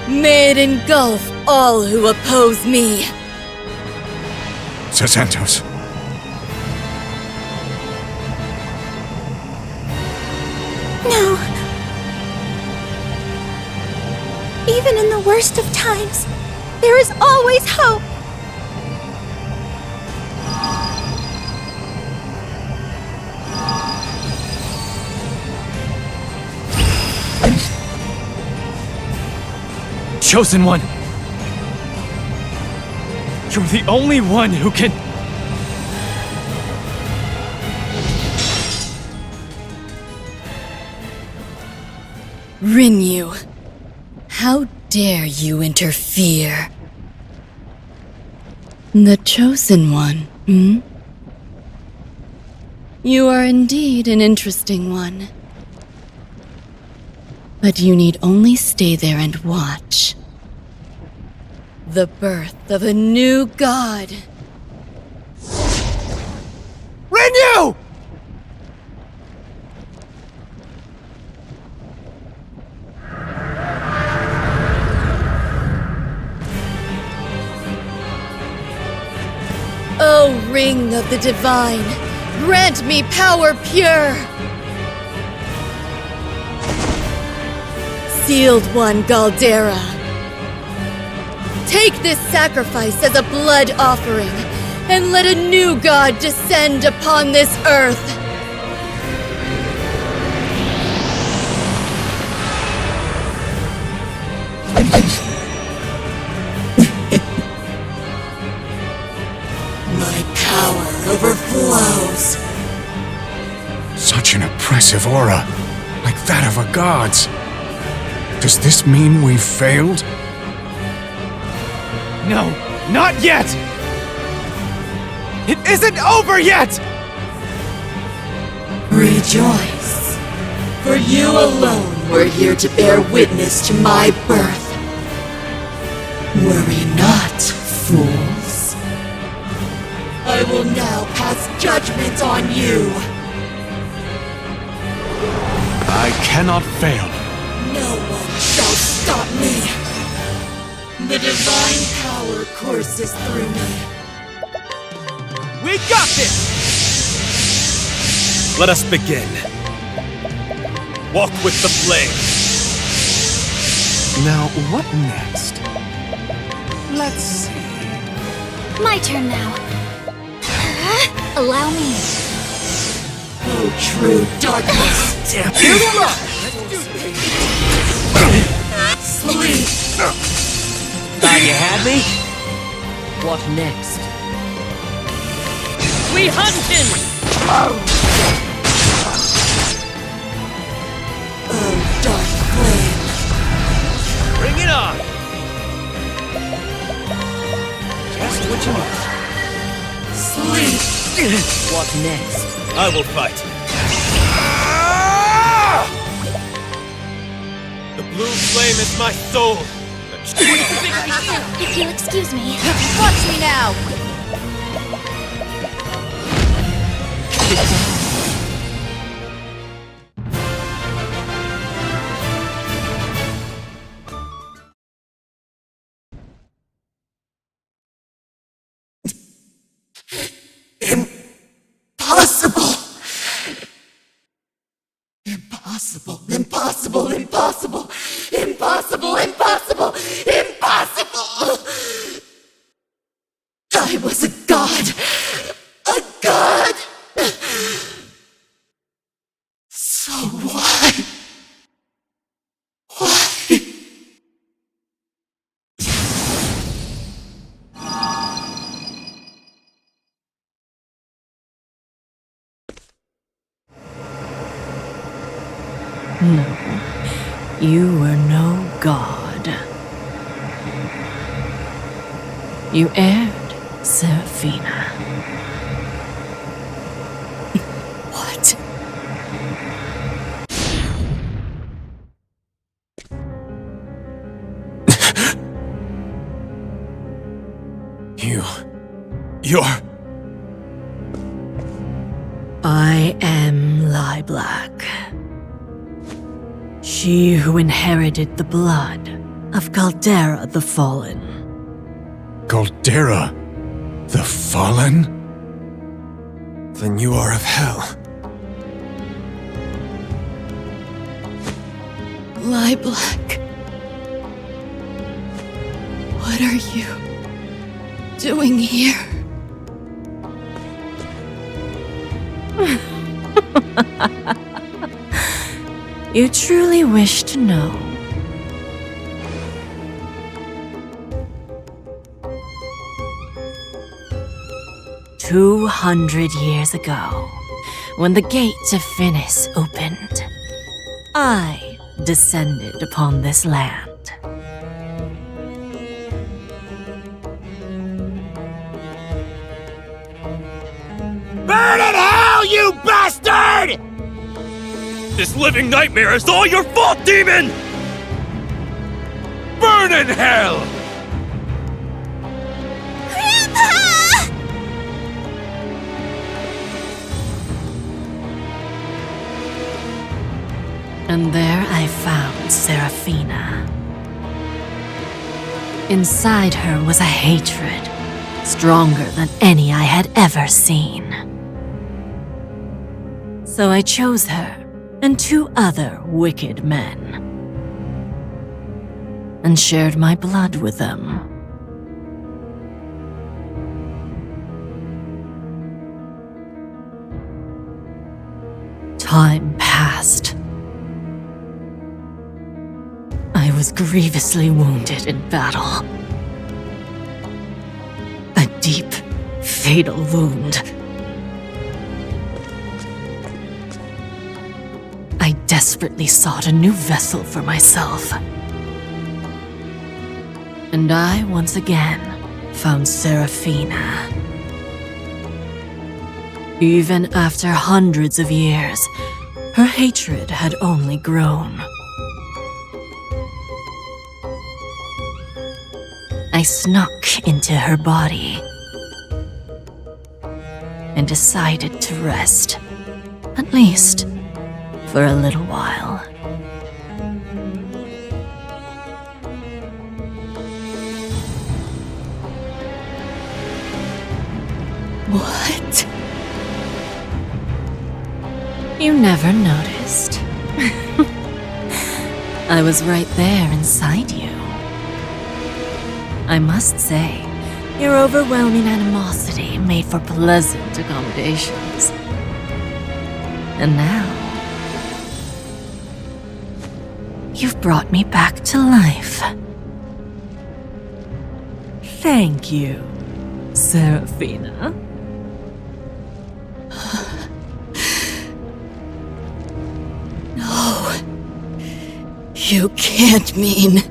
May it engulf all who oppose me. Xanthos. No. Even in the worst of times, there is always hope. Chosen One! You're the only one who can... Renew, how dare you interfere? The Chosen One, hmm? You are indeed an interesting one. But you need only stay there and watch. The birth of a new god. Renew! O Ring of the Divine, grant me power pure! Sealed One Galdera, take this sacrifice as a blood offering, and let a new god descend upon this earth. My power overflows. Such an oppressive aura, like that of a god's. Does this mean we've failed? No, not yet! It isn't over yet! Rejoice, for you alone were here to bear witness to my birth. Worry not, fools. I will now pass judgment on you. I cannot fail. No one shall stop me. The divine power courses through me. We got this! Let us begin. Walk with the flame. Now, what next? Let's see. My turn now. Allow me. Oh, true darkness. Damn you! Sleep. Thought you had me? What next? We huntin'! Oh, dark flame. Bring it on! Just what you need. Sleep. What next? I will fight. The blue flame is my soul. If you'll excuse me. Watch me now! Impossible! Impossible, impossible, impossible, impossible, impossible, impossible! I was a god! A god! So why? Why? No, you were no god. You erred, Seraphina. What? You're... I am Lyblac. She who inherited the blood of Caldera the Fallen. Caldera the Fallen? Then you are of hell. Lyblac. What are you doing here? You truly wish to know. "200 years ago, when the gates of Finis opened, I descended upon this land. Burn in hell, you bastard! This living nightmare is all your fault, demon! Burn in hell! And there I found Seraphina. Inside her was a hatred, stronger than any I had ever seen. So I chose her and 2 other wicked men, and shared my blood with them. Time passed. I was grievously wounded in battle. A deep, fatal wound. I desperately sought a new vessel for myself. And I once again found Ceraphina. Even after hundreds of years, her hatred had only grown. I snuck into her body and decided to rest, at least for a little while. What? You never noticed. I was right there inside you. I must say, your overwhelming animosity made for pleasant accommodations. And now, you've brought me back to life. Thank you, Ceraphina. No, you can't mean...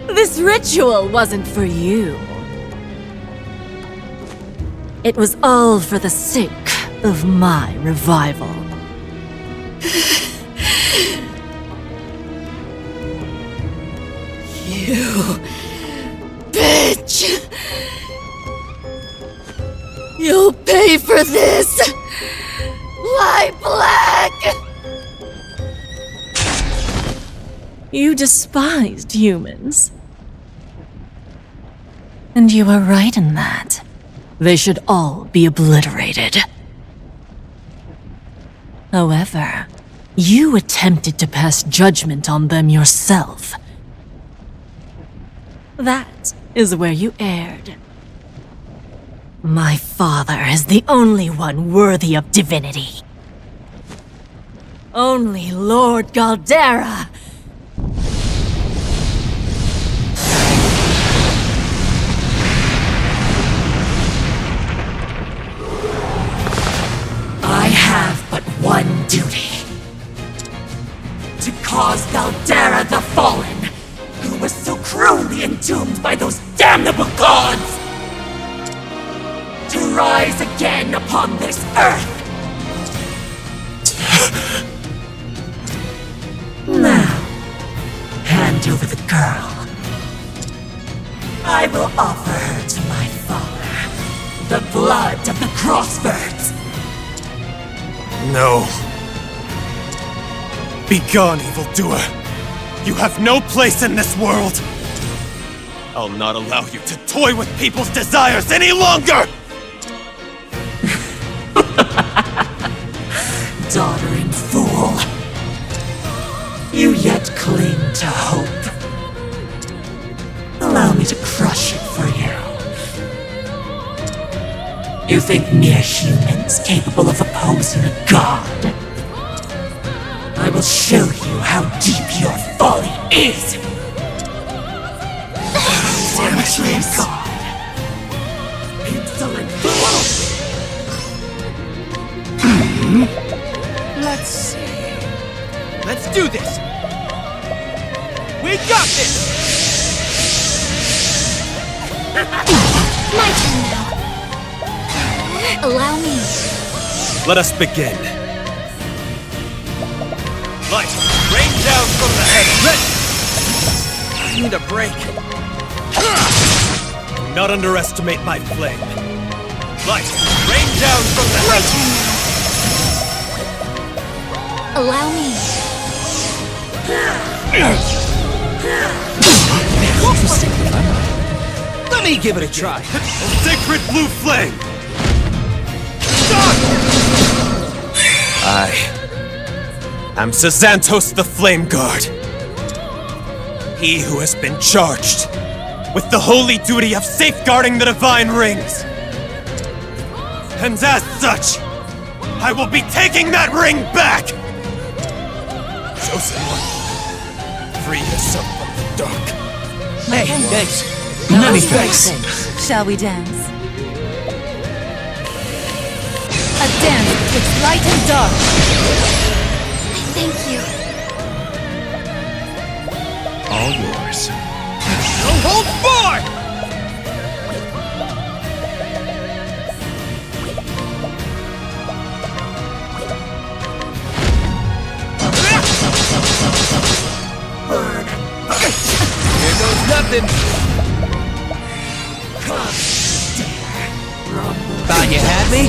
This ritual wasn't for you. It was all for the sake of my revival. You... bitch! You'll pay for this! Lyblac! You despised humans. And you were right in that. They should all be obliterated. However, you attempted to pass judgment on them yourself. That is where you erred. My father is the only one worthy of divinity. Only Lord Galdera. I have but one duty. To cause Galdera the Fallen, who was so cruelly entombed by those damnable gods, to rise again upon this earth. Now, hand over the girl. I will offer her to my father, the blood of the Crossbirds. No. Begone, evildoer. You have no place in this world. I'll not allow you to toy with people's desires any longer! Doddering fool. You yet cling to hope. Allow me to crush it for you. You think mere humans capable of opposing a god? I will show you how deep your folly is! Cemetery god! Insolent fool! Let's see. Let's do this! We got this! My turn now. Allow me. Let us begin. Light, rain down from the heavens. I need a break. Do not underestimate my flame. Light, rain down from the heavens. Allow me. Let me give it a try. Sacred blue flame! I am Xanthos the Flame Guard. He who has been charged with the holy duty of safeguarding the divine rings. And as such, I will be taking that ring back! Chosen one, free yourself from the dark. Hey, thanks. Many thanks. Shall we dance? A dance betwixt light and dark. Thank you. All yours. No hold barred! Here goes nothing. Thought you had me?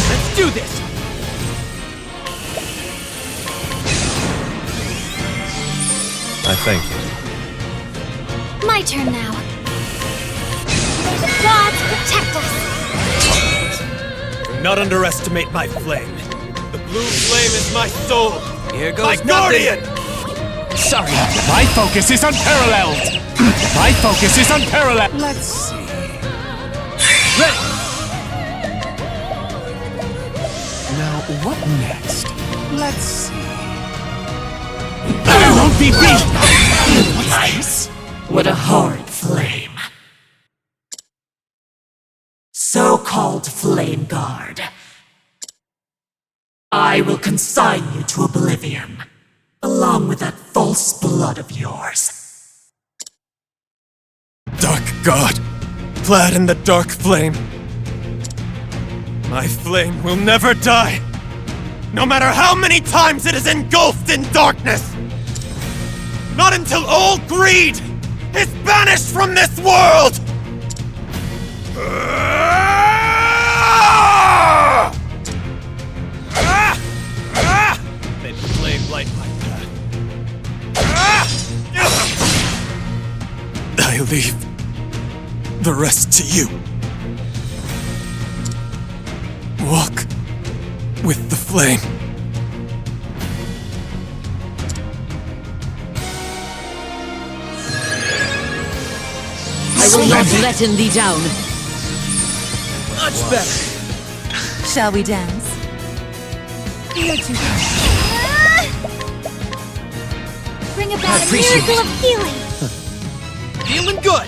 Let's do this! I thank you. My turn now. May the gods protect us. Do not underestimate my flame. The blue flame is my soul. Here goes my guardian! Sorry. My focus is unparalleled! My focus is unparalleled! Let's see. Ready! Now, what next? Let's see. I won't be beat! What's this? What a horrid flame. So-called Flame Guard. I will consign you to oblivion, along with that false blood of yours. Dark God, clad in the dark flame. My flame will never die, no matter how many times it is engulfed in darkness. Not until all greed is banished from this world! They flame light like that. I leave the rest to you. Walk with the flame. I will not lessen thee down. Much better. Shall we dance? You're too Bring about a miracle of healing. Feeling good.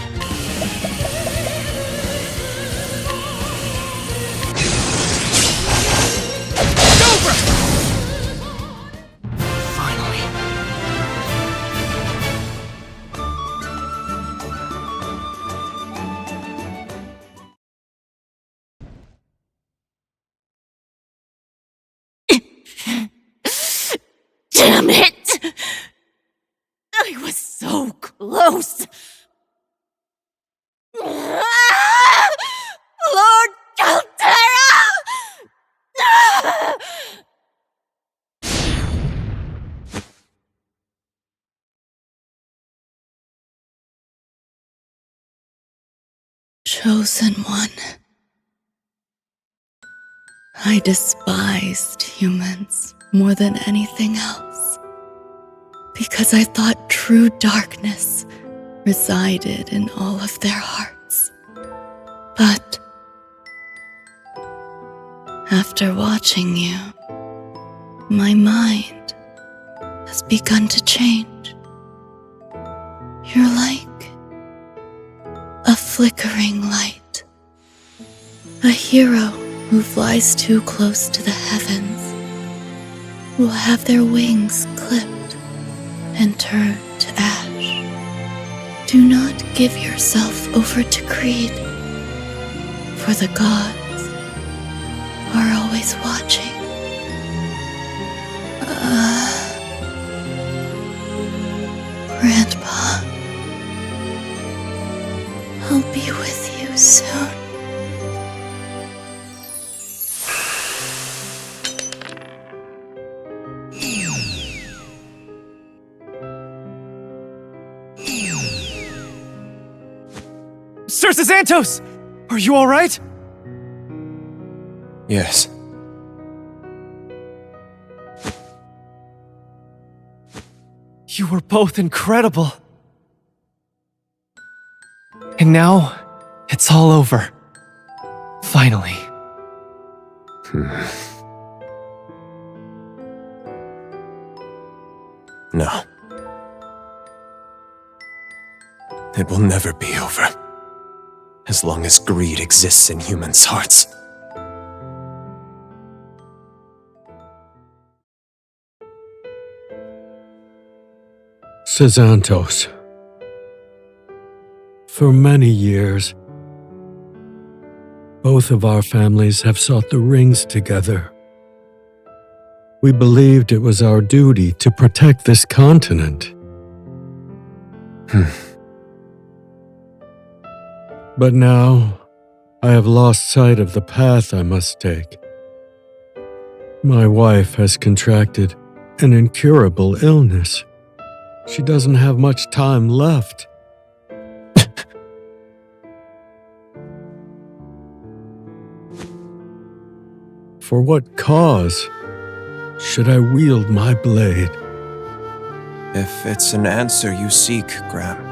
Over. Finally. Damn it! I was so close! Lord Caldera! Chosen one. I despised humans more than anything else, because I thought true darkness resided in all of their hearts. But after watching you, my mind has begun to change. You're like a flickering light, a hero who flies too close to the heavens will have their wings clipped and turn to ash. Do not give yourself over to greed, for the gods are always watching. Grandpa, I'll be with you soon. Sir Xantos! Are you alright? Yes. You were both incredible. And now, it's all over. Finally. No. It will never be over. As long as greed exists in humans' hearts. Sazantos. For many years, both of our families have sought the rings together. We believed it was our duty to protect this continent. But now, I have lost sight of the path I must take. My wife has contracted an incurable illness. She doesn't have much time left. For what cause should I wield my blade? If it's an answer you seek, Graham,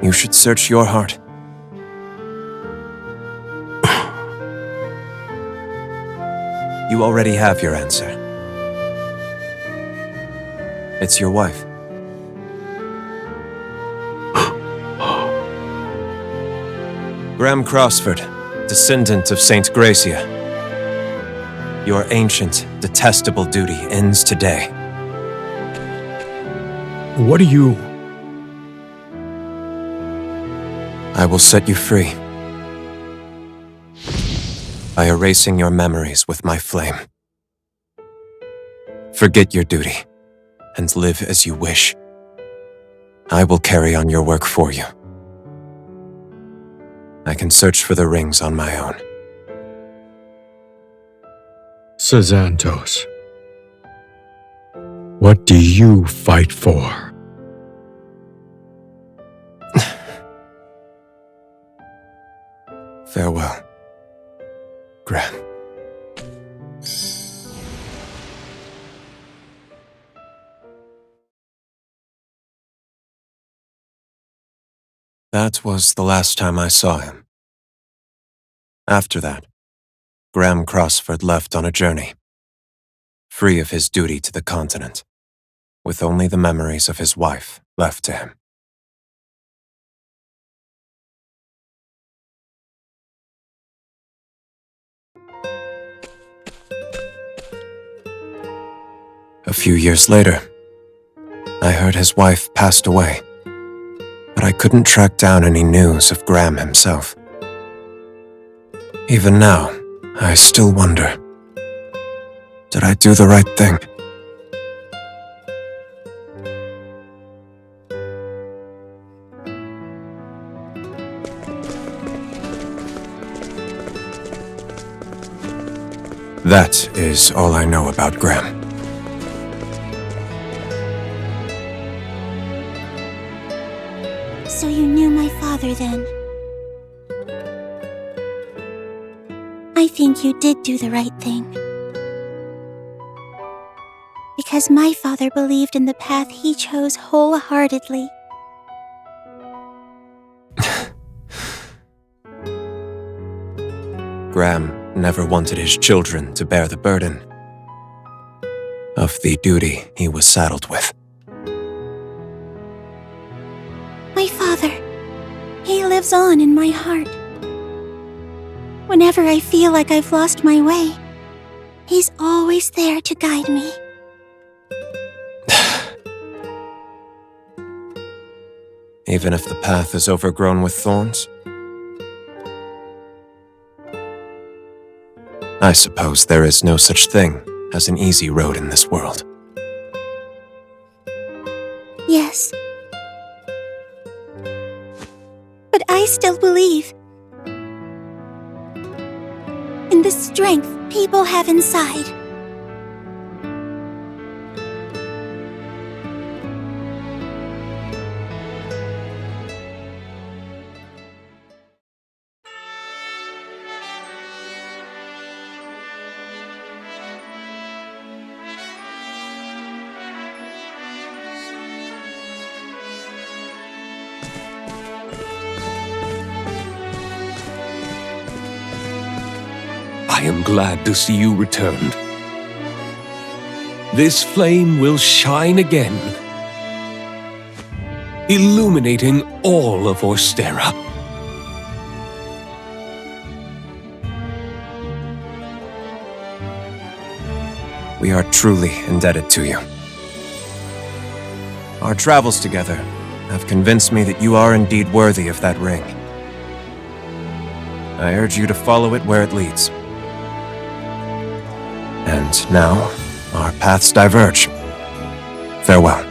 you should search your heart. You already have your answer. It's your wife. Graham Crossford, descendant of Saint Gracia. Your ancient, detestable duty ends today. What are you? I will set you free. By erasing your memories with my flame. Forget your duty, and live as you wish. I will carry on your work for you. I can search for the rings on my own. Sazantos. What do you fight for? Farewell, Graham. That was the last time I saw him. After that, Graham Crossford left on a journey, free of his duty to the continent, with only the memories of his wife left to him. A few years later, I heard his wife passed away, but I couldn't track down any news of Graham himself. Even now, I still wonder, did I do the right thing? That is all I know about Graham. So you knew my father then? I think you did do the right thing. Because my father believed in the path he chose wholeheartedly. Graham never wanted his children to bear the burden of the duty he was saddled with. My father, he lives on in my heart. Whenever I feel like I've lost my way, he's always there to guide me. Even if the path is overgrown with thorns? I suppose there is no such thing as an easy road in this world. Yes. But I still believe in the strength people have inside. I am glad to see you returned. This flame will shine again, illuminating all of Orstera. We are truly indebted to you. Our travels together have convinced me that you are indeed worthy of that ring. I urge you to follow it where it leads. And now, our paths diverge. Farewell.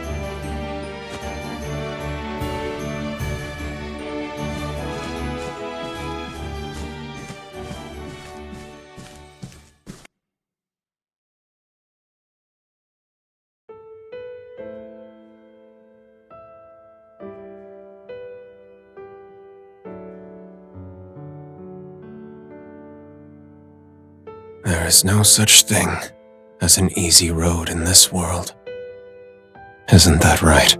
There is no such thing as an easy road in this world. Isn't that right?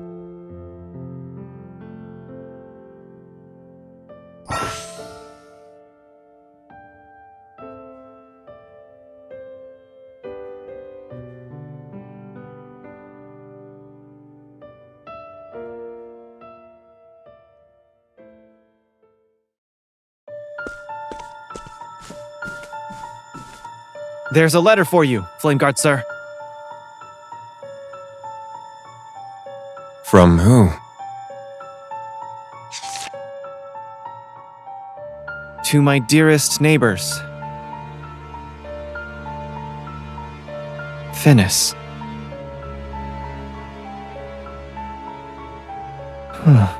There's a letter for you, Flameguard sir. From who? To my dearest neighbors. Finis. Huh.